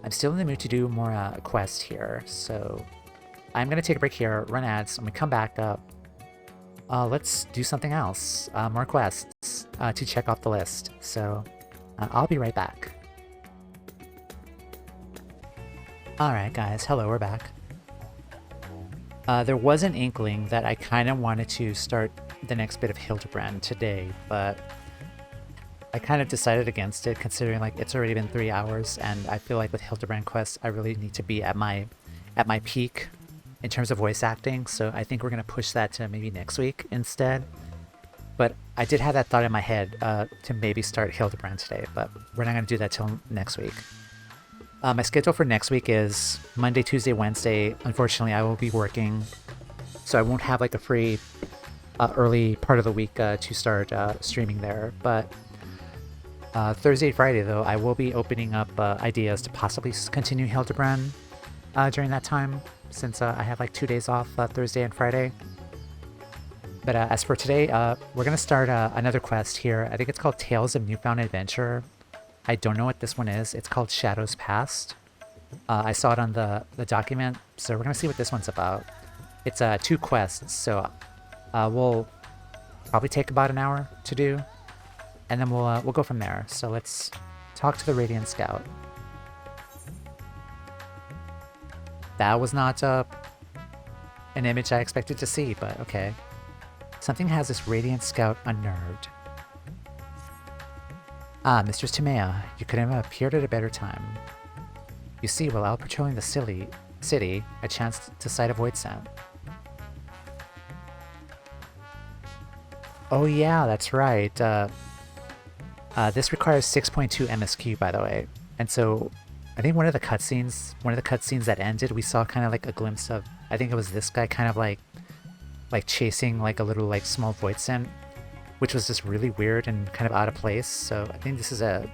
I'm still in the mood to do more quests here, so I'm going to take a break here, run ads, and we come back up. Let's do something else, more quests to check off the list, so I'll be right back. Alright guys, hello, we're back. There was an inkling that I kind of wanted to start the next bit of Hildebrand today, but I kind of decided against it, considering like it's already been 3 hours, and I feel like with Hildebrand quests, I really need to be at my peak in terms of voice acting, so I think we're going to push that to maybe next week instead. But I did have that thought in my head to maybe start Hildebrand today, but we're not going to do that till next week. My schedule for next week is Monday, Tuesday, Wednesday. Unfortunately, I will be working, so I won't have like a free early part of the week to start streaming there. But Thursday, Friday, though, I will be opening up ideas to possibly continue Hildebrand during that time, since I have like 2 days off, Thursday and Friday. But as for today, we're going to start another quest here. I think it's called Tales of Newfound Adventure. I don't know what this one is. It's called Shadows Past. I saw it on the document, so we're going to see what this one's about. It's 2 quests, so we'll probably take about an hour to do, and then we'll go from there. So let's talk to the Radiant Scout. That was not an image I expected to see, but okay. Something has this Radiant Scout unnerved. Ah, Mistress Toumeya, you couldn't have appeared at a better time. You see, while out patrolling the city, I chanced to sight a void scent. Oh yeah, that's right. This requires 6.2 MSQ, by the way. And so, I think one of the cutscenes that ended, we saw kind of like a glimpse of, I think it was this guy kind of like chasing like a little like small void scent, which was just really weird and kind of out of place. So I think this is I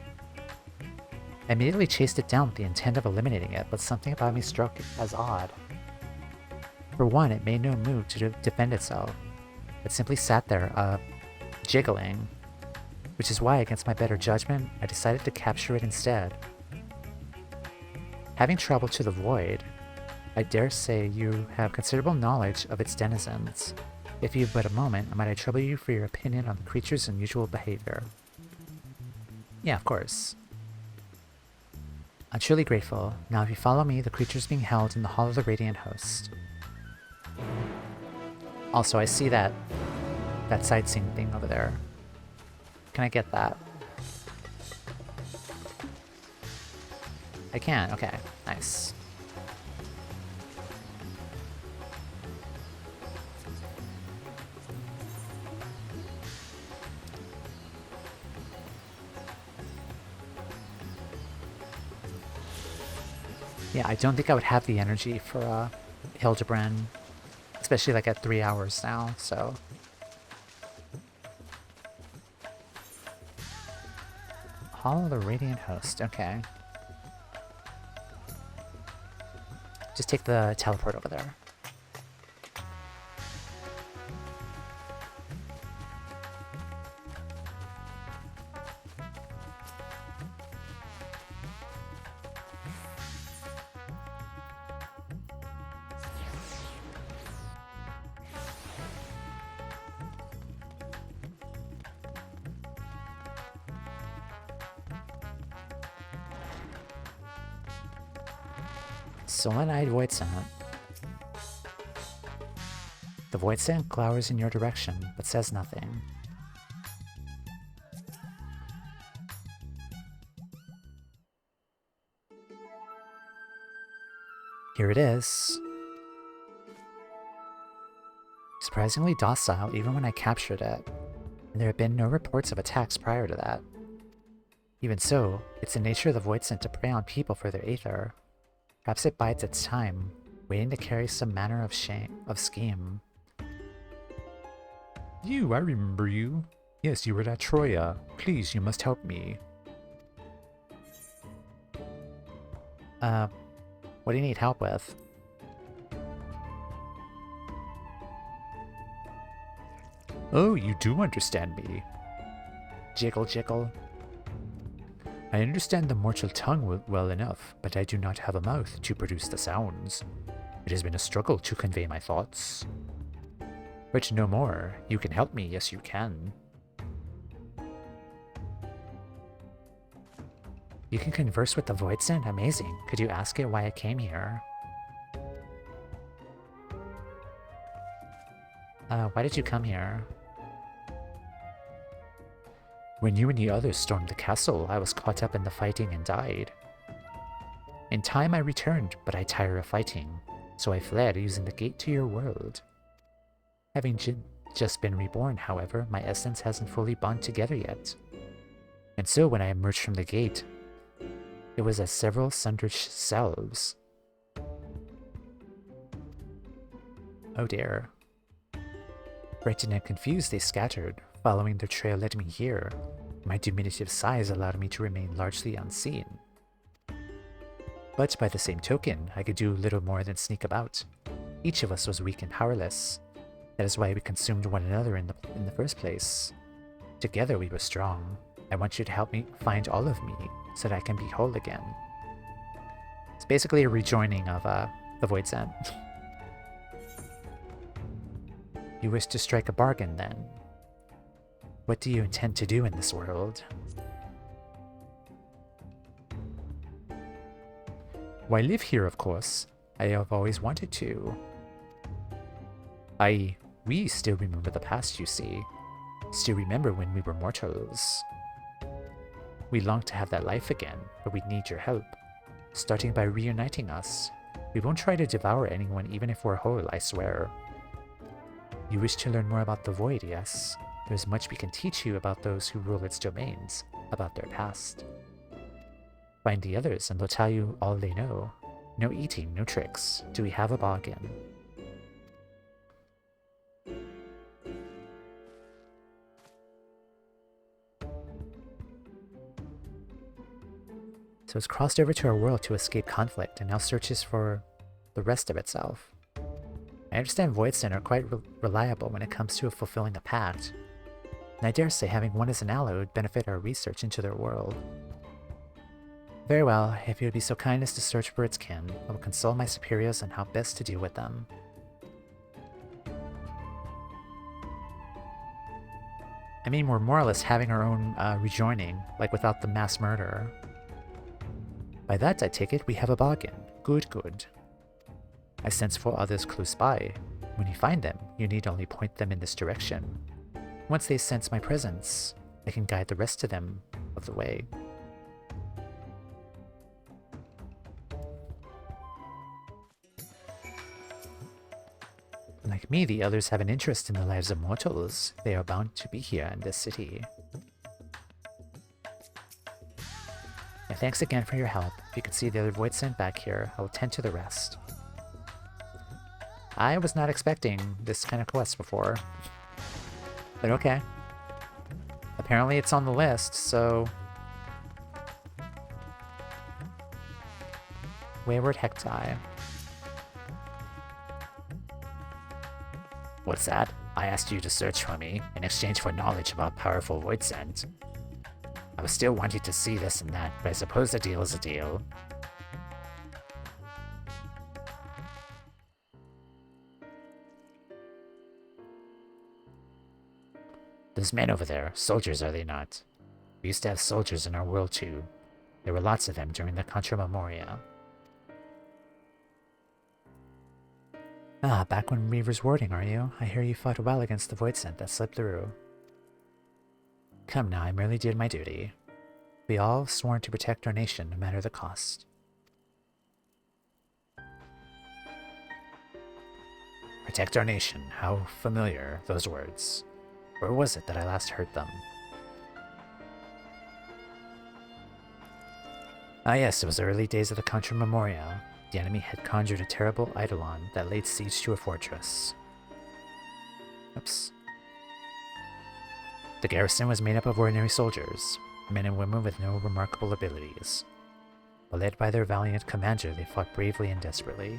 immediately chased it down with the intent of eliminating it, but something about me struck as odd. For one, it made no move to defend itself. It simply sat there, jiggling, which is why, against my better judgment, I decided to capture it instead. Having traveled to the void, I dare say you have considerable knowledge of its denizens. If you've but a moment, might I trouble you for your opinion on the creature's unusual behavior? Yeah, of course. I'm truly grateful. Now if you follow me, the creature's being held in the Hall of the Radiant Host. Also, I see that sightseeing thing over there. can I get that? I can, okay, nice. Yeah, I don't think I would have the energy for Hildebrand, especially like at 3 hours now, so. Hall of the Radiant Host, okay. Just take the teleport over there. Sullen-eyed Void Sand. The Void Sand glowers in your direction, but says nothing. Here it is. Surprisingly docile even when I captured it, and there have been no reports of attacks prior to that. Even so, it's the nature of the Void Sand to prey on people for their aether. Perhaps it bides its time, waiting to carry some manner of scheme. You, I remember you. Yes, you were at Troya. Please, you must help me. What do you need help with? Oh, you do understand me. Jiggle, jiggle. I understand the mortal tongue well enough, but I do not have a mouth to produce the sounds. It has been a struggle to convey my thoughts. But no more. You can help me, yes you can. You can converse with the Void Sand? Amazing. Could you ask it why it came here? Why did you come here? When you and the others stormed the castle, I was caught up in the fighting and died. In time I returned, but I tired of fighting, so I fled using the gate to your world. Having just been reborn, however, my essence hasn't fully bound together yet. And so when I emerged from the gate, it was as several sundered selves. Oh dear. Frightened and confused, they scattered. Following their trail led me here. My diminutive size allowed me to remain largely unseen. But by the same token, I could do little more than sneak about. Each of us was weak and powerless. That is why we consumed one another in the first place. Together we were strong. I want you to help me find all of me, so that I can be whole again. It's basically a rejoining of the Void Sand. You wish to strike a bargain, then? What do you intend to do in this world? Why, live here, of course. I have always wanted to. We still remember the past, you see. Still remember when we were mortals. We long to have that life again, but we need your help. Starting by reuniting us. We won't try to devour anyone even if we're whole, I swear. You wish to learn more about the Void, yes? There's much we can teach you about those who rule its domains, about their past. Find the others and they'll tell you all they know. No eating, no tricks. Do we have a bargain? So it's crossed over to our world to escape conflict and now searches for the rest of itself. I understand Void Sand are quite reliable when it comes to fulfilling a pact, and I dare say having one as an ally would benefit our research into their world. Very well, if you would be so kind as to search for its kin, I will consult my superiors on how best to deal with them. I mean, we're more or less having our own rejoining, like without the mass murder. By that I take it we have a bargain. Good, good. I sense 4 others close by. When you find them, you need only point them in this direction. Once they sense my presence, I can guide the rest of them of the way. Like me, the others have an interest in the lives of mortals. They are bound to be here in this city. And thanks again for your help. If you could see the other void sent back here, I will tend to the rest. I was not expecting this kind of quest before. But okay. Apparently it's on the list, so... Wayward Hectai. What's that? I asked you to search for me in exchange for knowledge about powerful void scent. I was still wanting to see this and that, but I suppose a deal is a deal. Those men over there, soldiers are they not? We used to have soldiers in our world too. There were lots of them during the Contra Memoria. Ah, back when Reaver's warding, are you? I hear you fought well against the void scent that slipped through. Come now, I merely did my duty. We all sworn to protect our nation, no matter the cost. Protect our nation, how familiar, those words. Where was it that I last heard them? Ah yes, it was the early days of the Contra Memoria. The enemy had conjured a terrible eidolon that laid siege to a fortress. Oops. The garrison was made up of ordinary soldiers, men and women with no remarkable abilities. But led by their valiant commander, they fought bravely and desperately.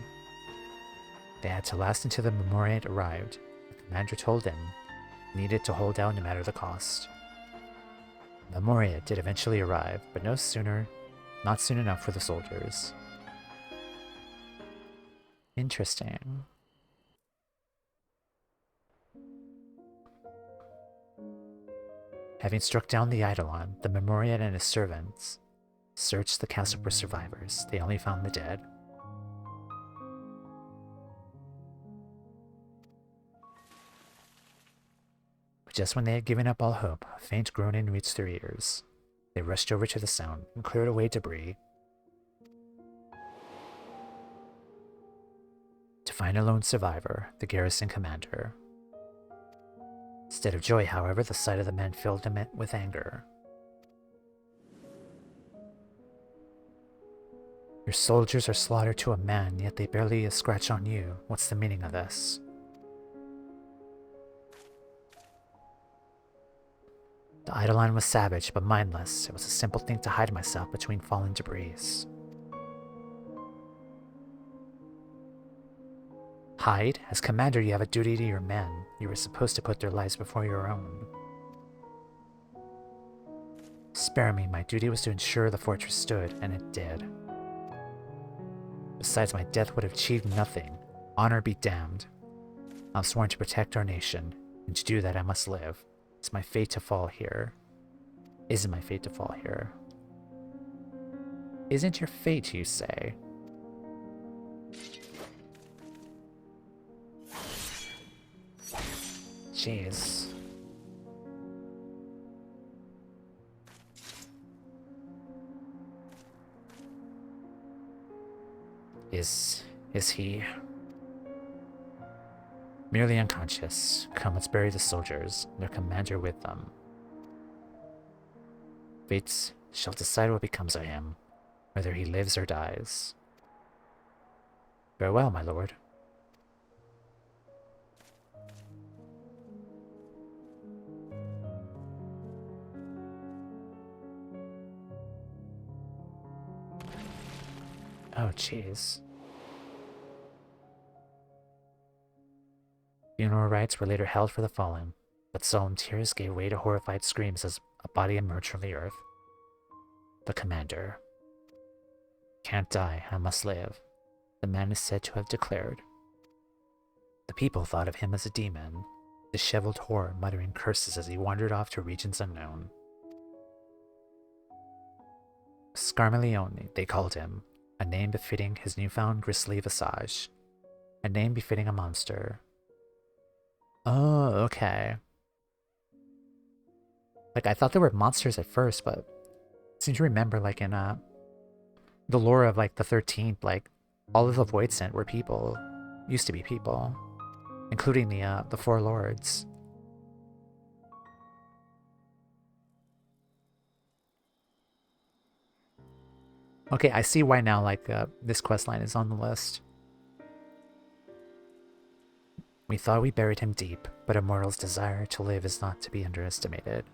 They had to last until the Memoriate arrived. The commander told them needed to hold out no matter the cost. The Memoriate did eventually arrive, but not soon enough for the soldiers. Interesting. Having struck down the eidolon, the Memoriate and his servants searched the castle for survivors. They only found the dead. But just when they had given up all hope, a faint groaning reached their ears. They rushed over to the sound and cleared away debris. To find a lone survivor, the garrison commander. Instead of joy, however, the sight of the men filled him with anger. Your soldiers are slaughtered to a man, yet they barely a scratch on you. What's the meaning of this? The eidolon was savage, but mindless. It was a simple thing to hide myself between fallen debris. Hide? As commander, you have a duty to your men. You were supposed to put their lives before your own. Spare me. My duty was to ensure the fortress stood, and it did. Besides, my death would have achieved nothing. Honor be damned. I'm sworn to protect our nation, and to do that I must live. It's my fate to fall here. Is it my fate to fall here? Isn't your fate, you say? Jeez. Is he merely unconscious? Come, let's bury the soldiers, and their commander with them. Fate shall decide what becomes of him, whether he lives or dies. Farewell, my lord. Oh, jeez. Funeral rites were later held for the fallen, but solemn tears gave way to horrified screams as a body emerged from the earth. The commander. Can't die, I must live, the man is said to have declared. The people thought of him as a demon, disheveled horror muttering curses as he wandered off to regions unknown. Scarmaleone, they called him, a name befitting his newfound grisly visage, a name befitting a monster. Oh, okay. Like, I thought they were monsters at first, but I seem to remember, like, in the lore of, like, the 13th, like, all of the Void Sent were people. Used to be people. Including the Four Lords. Okay, I see why now, like, this questline is on the list. We thought we buried him deep, but a mortal's desire to live is not to be underestimated.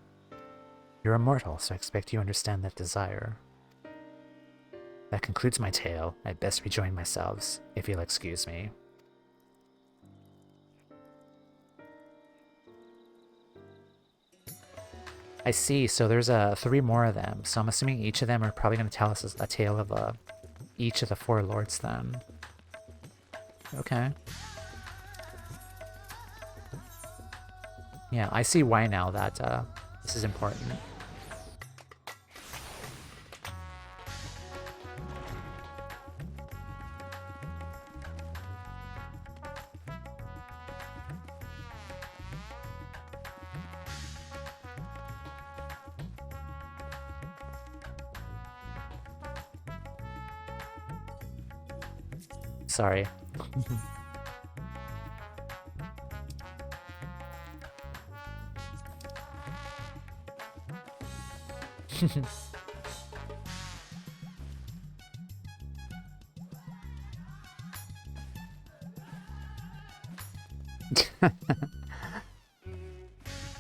You're immortal, so I expect you understand that desire. That concludes my tale. I'd best rejoin myself, if you'll excuse me. I see, so there's 3 more of them, so I'm assuming each of them are probably going to tell us a tale of each of the 4 lords then. Okay. Yeah, I see why now that this is important. Sorry.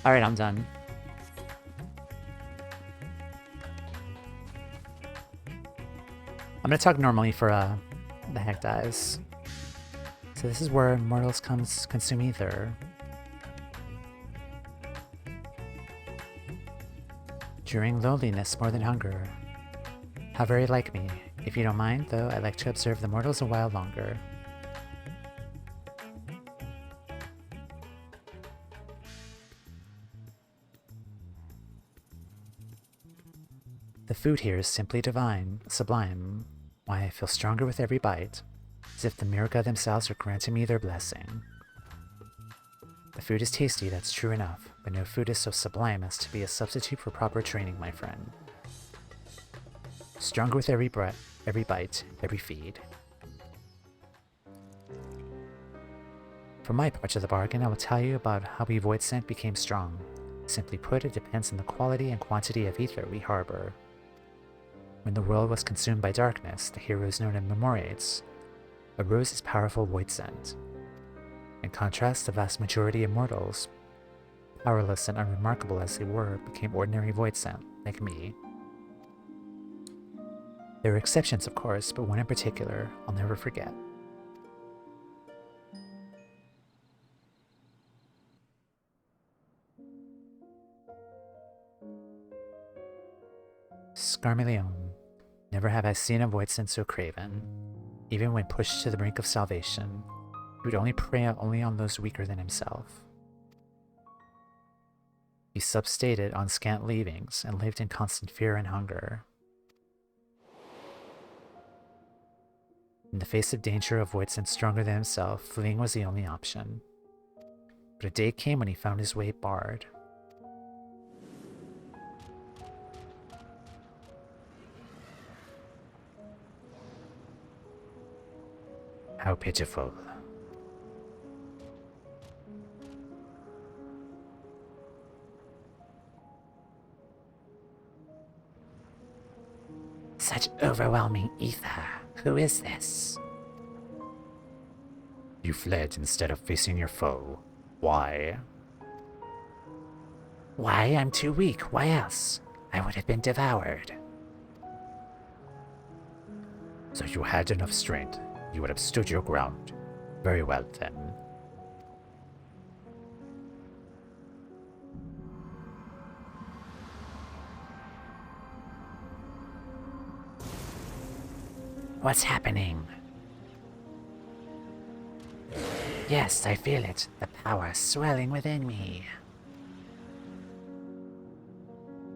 Alright, I'm done. I'm gonna talk normally for the heck dies. So this is where mortals consume ether. During loneliness more than hunger. How very like me. If you don't mind, though, I'd like to observe the mortals a while longer. The food here is simply divine, sublime. Why, I feel stronger with every bite, as if the Mirka themselves are granting me their blessing. The food is tasty, that's true enough, but no food is so sublime as to be a substitute for proper training, my friend. Stronger with every bite, every feed. For my part of the bargain, I will tell you about how we Void Sent became strong. Simply put, it depends on the quality and quantity of ether we harbor. When the world was consumed by darkness, the heroes known as Memoriates arose as powerful Void Sent. In contrast, the vast majority of mortals, powerless and unremarkable as they were, became ordinary Void Sent, like me. There were exceptions, of course, but one in particular I'll never forget. Scarmeleon. Never have I seen a Void Sent so craven. Even when pushed to the brink of salvation, he would only prey only on those weaker than himself. He substated on scant leavings and lived in constant fear and hunger. In the face of danger of Void Sent stronger than himself, fleeing was the only option. But a day came when he found his way barred. How pitiful. Such overwhelming ether. Who is this? You fled instead of facing your foe. Why? Why? I'm too weak. Why else? I would have been devoured. So you had enough strength. You would have stood your ground. Very well, then. What's happening? Yes, I feel it. The power swelling within me.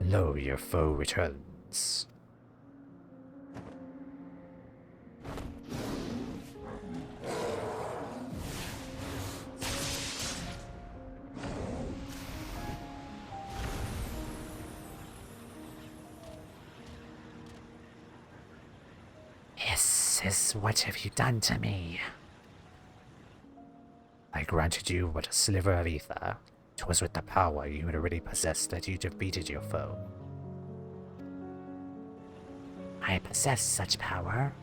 Lo, your foe returns. This is what have you done to me? I granted you but a sliver of ether. 'Twas with the power you had already possessed that you defeated your foe. I possess such power?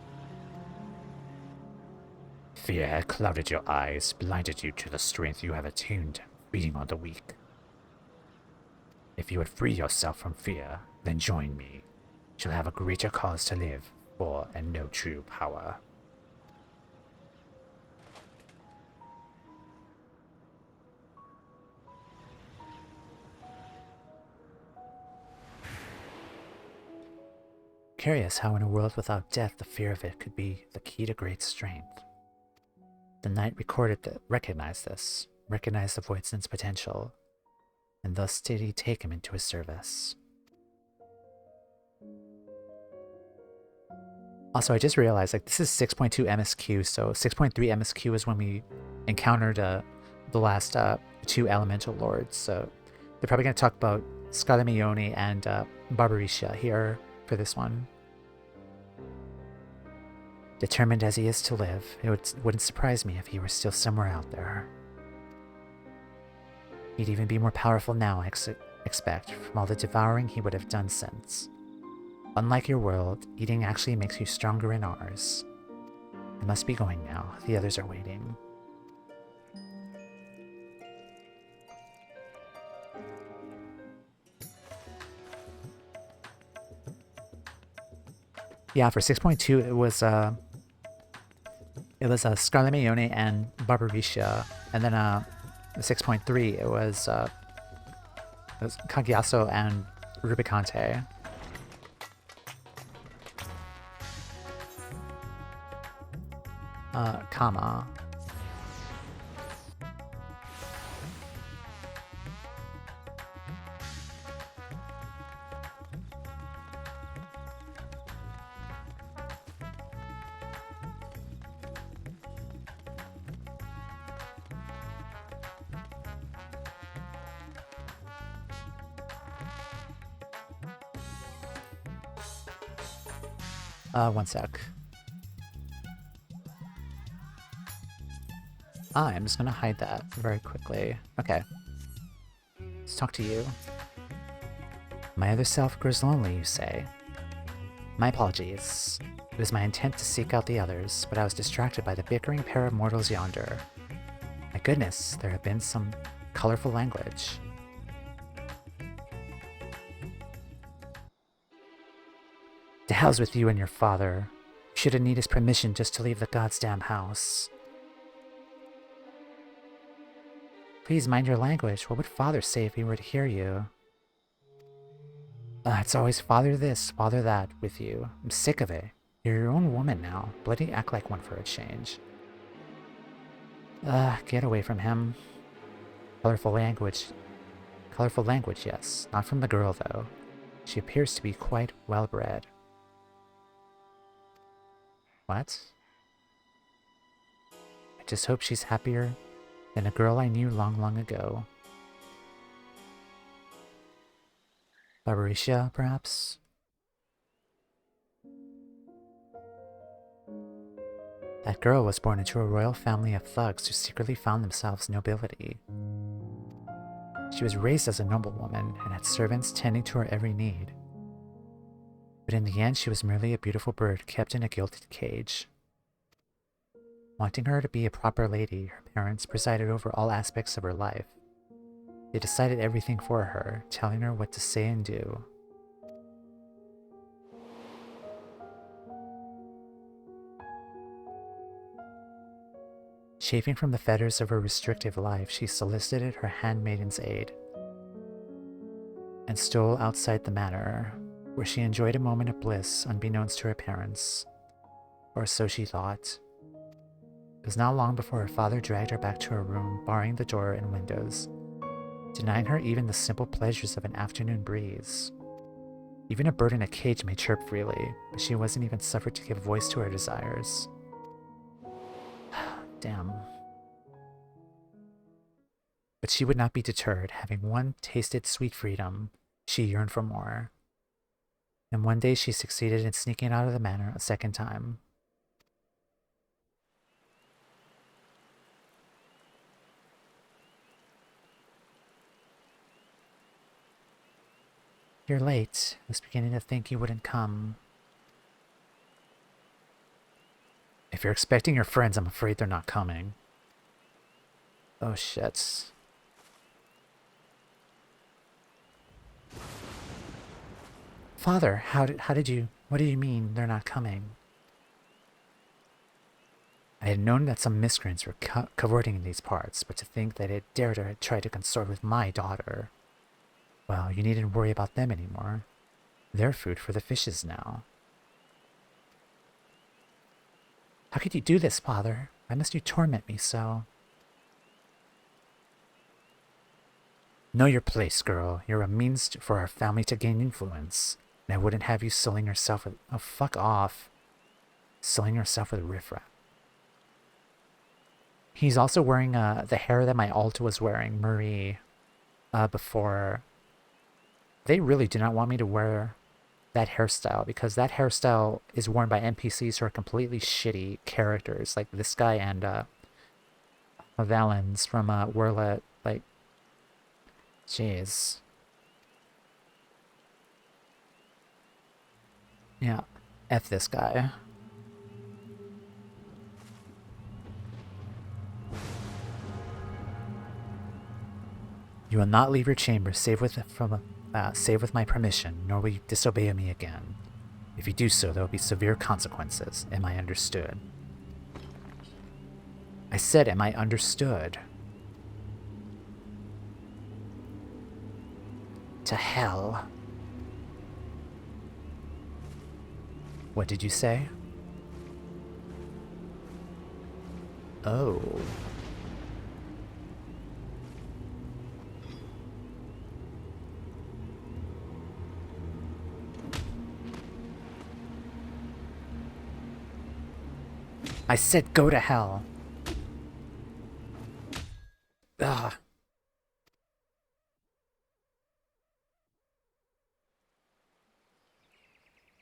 Fear clouded your eyes, blinded you to the strength you have attuned, feeding on the weak. If you would free yourself from fear, then join me. You shall have a greater cause to live for and know true power. Curious how in a world without death the fear of it could be the key to great strength. The knight recognized this, recognized the Voidson's potential, and thus did he take him into his service. Also, I just realized, like, this is 6.2 MSQ, so 6.3 MSQ is when we encountered the last two elemental lords, so they're probably going to talk about Scalamaione and Barbarisha here for this one. Determined as he is to live, it wouldn't surprise me if he were still somewhere out there. He'd even be more powerful now, I expect, from all the devouring he would have done since. Unlike your world, eating actually makes you stronger in ours. I must be going now. The others are waiting. Yeah, for 6.2 it was Scalamaione and Barbarisha, and then 6.3 it was Cagliasso and Rubicante. Kama. One sec. I'm just gonna hide that very quickly. Okay. Let's talk to you. My other self grows lonely, you say. My apologies. It was my intent to seek out the others, but I was distracted by the bickering pair of mortals yonder. My goodness, there have been some colorful language. To hell's with you and your father. You should have needed his permission just to leave the goddamn house. Please mind your language. What would father say if he were to hear you? It's always father this, father that with you. I'm sick of it. You're your own woman now. Bloody act like one for a change. Get away from him. Colorful language. Colorful language, yes. Not from the girl, though. She appears to be quite well-bred. What? I just hope she's happier than a girl I knew long, long ago. Barbarisha, perhaps? That girl was born into a royal family of thugs who secretly found themselves nobility. She was raised as a noblewoman and had servants tending to her every need. But in the end, she was merely a beautiful bird kept in a gilded cage. Wanting her to be a proper lady, her parents presided over all aspects of her life. They decided everything for her, telling her what to say and do. Chafing from the fetters of her restrictive life, she solicited her handmaiden's aid and stole outside the manor, where she enjoyed a moment of bliss unbeknownst to her parents, or so she thought. It was not long before her father dragged her back to her room, barring the door and windows, denying her even the simple pleasures of an afternoon breeze. Even a bird in a cage may chirp freely, but she wasn't even suffered to give voice to her desires. Damn. But she would not be deterred. Having once tasted sweet freedom, she yearned for more. And one day she succeeded in sneaking out of the manor a second time, You're late. I was beginning to think you wouldn't come. If you're expecting your friends, I'm afraid they're not coming. Oh shit. Father, how did you... What do you mean they're not coming? I had known that some miscreants were cavorting in these parts, but to think that it dared to try to consort with my daughter... Well, you needn't worry about them anymore. They're food for the fishes now. How could you do this, Father? Why must you torment me so? Know your place, girl. You're a means for our family to gain influence. And I wouldn't have you sullying yourself with... Oh, fuck off. Sullying yourself with riffraff. He's also wearing the hair that my alt was wearing, Marie, before. They really do not want me to wear that hairstyle, because that hairstyle is worn by NPCs who are completely shitty characters, like this guy and Valens from Werlet. Like, jeez. Yeah, F this guy. You will not leave your chamber save with my permission, nor will you disobey me again. If you do so, there will be severe consequences. Am I understood? I said, am I understood? To hell. What did you say? Oh. I said go to hell. Ugh.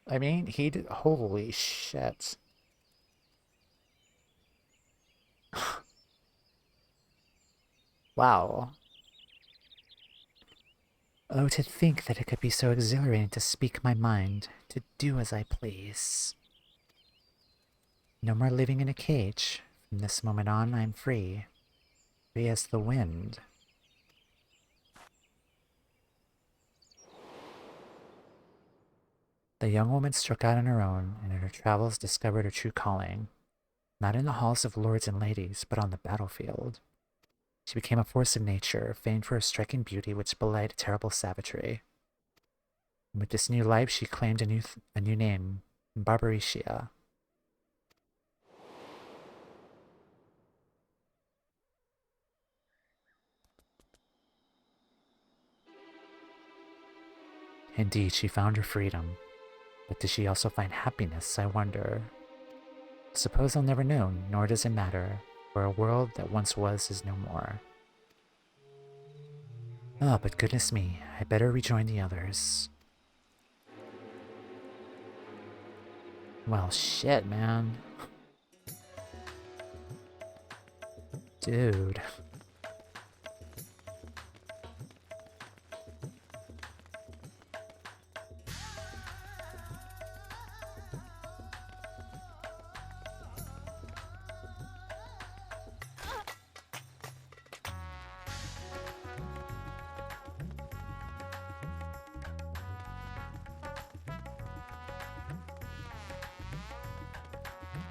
I mean, he did... Holy shit. Wow. Oh, to think that it could be so exhilarating to speak my mind, to do as I please. No more living in a cage. From this moment on, I'm free. Free as the wind. The young woman struck out on her own, and in her travels discovered her true calling. Not in the halls of lords and ladies, but on the battlefield. She became a force of nature, famed for her striking beauty which belied terrible savagery. And with this new life, she claimed a new name, Barbaricia. Indeed, she found her freedom. But did she also find happiness, I wonder? Suppose I'll never know, nor does it matter, for a world that once was is no more. Ah, but goodness me, I better rejoin the others. Well, shit, man. Dude.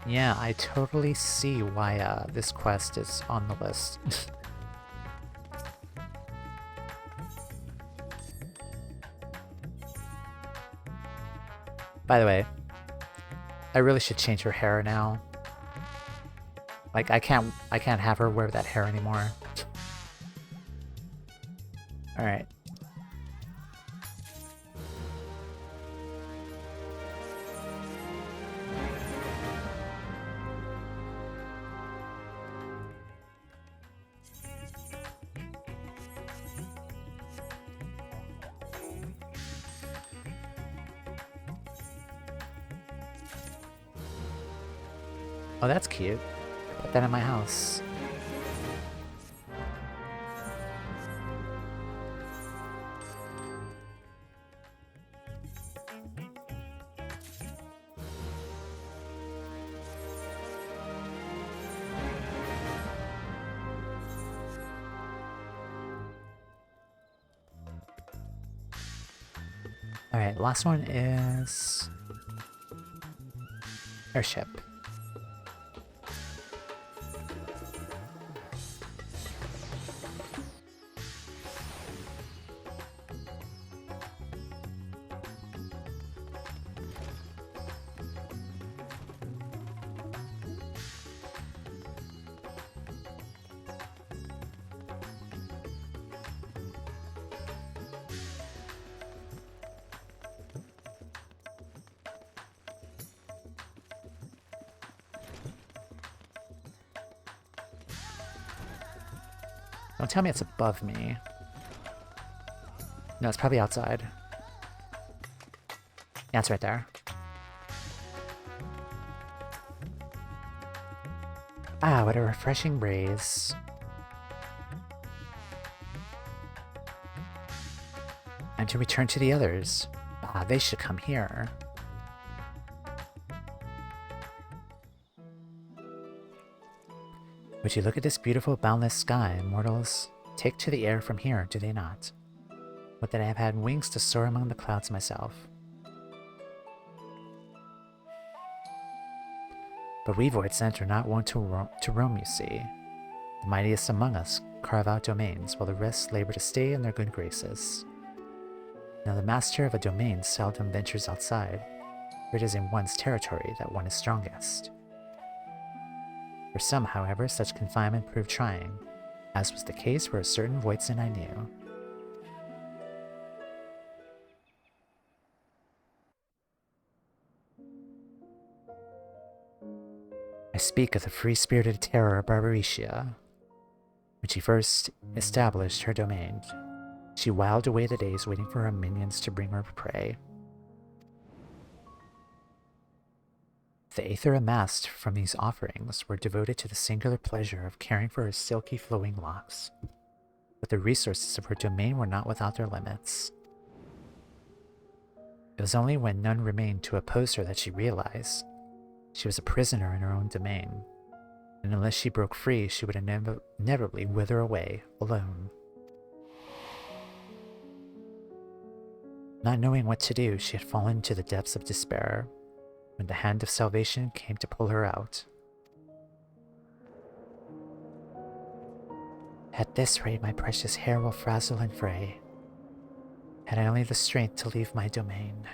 Yeah, I totally see why this quest is on the list. By the way, I really should change her hair now. Like, I can't have her wear that hair anymore. Alright. Oh, that's cute. Put that in my house. Alright, last one is... airship. Don't tell me it's above me. No, it's probably outside. Yeah, it's right there. Ah, what a refreshing breeze. And to return to the others. Ah, they should come here. Would you look at this beautiful, boundless sky, mortals take to the air from here, do they not? Would that I have had wings to soar among the clouds myself. But we void sent are not wont to roam, you see. The mightiest among us carve out domains, while the rest labor to stay in their good graces. Now the master of a domain seldom ventures outside, for it is in one's territory that one is strongest. For some, however, such confinement proved trying, as was the case for a certain Voidson I knew. I speak of the free-spirited terror of Barbaricia. When she first established her domain, she whiled away the days waiting for her minions to bring her prey. The aether amassed from these offerings were devoted to the singular pleasure of caring for her silky flowing locks. But the resources of her domain were not without their limits. It was only when none remained to oppose her that she realized she was a prisoner in her own domain, and unless she broke free, she would inevitably wither away alone. Not knowing what to do, she had fallen to the depths of despair, when the hand of salvation came to pull her out. At this rate, my precious hair will frazzle and fray, had I only the strength to leave my domain.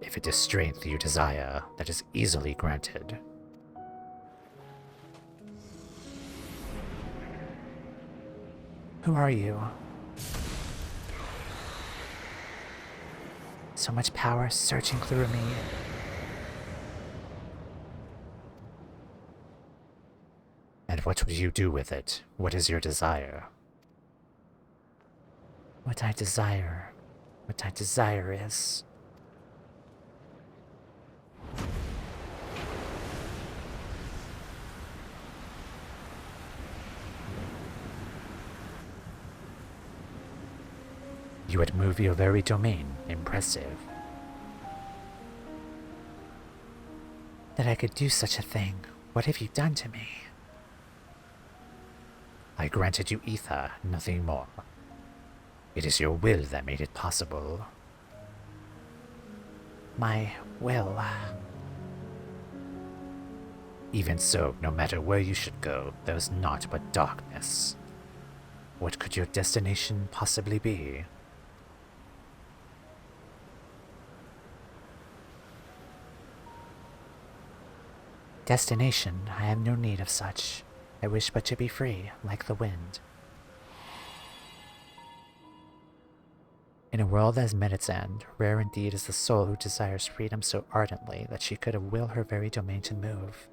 If it is strength you desire, that is easily granted. Who are you? So much power searching through me. And what would you do with it? What is your desire? What I desire is... You would move your very domain. Impressive. That I could do such a thing. What have you done to me? I granted you ether, nothing more. It is your will that made it possible. My will. Even so, no matter where you should go, there is naught but darkness. What could your destination possibly be? Destination, I have no need of such. I wish but to be free, like the wind. In a world that has met its end, rare indeed is the soul who desires freedom so ardently that she could will her very domain to move.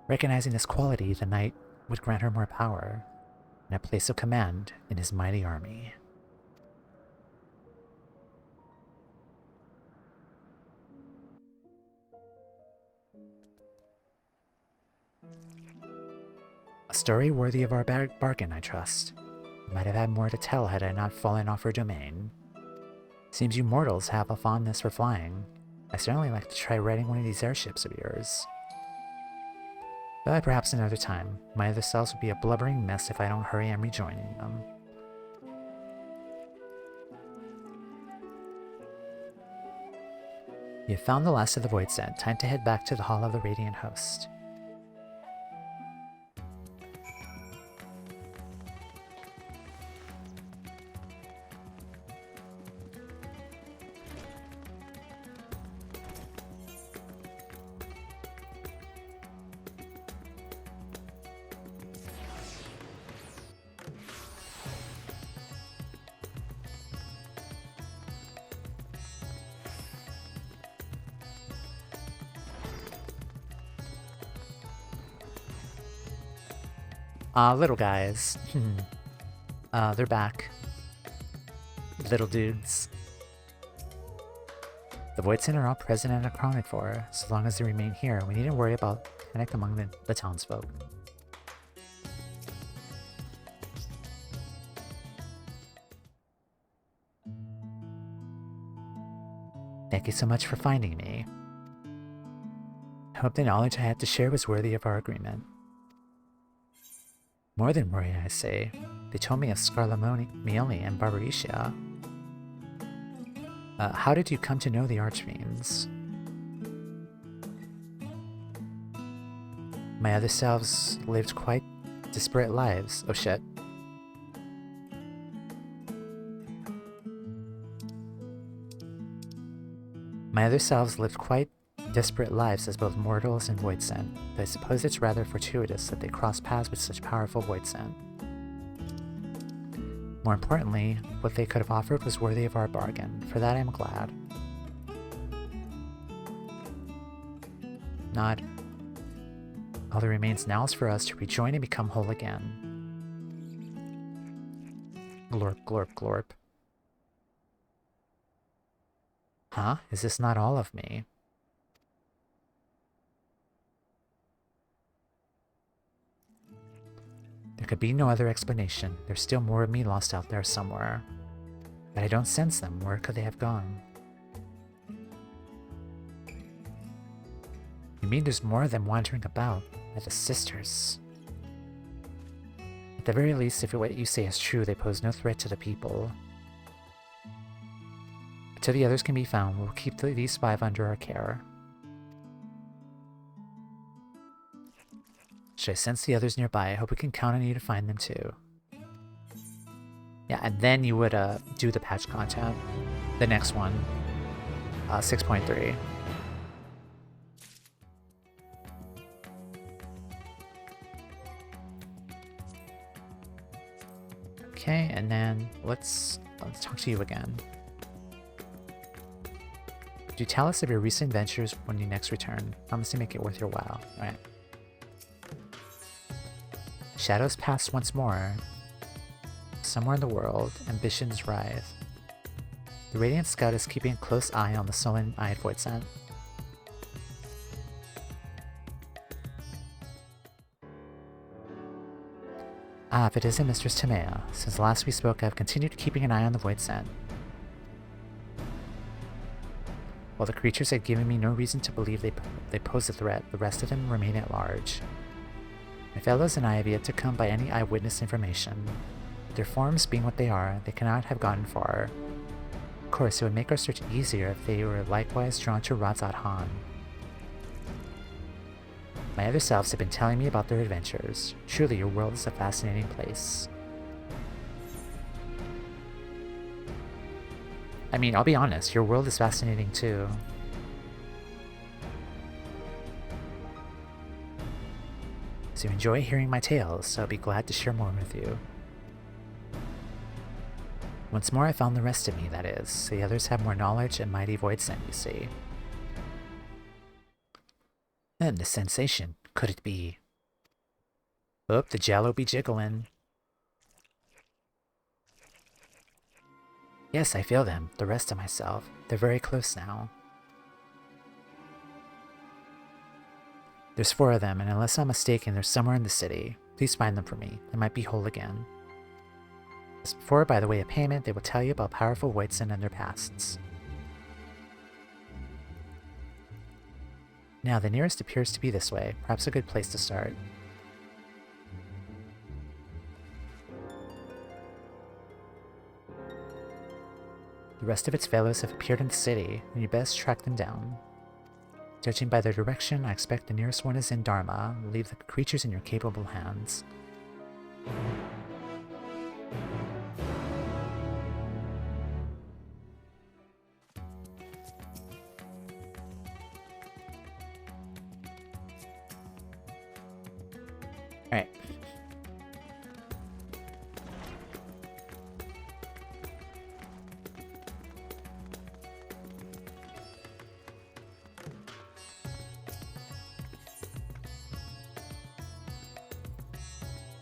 Recognizing this quality, the knight would grant her more power, and a place of command in his mighty army. A story worthy of our bargain, I trust. I might have had more to tell had I not fallen off her domain. Seems you mortals have a fondness for flying. I certainly like to try riding one of these airships of yours. But perhaps another time. My other selves would be a blubbering mess if I don't hurry and rejoining them. You have found the last of the Void Scent. Time to head back to the Hall of the Radiant Host. Little guys. They're back. Little dudes. The Voidsen are all present and accounted for. So long as they remain here, we needn't worry about panic among the townsfolk. Thank you so much for finding me. I hope the knowledge I had to share was worthy of our agreement. More than worry, I say. They told me of Scarlemald and Barbaricia. How did you come to know the Archfiends? My other selves lived quite disparate lives. Oh shit. My other selves lived quite disparate lives as both mortals and Voidsent, but I suppose it's rather fortuitous that they crossed paths with such powerful Voidsent. More importantly, what they could have offered was worthy of our bargain. For that I am glad. Nod. All that remains now is for us to rejoin and become whole again. Glorp, glorp, glorp. Huh? Is this not all of me? There could be no other explanation. There's still more of me lost out there somewhere. But I don't sense them. Where could they have gone? You mean there's more of them wandering about? Like the sisters? At the very least, if what you say is true, they pose no threat to the people. Until the others can be found, we'll keep these 5 under our care. Should I sense the others nearby? I hope we can count on you to find them too. Yeah, and then you would do the patch content. The next one. 6.3. Okay, and then let's talk to you again. Do tell us of your recent ventures when you next return. Promise to make it worth your while. Alright. Shadows pass once more. Somewhere in the world, ambitions writhe. The Radiant Scout is keeping a close eye on the sullen-eyed Voidsent. Ah, if it isn't Mistress Toumeya. Since last we spoke, I've continued keeping an eye on the Voidsent. While the creatures had given me no reason to believe they pose a threat, the rest of them remain at large. My fellows and I have yet to come by any eyewitness information. Their forms being what they are, they cannot have gotten far. Of course, it would make our search easier if they were likewise drawn to Razat Han. My other selves have been telling me about their adventures. Truly, your world is a fascinating place. I mean, I'll be honest, your world is fascinating too. So you enjoy hearing my tales, so I'll be glad to share more with you. Once more I found the rest of me, that is, so the others have more knowledge and mighty Voidsent, you see. And the sensation, could it be? Oop, the jello be jiggling. Yes, I feel them, the rest of myself. They're very close now. There's 4 of them, and unless I'm mistaken, they're somewhere in the city. Please find them for me. I might be whole again. As before, by the way of payment, they will tell you about powerful Voidsent and their pasts. Now, the nearest appears to be this way. Perhaps a good place to start. The rest of its fellows have appeared in the city, and you best track them down. Judging by their direction, I expect the nearest one is in Dharma. Leave the creatures in your capable hands. Alright.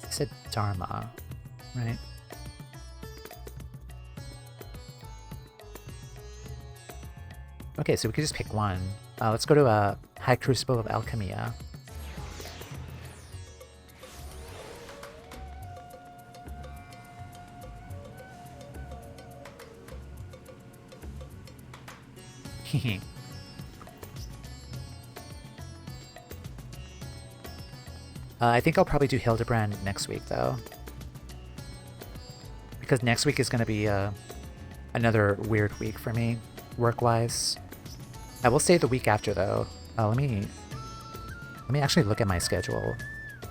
I said Dharma, right? Okay, so we could just pick one. Let's go to High Crucible of Alchemia. I think I'll probably do Hildebrand next week, though. Because next week is going to be another weird week for me, work-wise. I will say the week after, though. Let me actually look at my schedule.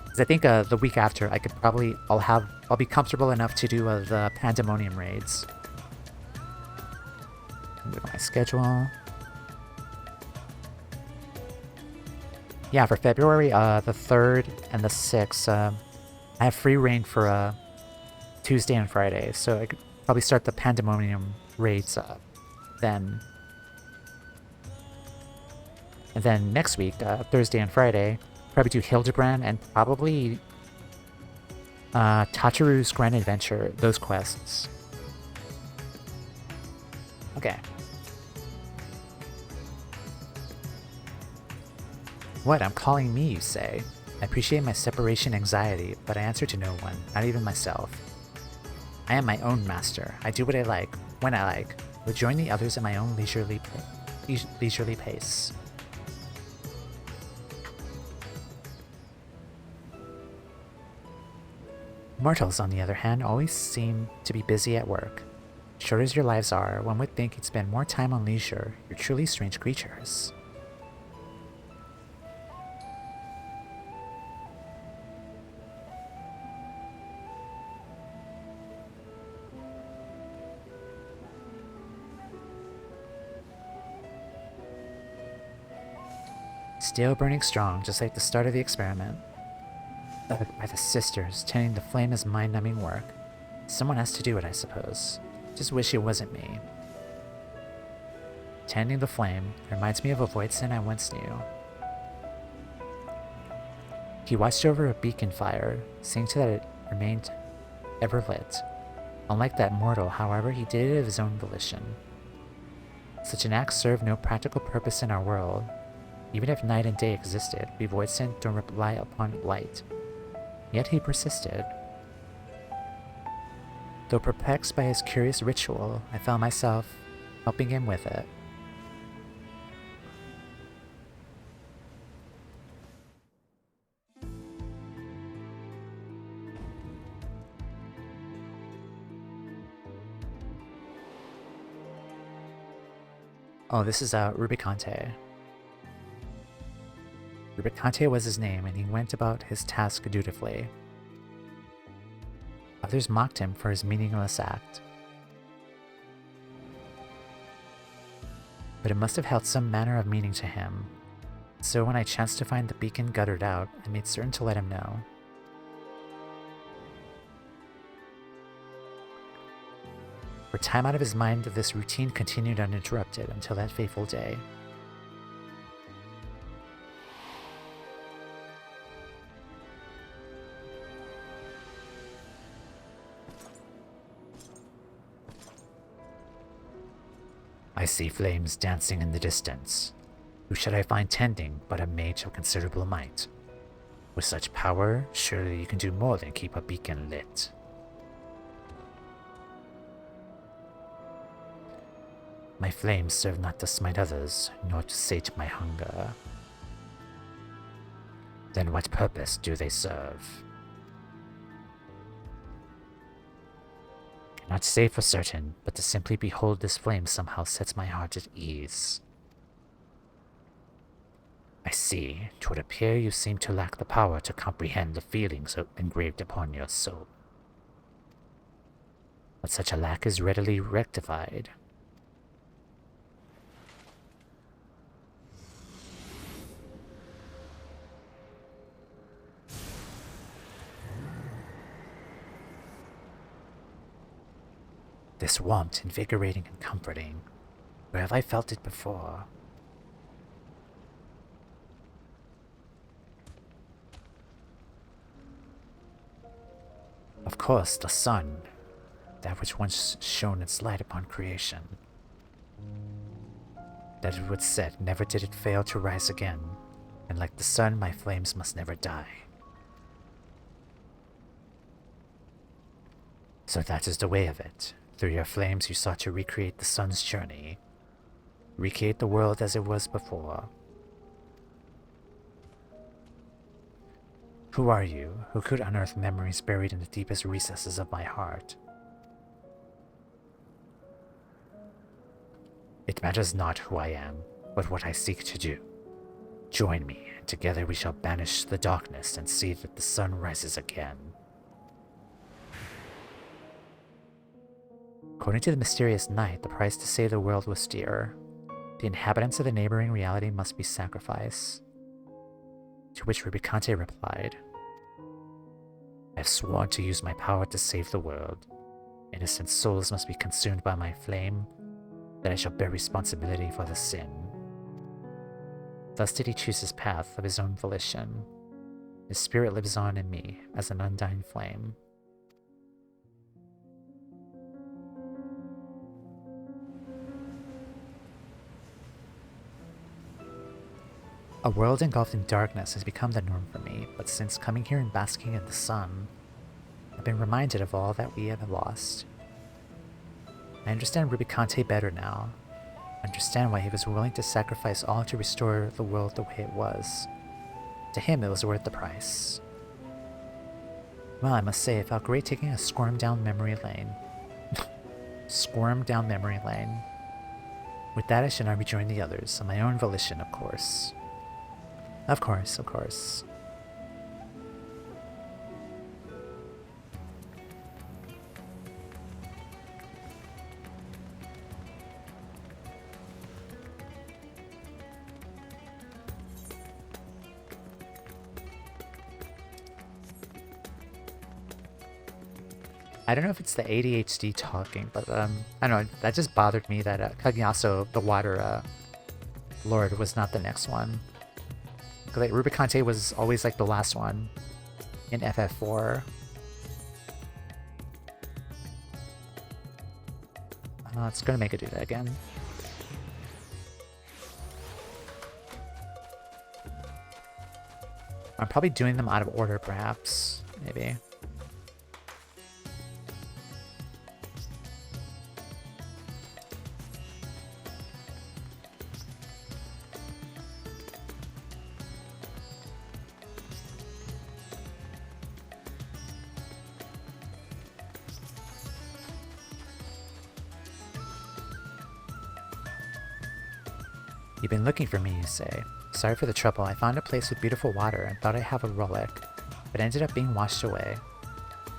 Because I think the week after, I could probably... I'll be comfortable enough to do the Pandemonium raids. Look at my schedule. Yeah, for February, the 3rd and the 6th, I have free reign for Tuesday and Friday, so I could probably start the Pandemonium raids then. And then next week, Thursday and Friday, probably do Hildebrand and probably Tataru's Grand Adventure, those quests. Okay. What, I'm calling me, you say? I appreciate my separation anxiety, but I answer to no one, not even myself. I am my own master. I do what I like, when I like, but join the others at my own leisurely pace. Mortals, on the other hand, always seem to be busy at work. Short as your lives are, one would think you'd spend more time on leisure. You're truly strange creatures. Still burning strong, just like the start of the experiment. By the sisters, tending the flame is mind-numbing work. Someone has to do it, I suppose. Just wish it wasn't me. Tending the flame reminds me of a Voidson I once knew. He watched over a beacon fire, seeing to that it remained ever lit. Unlike that mortal, however, he did it of his own volition. Such an act served no practical purpose in our world. Even if night and day existed, we Voidson don't rely upon light. Yet he persisted. Though perplexed by his curious ritual, I found myself helping him with it. Oh, this is Rubicante. Rubicante was his name, and he went about his task dutifully. Others mocked him for his meaningless act. But it must have held some manner of meaning to him. So when I chanced to find the beacon guttered out, I made certain to let him know. For time out of his mind, this routine continued uninterrupted until that fateful day. I see flames dancing in the distance. Who should I find tending but a mage of considerable might? With such power, surely you can do more than keep a beacon lit. My flames serve not to smite others, nor to sate my hunger. Then what purpose do they serve? Cannot say for certain, but to simply behold this flame somehow sets my heart at ease. I see. 'Twould appear you seem to lack the power to comprehend the feelings engraved upon your soul. But such a lack is readily rectified. This warmth, invigorating and comforting. Where have I felt it before? Of course, the sun, that which once shone its light upon creation. That it would set, never did it fail to rise again, and like the sun, my flames must never die. So that is the way of it. Through your flames you sought to recreate the sun's journey, recreate the world as it was before. Who are you, who could unearth memories buried in the deepest recesses of my heart? It matters not who I am, but what I seek to do. Join me, and together we shall banish the darkness and see that the sun rises again. According to the mysterious night, the price to save the world was dear. The inhabitants of the neighboring reality must be sacrificed. To which Rubicante replied, I have sworn to use my power to save the world. Innocent souls must be consumed by my flame, then I shall bear responsibility for the sin. Thus did he choose his path of his own volition. His spirit lives on in me as an undying flame. A world engulfed in darkness has become the norm for me, but since coming here and basking in the sun, I've been reminded of all that we have lost. I understand Rubicante better now. I understand why he was willing to sacrifice all to restore the world the way it was. To him, it was worth the price. Well, I must say, it felt great taking a squirm down memory lane. Squirm down memory lane. With that, I should now rejoin the others, on my own volition, of course. Of course, of course. I don't know if it's the ADHD talking, but I don't know, that just bothered me that Cagnasso, the water lord, was not the next one. Like, Rubicante was always like the last one in FF4. It's gonna make it do that again. I'm probably doing them out of order, perhaps. Maybe. You've been looking for me, you say. Sorry for the trouble. I found a place with beautiful water and thought I have a relic, but ended up being washed away.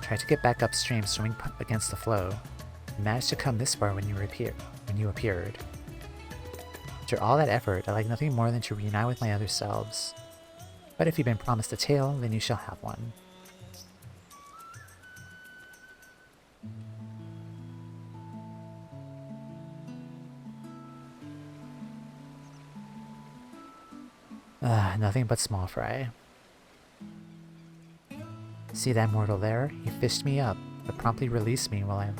Tried to get back upstream, swimming against the flow, and managed to come this far when you appeared. After all that effort, I like nothing more than to reunite with my other selves. But if you've been promised a tale, then you shall have one. Nothing but small fry. See that mortal there? He fished me up, but promptly released me while I'm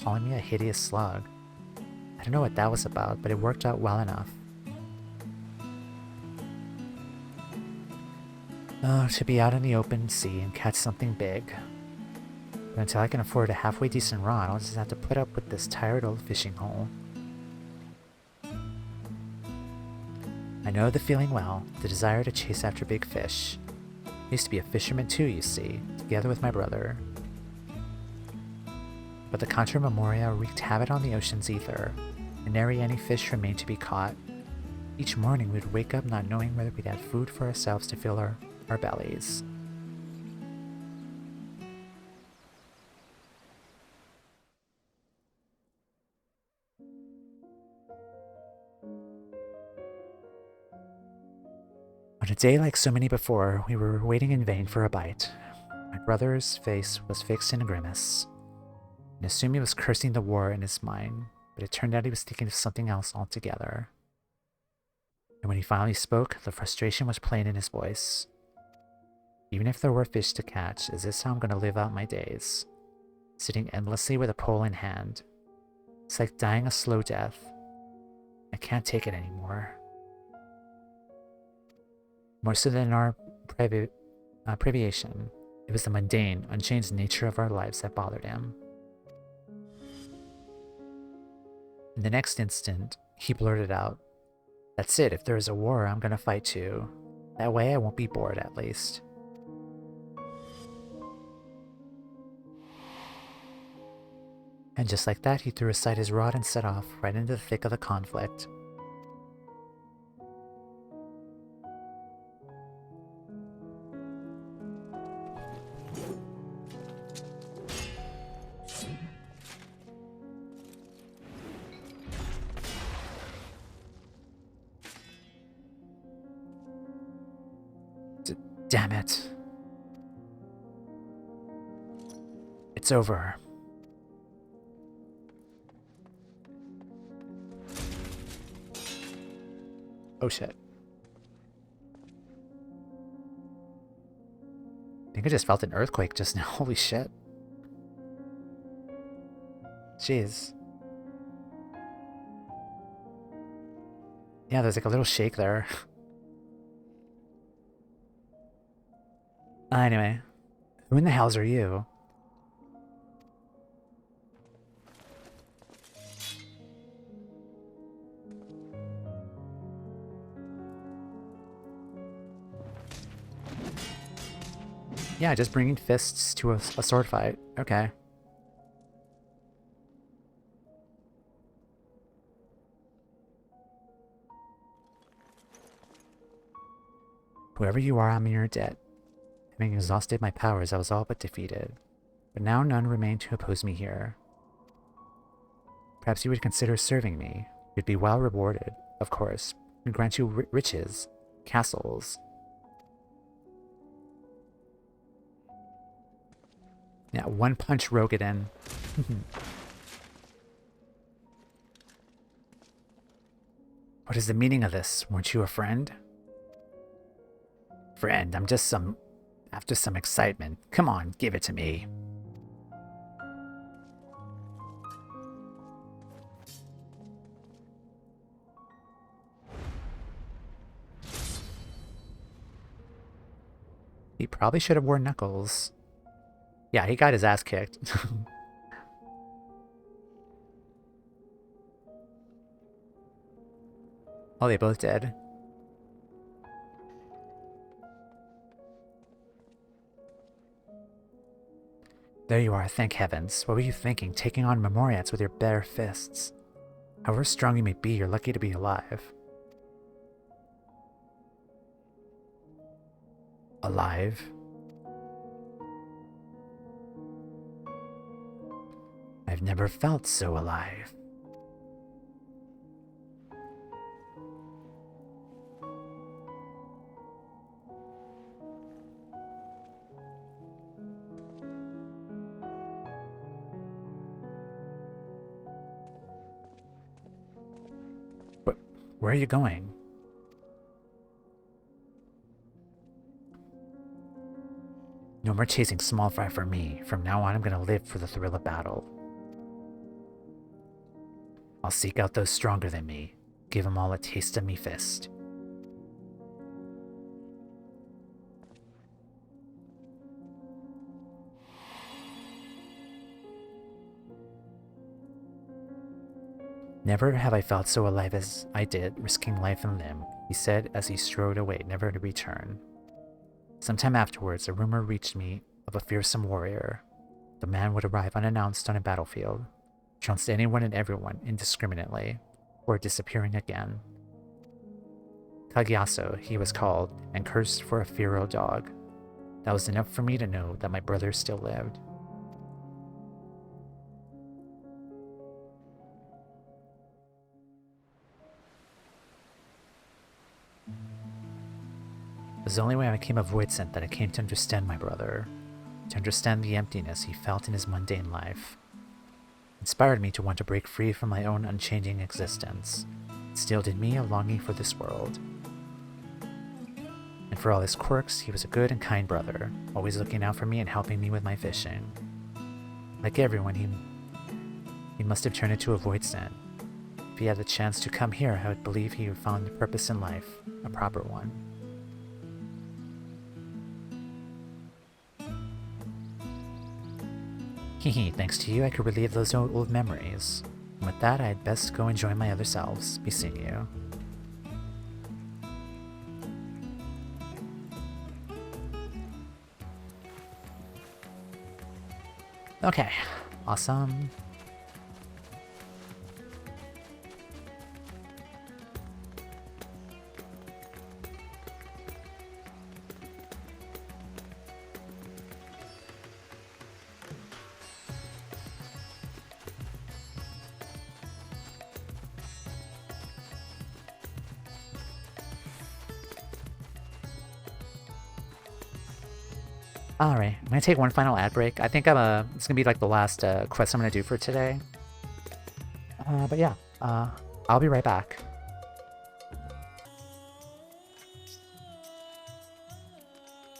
calling me a hideous slug. I don't know what that was about, but it worked out well enough. Oh, to be out in the open sea and catch something big. But until I can afford a halfway decent rod, I'll just have to put up with this tired old fishing hole. I know the feeling well, the desire to chase after big fish. I used to be a fisherman too, you see, together with my brother. but the Contra Memoria wreaked havoc on the ocean's ether, and nary any fish remained to be caught. Each morning we'd wake up not knowing whether we'd have food for ourselves to fill our bellies. On a day like so many before, we were waiting in vain for a bite. My brother's face was fixed in a grimace. I assumed he was cursing the war in his mind, but it turned out he was thinking of something else altogether. And when he finally spoke, the frustration was plain in his voice. Even if there were fish to catch, is this how I'm going to live out my days? Sitting endlessly with a pole in hand. It's like dying a slow death. I can't take it anymore. More so than our privation, it was the mundane, unchanged nature of our lives that bothered him. In the next instant, he blurted out, "That's it, if there is a war, I'm gonna fight too. That way I won't be bored, at least." And just like that, he threw aside his rod and set off right into the thick of the conflict. Damn it. It's over. Oh shit. I think I just felt an earthquake just now. Holy shit. Jeez. Yeah, there's like a little shake there. Anyway, who in the hells are you? Yeah, just bringing fists to a sword fight. Okay. Whoever you are, I'm in your debt. Having exhausted my powers, I was all but defeated. But now none remain to oppose me here. Perhaps you would consider serving me. You'd be well rewarded, of course. We'd grant you riches, castles. Yeah, one punch Rogadin. What is the meaning of this? Weren't you a friend? Friend, I'm just after some excitement. Come on, give it to me. He probably should have worn knuckles. Yeah, he got his ass kicked. Oh, they both did. There you are, thank heavens. What were you thinking, taking on Memoriats with your bare fists? However strong you may be, you're lucky to be alive. Alive? I've never felt so alive. Where are you going? No more chasing small fry for me. From now on, I'm gonna live for the thrill of battle. I'll seek out those stronger than me. Give them all a taste of me fist. Never have I felt so alive as I did, risking life and limb, he said as he strode away, never to return. Sometime afterwards, a rumor reached me of a fearsome warrior. The man would arrive unannounced on a battlefield, trounced anyone and everyone indiscriminately, or disappearing again. Kagiaso, he was called, and cursed for a feral dog. That was enough for me to know that my brother still lived. It was only when I became a voidsent that I came to understand my brother, to understand the emptiness he felt in his mundane life. It inspired me to want to break free from my own unchanging existence. It instilled in me a longing for this world. And for all his quirks, he was a good and kind brother, always looking out for me and helping me with my fishing. Like everyone, he must have turned into a voidsent. If he had the chance to come here, I would believe he would found a purpose in life, a proper one. Hehe, thanks to you I could relive those old memories. And with that, I'd best go and join my other selves. Be seeing you. Okay, awesome. Alright, I'm gonna take one final ad break. I think it's gonna be like the last quest I'm gonna do for today. But yeah, I'll be right back.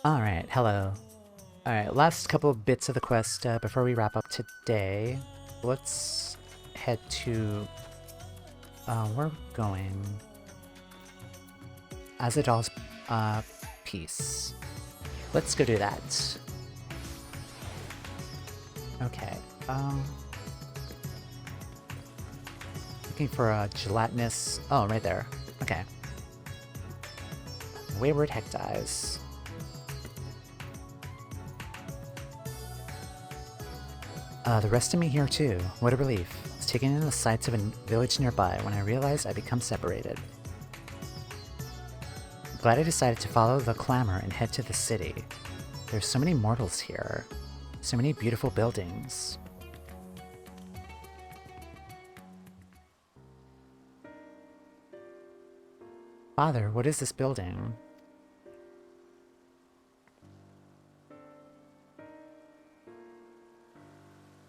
Alright, hello. Alright, last couple of bits of the quest before we wrap up today. Let's head to... we're going... Azadal's Peace. Let's go do that. Okay, looking for a gelatinous... Oh, right there. Okay. Wayward Hectize. The rest of me here too. What a relief. I was taking in the sights of a village nearby when I realized I'd become separated. I'm glad I decided to follow the clamor and head to the city. There's so many mortals here. So many beautiful buildings. Father, what is this building?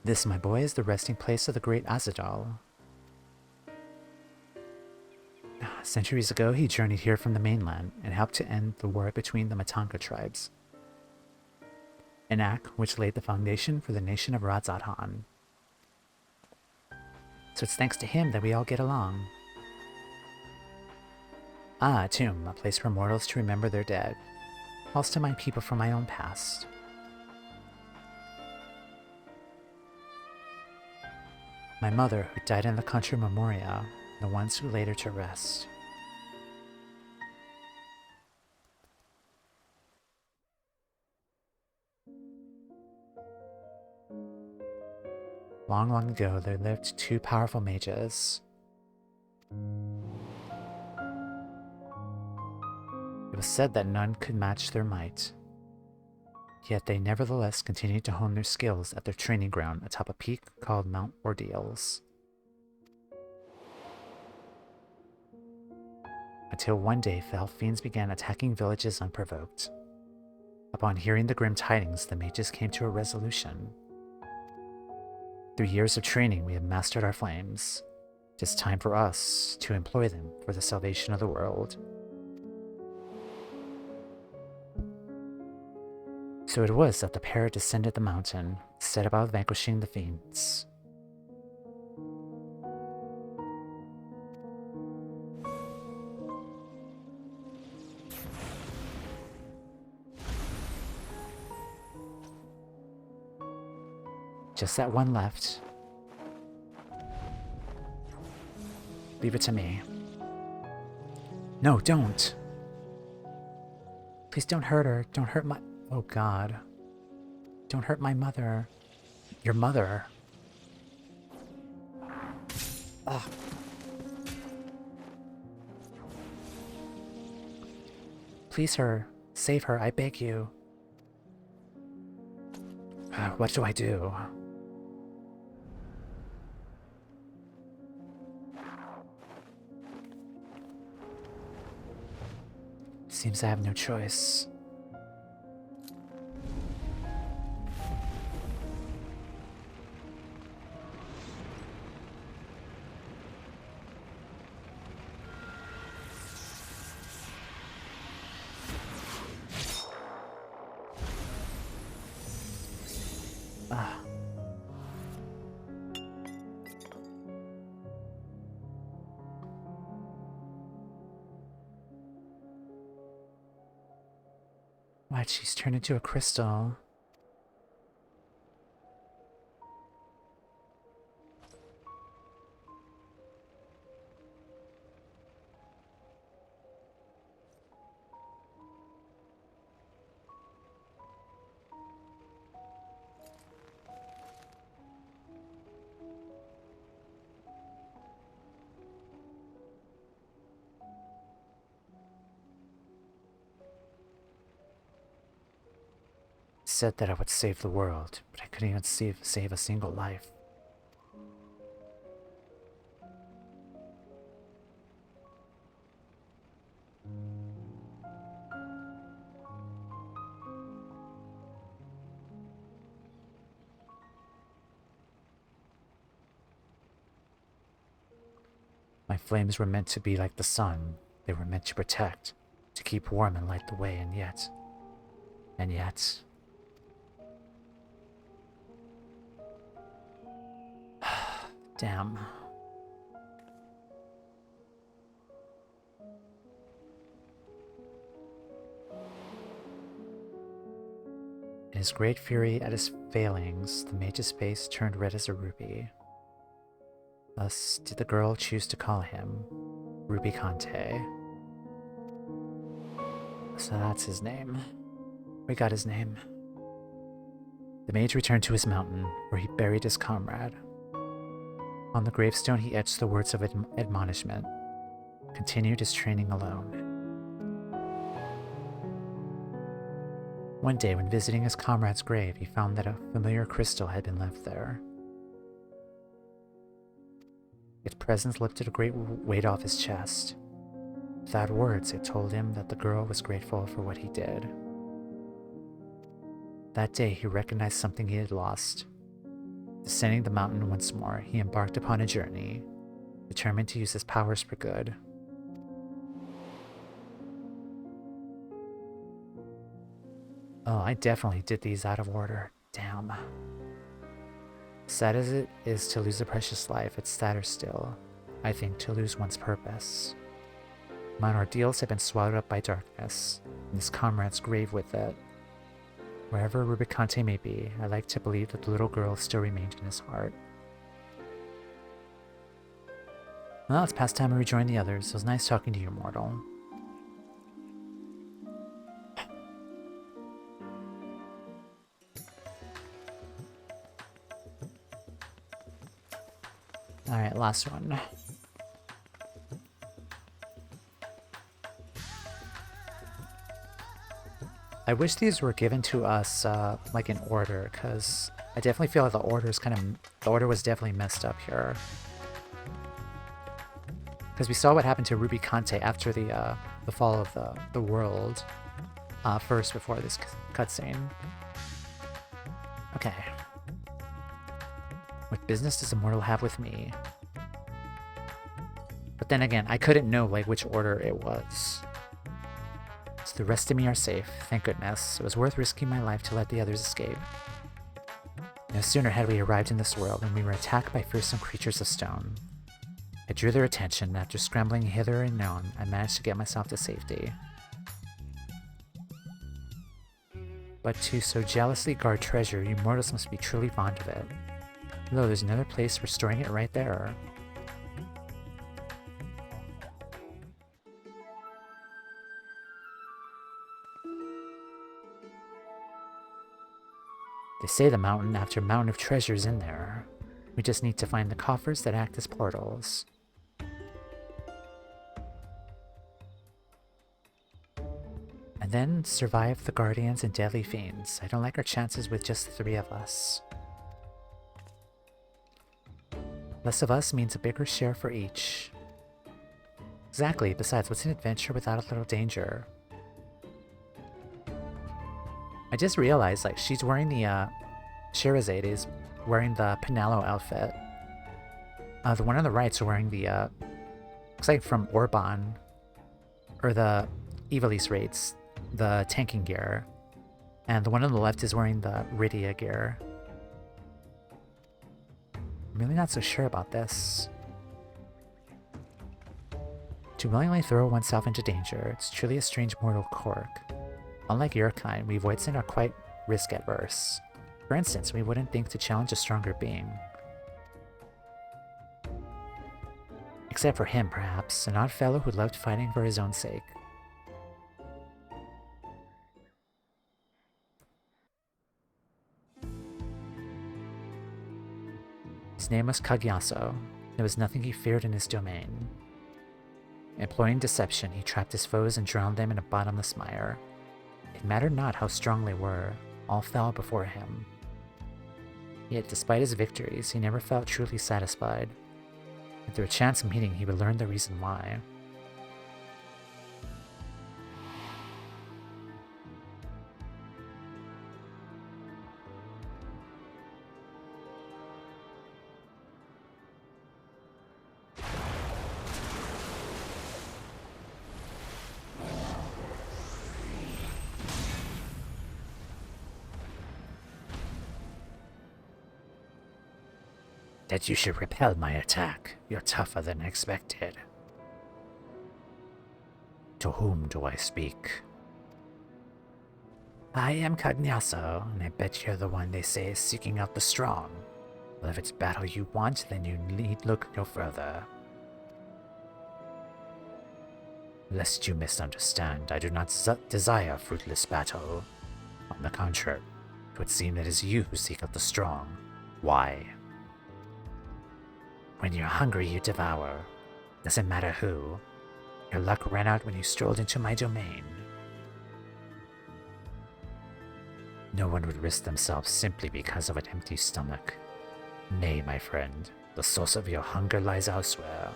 This, my boy, is the resting place of the great Azadal. Centuries ago, he journeyed here from the mainland and helped to end the war between the Matanka tribes. An act which laid the foundation for the nation of Radzadhan. So it's thanks to him that we all get along. Ah, a tomb, a place for mortals to remember their dead. Calls to mind people from my own past. My mother, who died in the country of Memoria, the ones who laid her to rest. Long, long ago, there lived two powerful mages. It was said that none could match their might. Yet they nevertheless continued to hone their skills at their training ground atop a peak called Mount Ordeals. Until one day, fell fiends began attacking villages unprovoked. Upon hearing the grim tidings, the mages came to a resolution. Through years of training, we have mastered our flames. It is time for us to employ them for the salvation of the world. So it was that the pair descended the mountain, set about vanquishing the fiends. Just that one left. Leave it to me. No, don't! Please don't hurt her. Don't hurt my... Oh god. Don't hurt my mother. Your mother. Ugh. Please her. Save her, I beg you. What do I do? Seems I have no choice. What? She's turned into a crystal. Said that I would save the world, but I couldn't even save a single life. My flames were meant to be like the sun. They were meant to protect, to keep warm and light the way, and yet... Damn. In his great fury at his failings, the mage's face turned red as a ruby. Thus did the girl choose to call him Ruby Conte. So that's his name. We got his name. The mage returned to his mountain, where he buried his comrade. On the gravestone he etched the words of admonishment, continued his training alone. One day, when visiting his comrade's grave, he found that a familiar crystal had been left there. Its presence lifted a great weight off his chest. Without words, it told him that the girl was grateful for what he did. That day, he recognized something he had lost. Descending the mountain once more, he embarked upon a journey, determined to use his powers for good. Oh, I definitely did these out of order. Damn. Sad as it is to lose a precious life, it's sadder still, I think, to lose one's purpose. Mine ordeals have been swallowed up by darkness, and his comrade's grave with it. Wherever Rubicante may be, I like to believe that the little girl still remained in his heart. Well, it's past time to rejoin the others. It was nice talking to you, mortal. Alright, last one. I wish these were given to us, like in order, because I definitely feel like the order was definitely messed up here. Because we saw what happened to Ruby Conte after the fall of the world, first before this cutscene. Okay. What business does a mortal have with me? But then again, I couldn't know like which order it was. So the rest of me are safe, thank goodness. It was worth risking my life to let the others escape. No sooner had we arrived in this world than we were attacked by fearsome creatures of stone. I drew their attention, and after scrambling hither and yon, I managed to get myself to safety. But to so jealously guard treasure, you mortals must be truly fond of it. Lo, there's another place for storing it right there. They say the mountain after mountain of treasures in there. We just need to find the coffers that act as portals. And then survive the guardians and deadly fiends. I don't like our chances with just the 3 of us. Less of us means a bigger share for each. Exactly, besides, what's an adventure without a little danger? I just realized, like, she's wearing the, Sherazade is wearing the Pinello outfit. The one on the right's wearing the, looks like from Orban, or the Ivalice rates, the tanking gear. And the one on the left is wearing the Rydia gear. I'm really not so sure about this. To willingly throw oneself into danger, it's truly a strange mortal quirk. Unlike your kind, we Voidsen are quite risk-averse. For instance, we wouldn't think to challenge a stronger being. Except for him, perhaps, an odd fellow who loved fighting for his own sake. His name was Kagyaso. There was nothing he feared in his domain. Employing deception, he trapped his foes and drowned them in a bottomless mire. It mattered not how strong they were, all fell before him. Yet despite his victories, he never felt truly satisfied. And through a chance meeting, he would learn the reason why. That you should repel my attack. You're tougher than expected. To whom do I speak? I am Cagnaso, and I bet you're the one they say is seeking out the strong. Well, if it's battle you want, then you need look no further. Lest you misunderstand, I do not desire fruitless battle. On the contrary, it would seem that it is you who seek out the strong. Why? When you're hungry, you devour. Doesn't matter who. Your luck ran out when you strolled into my domain. No one would risk themselves simply because of an empty stomach. Nay, my friend, the source of your hunger lies elsewhere.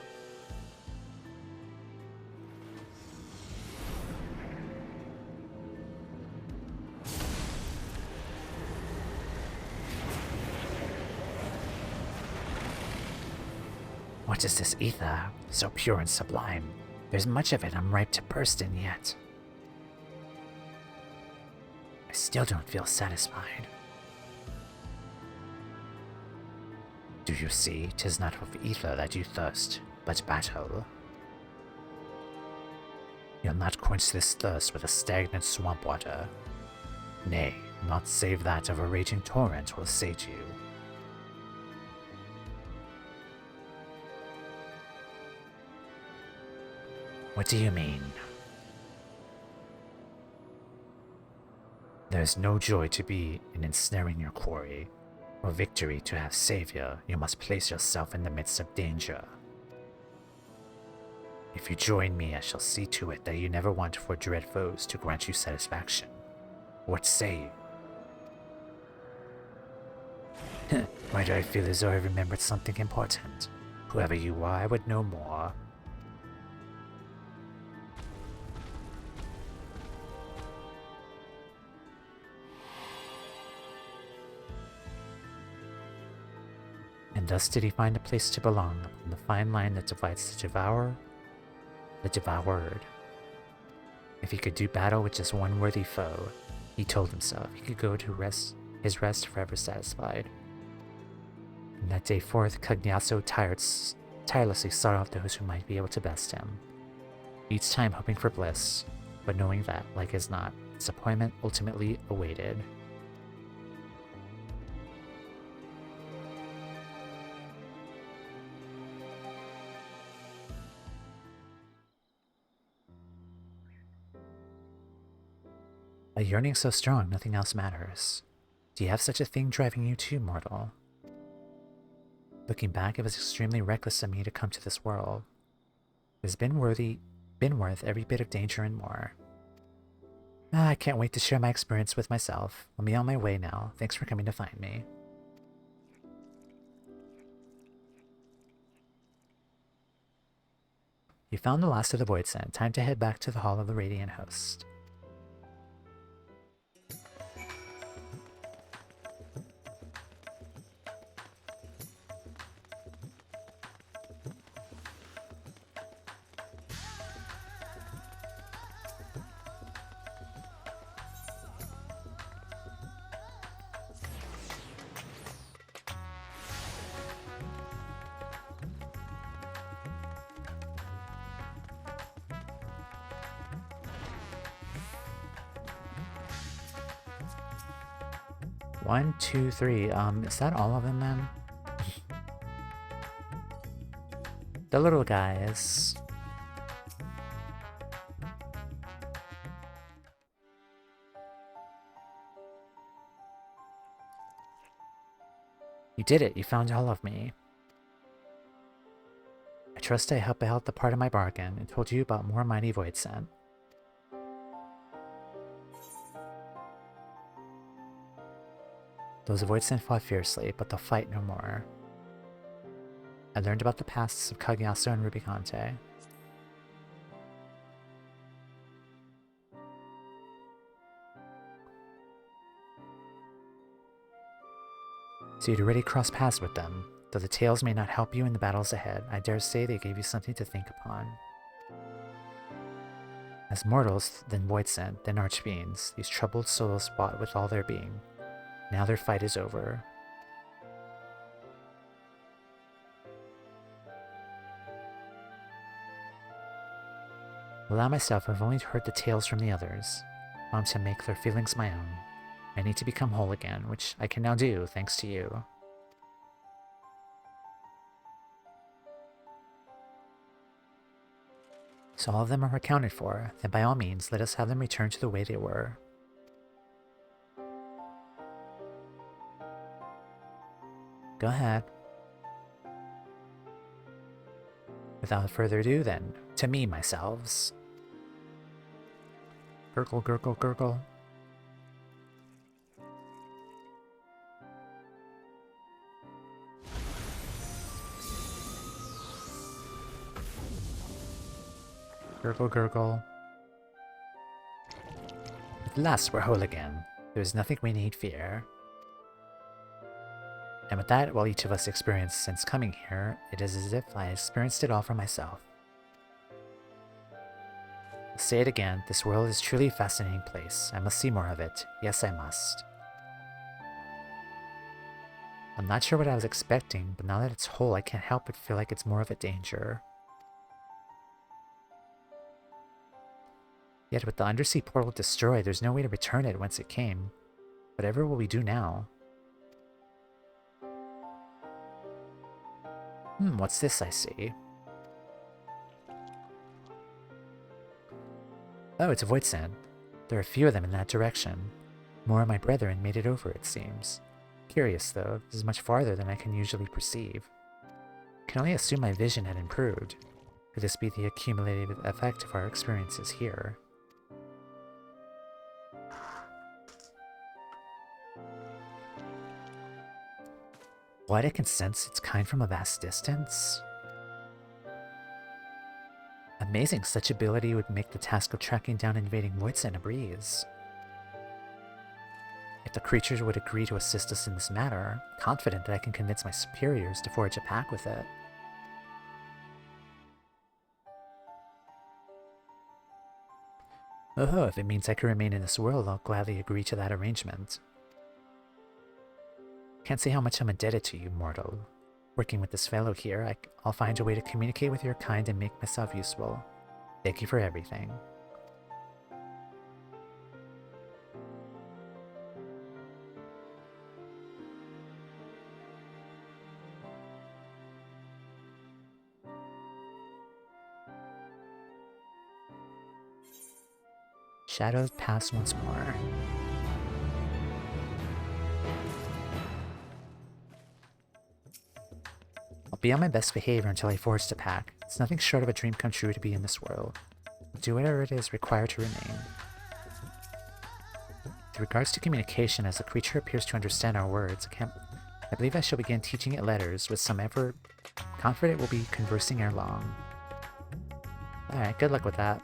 What is this ether, so pure and sublime? There's much of it I'm ripe to burst in yet. I still don't feel satisfied. Do you see, 'tis not of ether that you thirst, but battle. You'll not quench this thirst with a stagnant swamp water. Nay, not save that of a raging torrent will sate you. What do you mean? There is no joy to be in ensnaring your quarry. For victory to have savior, you must place yourself in the midst of danger. If you join me, I shall see to it that you never want for dread foes to grant you satisfaction. What say you? Why do I feel as though I remembered something important? Whoever you are, I would know more. And thus did he find a place to belong upon the fine line that divides the devourer, the devoured. If he could do battle with just one worthy foe, he told himself he could go to his rest forever satisfied. And that day forth, Cagnaso tirelessly sought out those who might be able to best him, each time hoping for bliss, but knowing that, like as not, disappointment ultimately awaited. A yearning so strong, nothing else matters. Do you have such a thing driving you too, mortal? Looking back, it was extremely reckless of me to come to this world. It has been worth every bit of danger and more. I can't wait to share my experience with myself. I'll be on my way now. Thanks for coming to find me. You found the last of the Void Scent. Time to head back to the Hall of the Radiant Host. One, two, three. Is that all of them then? The little guys. You did it. You found all of me. I trust I hope I held the part of my bargain and told you about more mighty Void Scent. Those Void Scent fought fiercely, but they'll fight no more. I learned about the pasts of Kaguyasu and Rubicante. So you'd already crossed paths with them. Though the tales may not help you in the battles ahead, I dare say they gave you something to think upon. As mortals, then Void Scent, then Archfiends, these troubled souls fought with all their being. Now their fight is over. Well, I myself have only heard the tales from the others. I'm to make their feelings my own. I need to become whole again, which I can now do thanks to you. So all of them are accounted for, then by all means let us have them return to the way they were. Go ahead. Without further ado then, to me myselves. Gurgle, gurgle, gurgle. Gurgle, gurgle. At last we're whole again. There is nothing we need fear. And with that, while each of us experienced since coming here, it is as if I experienced it all for myself. I'll say it again, this world is truly a fascinating place. I must see more of it. Yes, I must. I'm not sure what I was expecting, but now that it's whole, I can't help but feel like it's more of a danger. Yet with the undersea portal destroyed, there's no way to return it whence it came. Whatever will we do now? What's this I see? Oh, it's a Void Scent. There are a few of them in that direction. More of my brethren made it over, it seems. Curious, though. This is much farther than I can usually perceive. Can only assume my vision had improved. Could this be the accumulated effect of our experiences here? What, I can sense its kind from a vast distance? Amazing, such ability would make the task of tracking down invading Void Scent a breeze. If the creatures would agree to assist us in this matter, I'm confident that I can convince my superiors to forge a pact with it. Oh, if it means I can remain in this world, I'll gladly agree to that arrangement. Can't say how much I'm indebted to you, mortal. Working with this fellow here, I'll find a way to communicate with your kind and make myself useful. Thank you for everything. Shadows pass once more. I'll be on my best behavior until I forge the pack. It's nothing short of a dream come true to be in this world. I'll do whatever it is required to remain. With regards to communication, as the creature appears to understand our words, I believe I shall begin teaching it letters with some effort. Confident we'll be conversing ere long. Alright, good luck with that.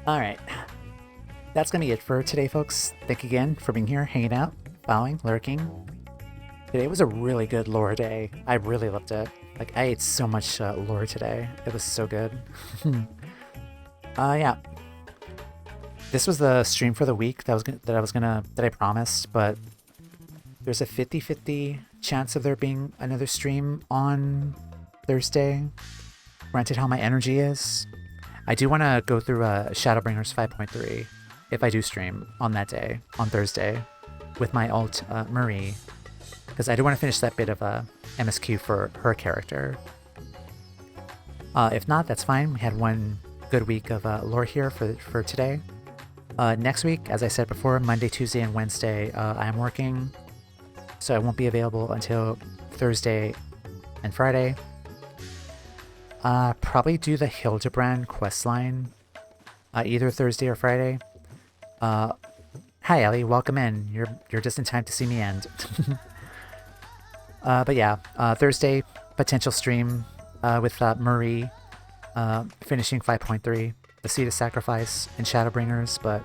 Alright, that's gonna be it for today, folks. Thank you again for being here, hanging out, following, lurking. Today was a really good lore day. I really loved it. Like, I ate so much lore today. It was so good. Yeah. This was the stream for the week that I promised, but there's a 50-50 chance of there being another stream on Thursday. Granted how my energy is. I do want to go through Shadowbringers 5.3 if I do stream on that day, on Thursday, with my alt Marie, because I do want to finish that bit of MSQ for her character. If not, that's fine. We had one good week of lore here for today. Next week, as I said before, Monday, Tuesday, and Wednesday, I am working, so I won't be available until Thursday and Friday. Probably do the Hildebrand questline, either Thursday or Friday. Hi Ellie, welcome in. You're just in time to see me end. But yeah, Thursday potential stream with Marie, finishing 5.3, the Seed of Sacrifice and Shadowbringers. But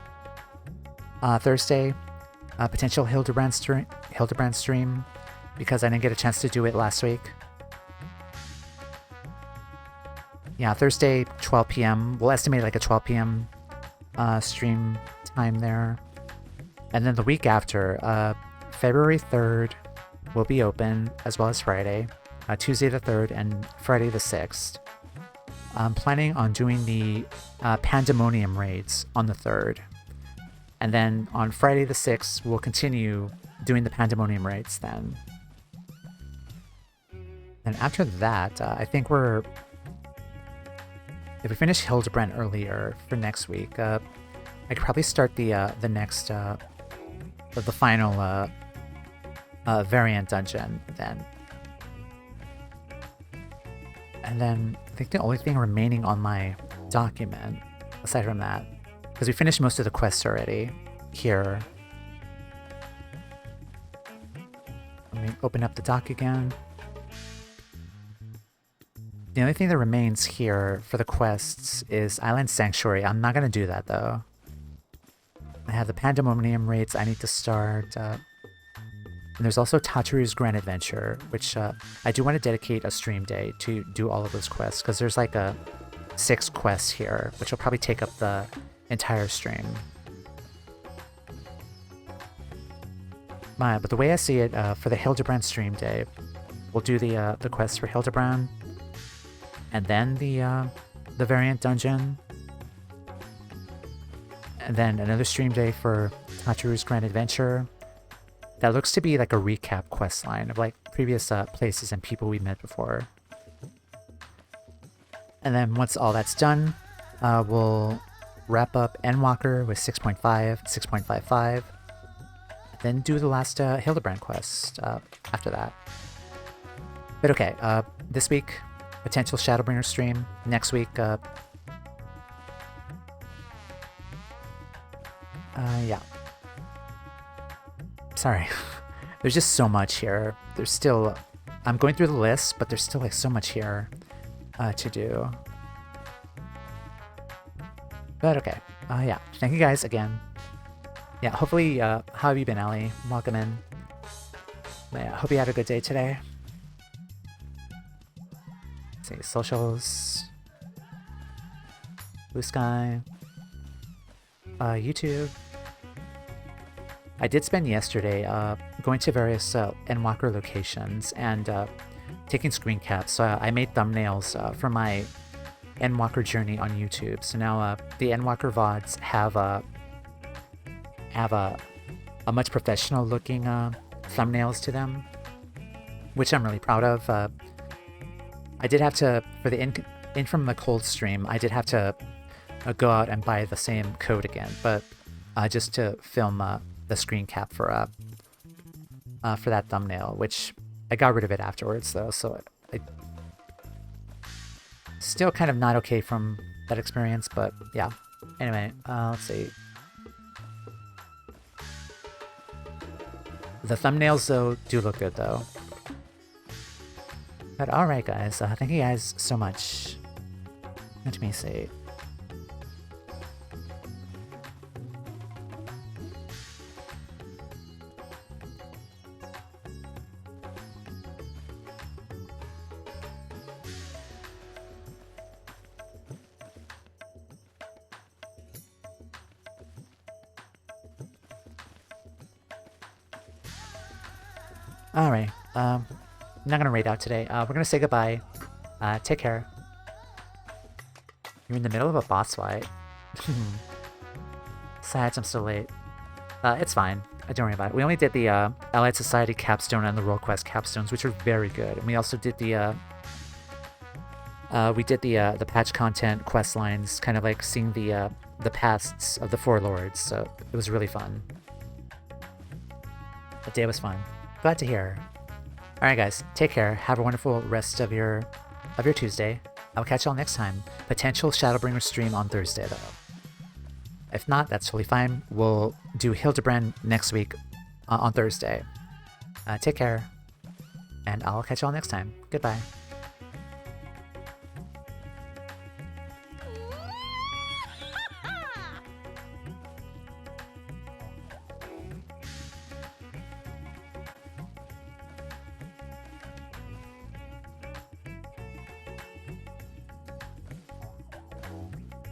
Thursday, potential Hildebrand stream because I didn't get a chance to do it last week. Yeah, Thursday, 12 p.m. We'll estimate like a 12 p.m. Stream time there. And then the week after, February 3rd will be open, as well as Friday. Tuesday the 3rd and Friday the 6th. I'm planning on doing the Pandemonium raids on the 3rd. And then on Friday the 6th, we'll continue doing the Pandemonium raids then. And after that, I think if we finish Hildebrand earlier for next week, I could probably start the next, the final variant dungeon then. And then I think the only thing remaining on my document, aside from that, because we finished most of the quests already here. Let me open up the doc again. The only thing that remains here for the quests is Island Sanctuary. I'm not going to do that, though. I have the Pandemonium raids I need to start. And there's also Tataru's Grand Adventure, which I do want to dedicate a stream day to do all of those quests, because there's like 6 quests here, which will probably take up the entire stream. But the way I see it, for the Hildebrand stream day, we'll do the quest for Hildebrand, and then the variant dungeon, and then another stream day for Tataru's Grand Adventure. That looks to be like a recap quest line of like previous places and people we met before. And then once all that's done, we'll wrap up Endwalker with 6.5, 6.55, then do the last Hildebrand quest after that. But okay, this week, potential Shadowbringer stream. Next week, yeah. Sorry. There's just so much here. There's still... I'm going through the list, but there's still like so much here to do. But okay. Yeah. Thank you guys again. Yeah, hopefully... how have you been, Ellie? Welcome in. I hope you had a good day today. Let's see, socials. Blue Sky. YouTube. I did spend yesterday going to various Endwalker locations and taking screen caps. So I made thumbnails for my Endwalker journey on YouTube. So now the Endwalker VODs have a much professional looking thumbnails to them, which I'm really proud of. I did have to, for the in from the cold stream, I did have to go out and buy the same code again, but just to film the screen cap for that thumbnail, which I got rid of it afterwards though, so I still kind of not okay from that experience, but yeah. Anyway, let's see. The thumbnails though do look good though. But alright guys, thank you guys so much. Let me see. Alright, I'm not gonna raid out today. We're gonna say goodbye. Take care. You're in the middle of a boss fight. Sad, I'm so late. It's fine. Don't worry about it. We only did the Allied Society Capstone and the Roll Quest Capstones, which are very good. And we also did the the patch content quest lines, kind of like seeing the pasts of the Four Lords. So it was really fun. The day was fun. Glad to hear. Alright guys, take care. Have a wonderful rest of your Tuesday. I'll catch y'all next time. Potential Shadowbringer stream on Thursday though. If not, that's totally fine. We'll do Hildebrand next week on Thursday. Take care. And I'll catch y'all next time. Goodbye.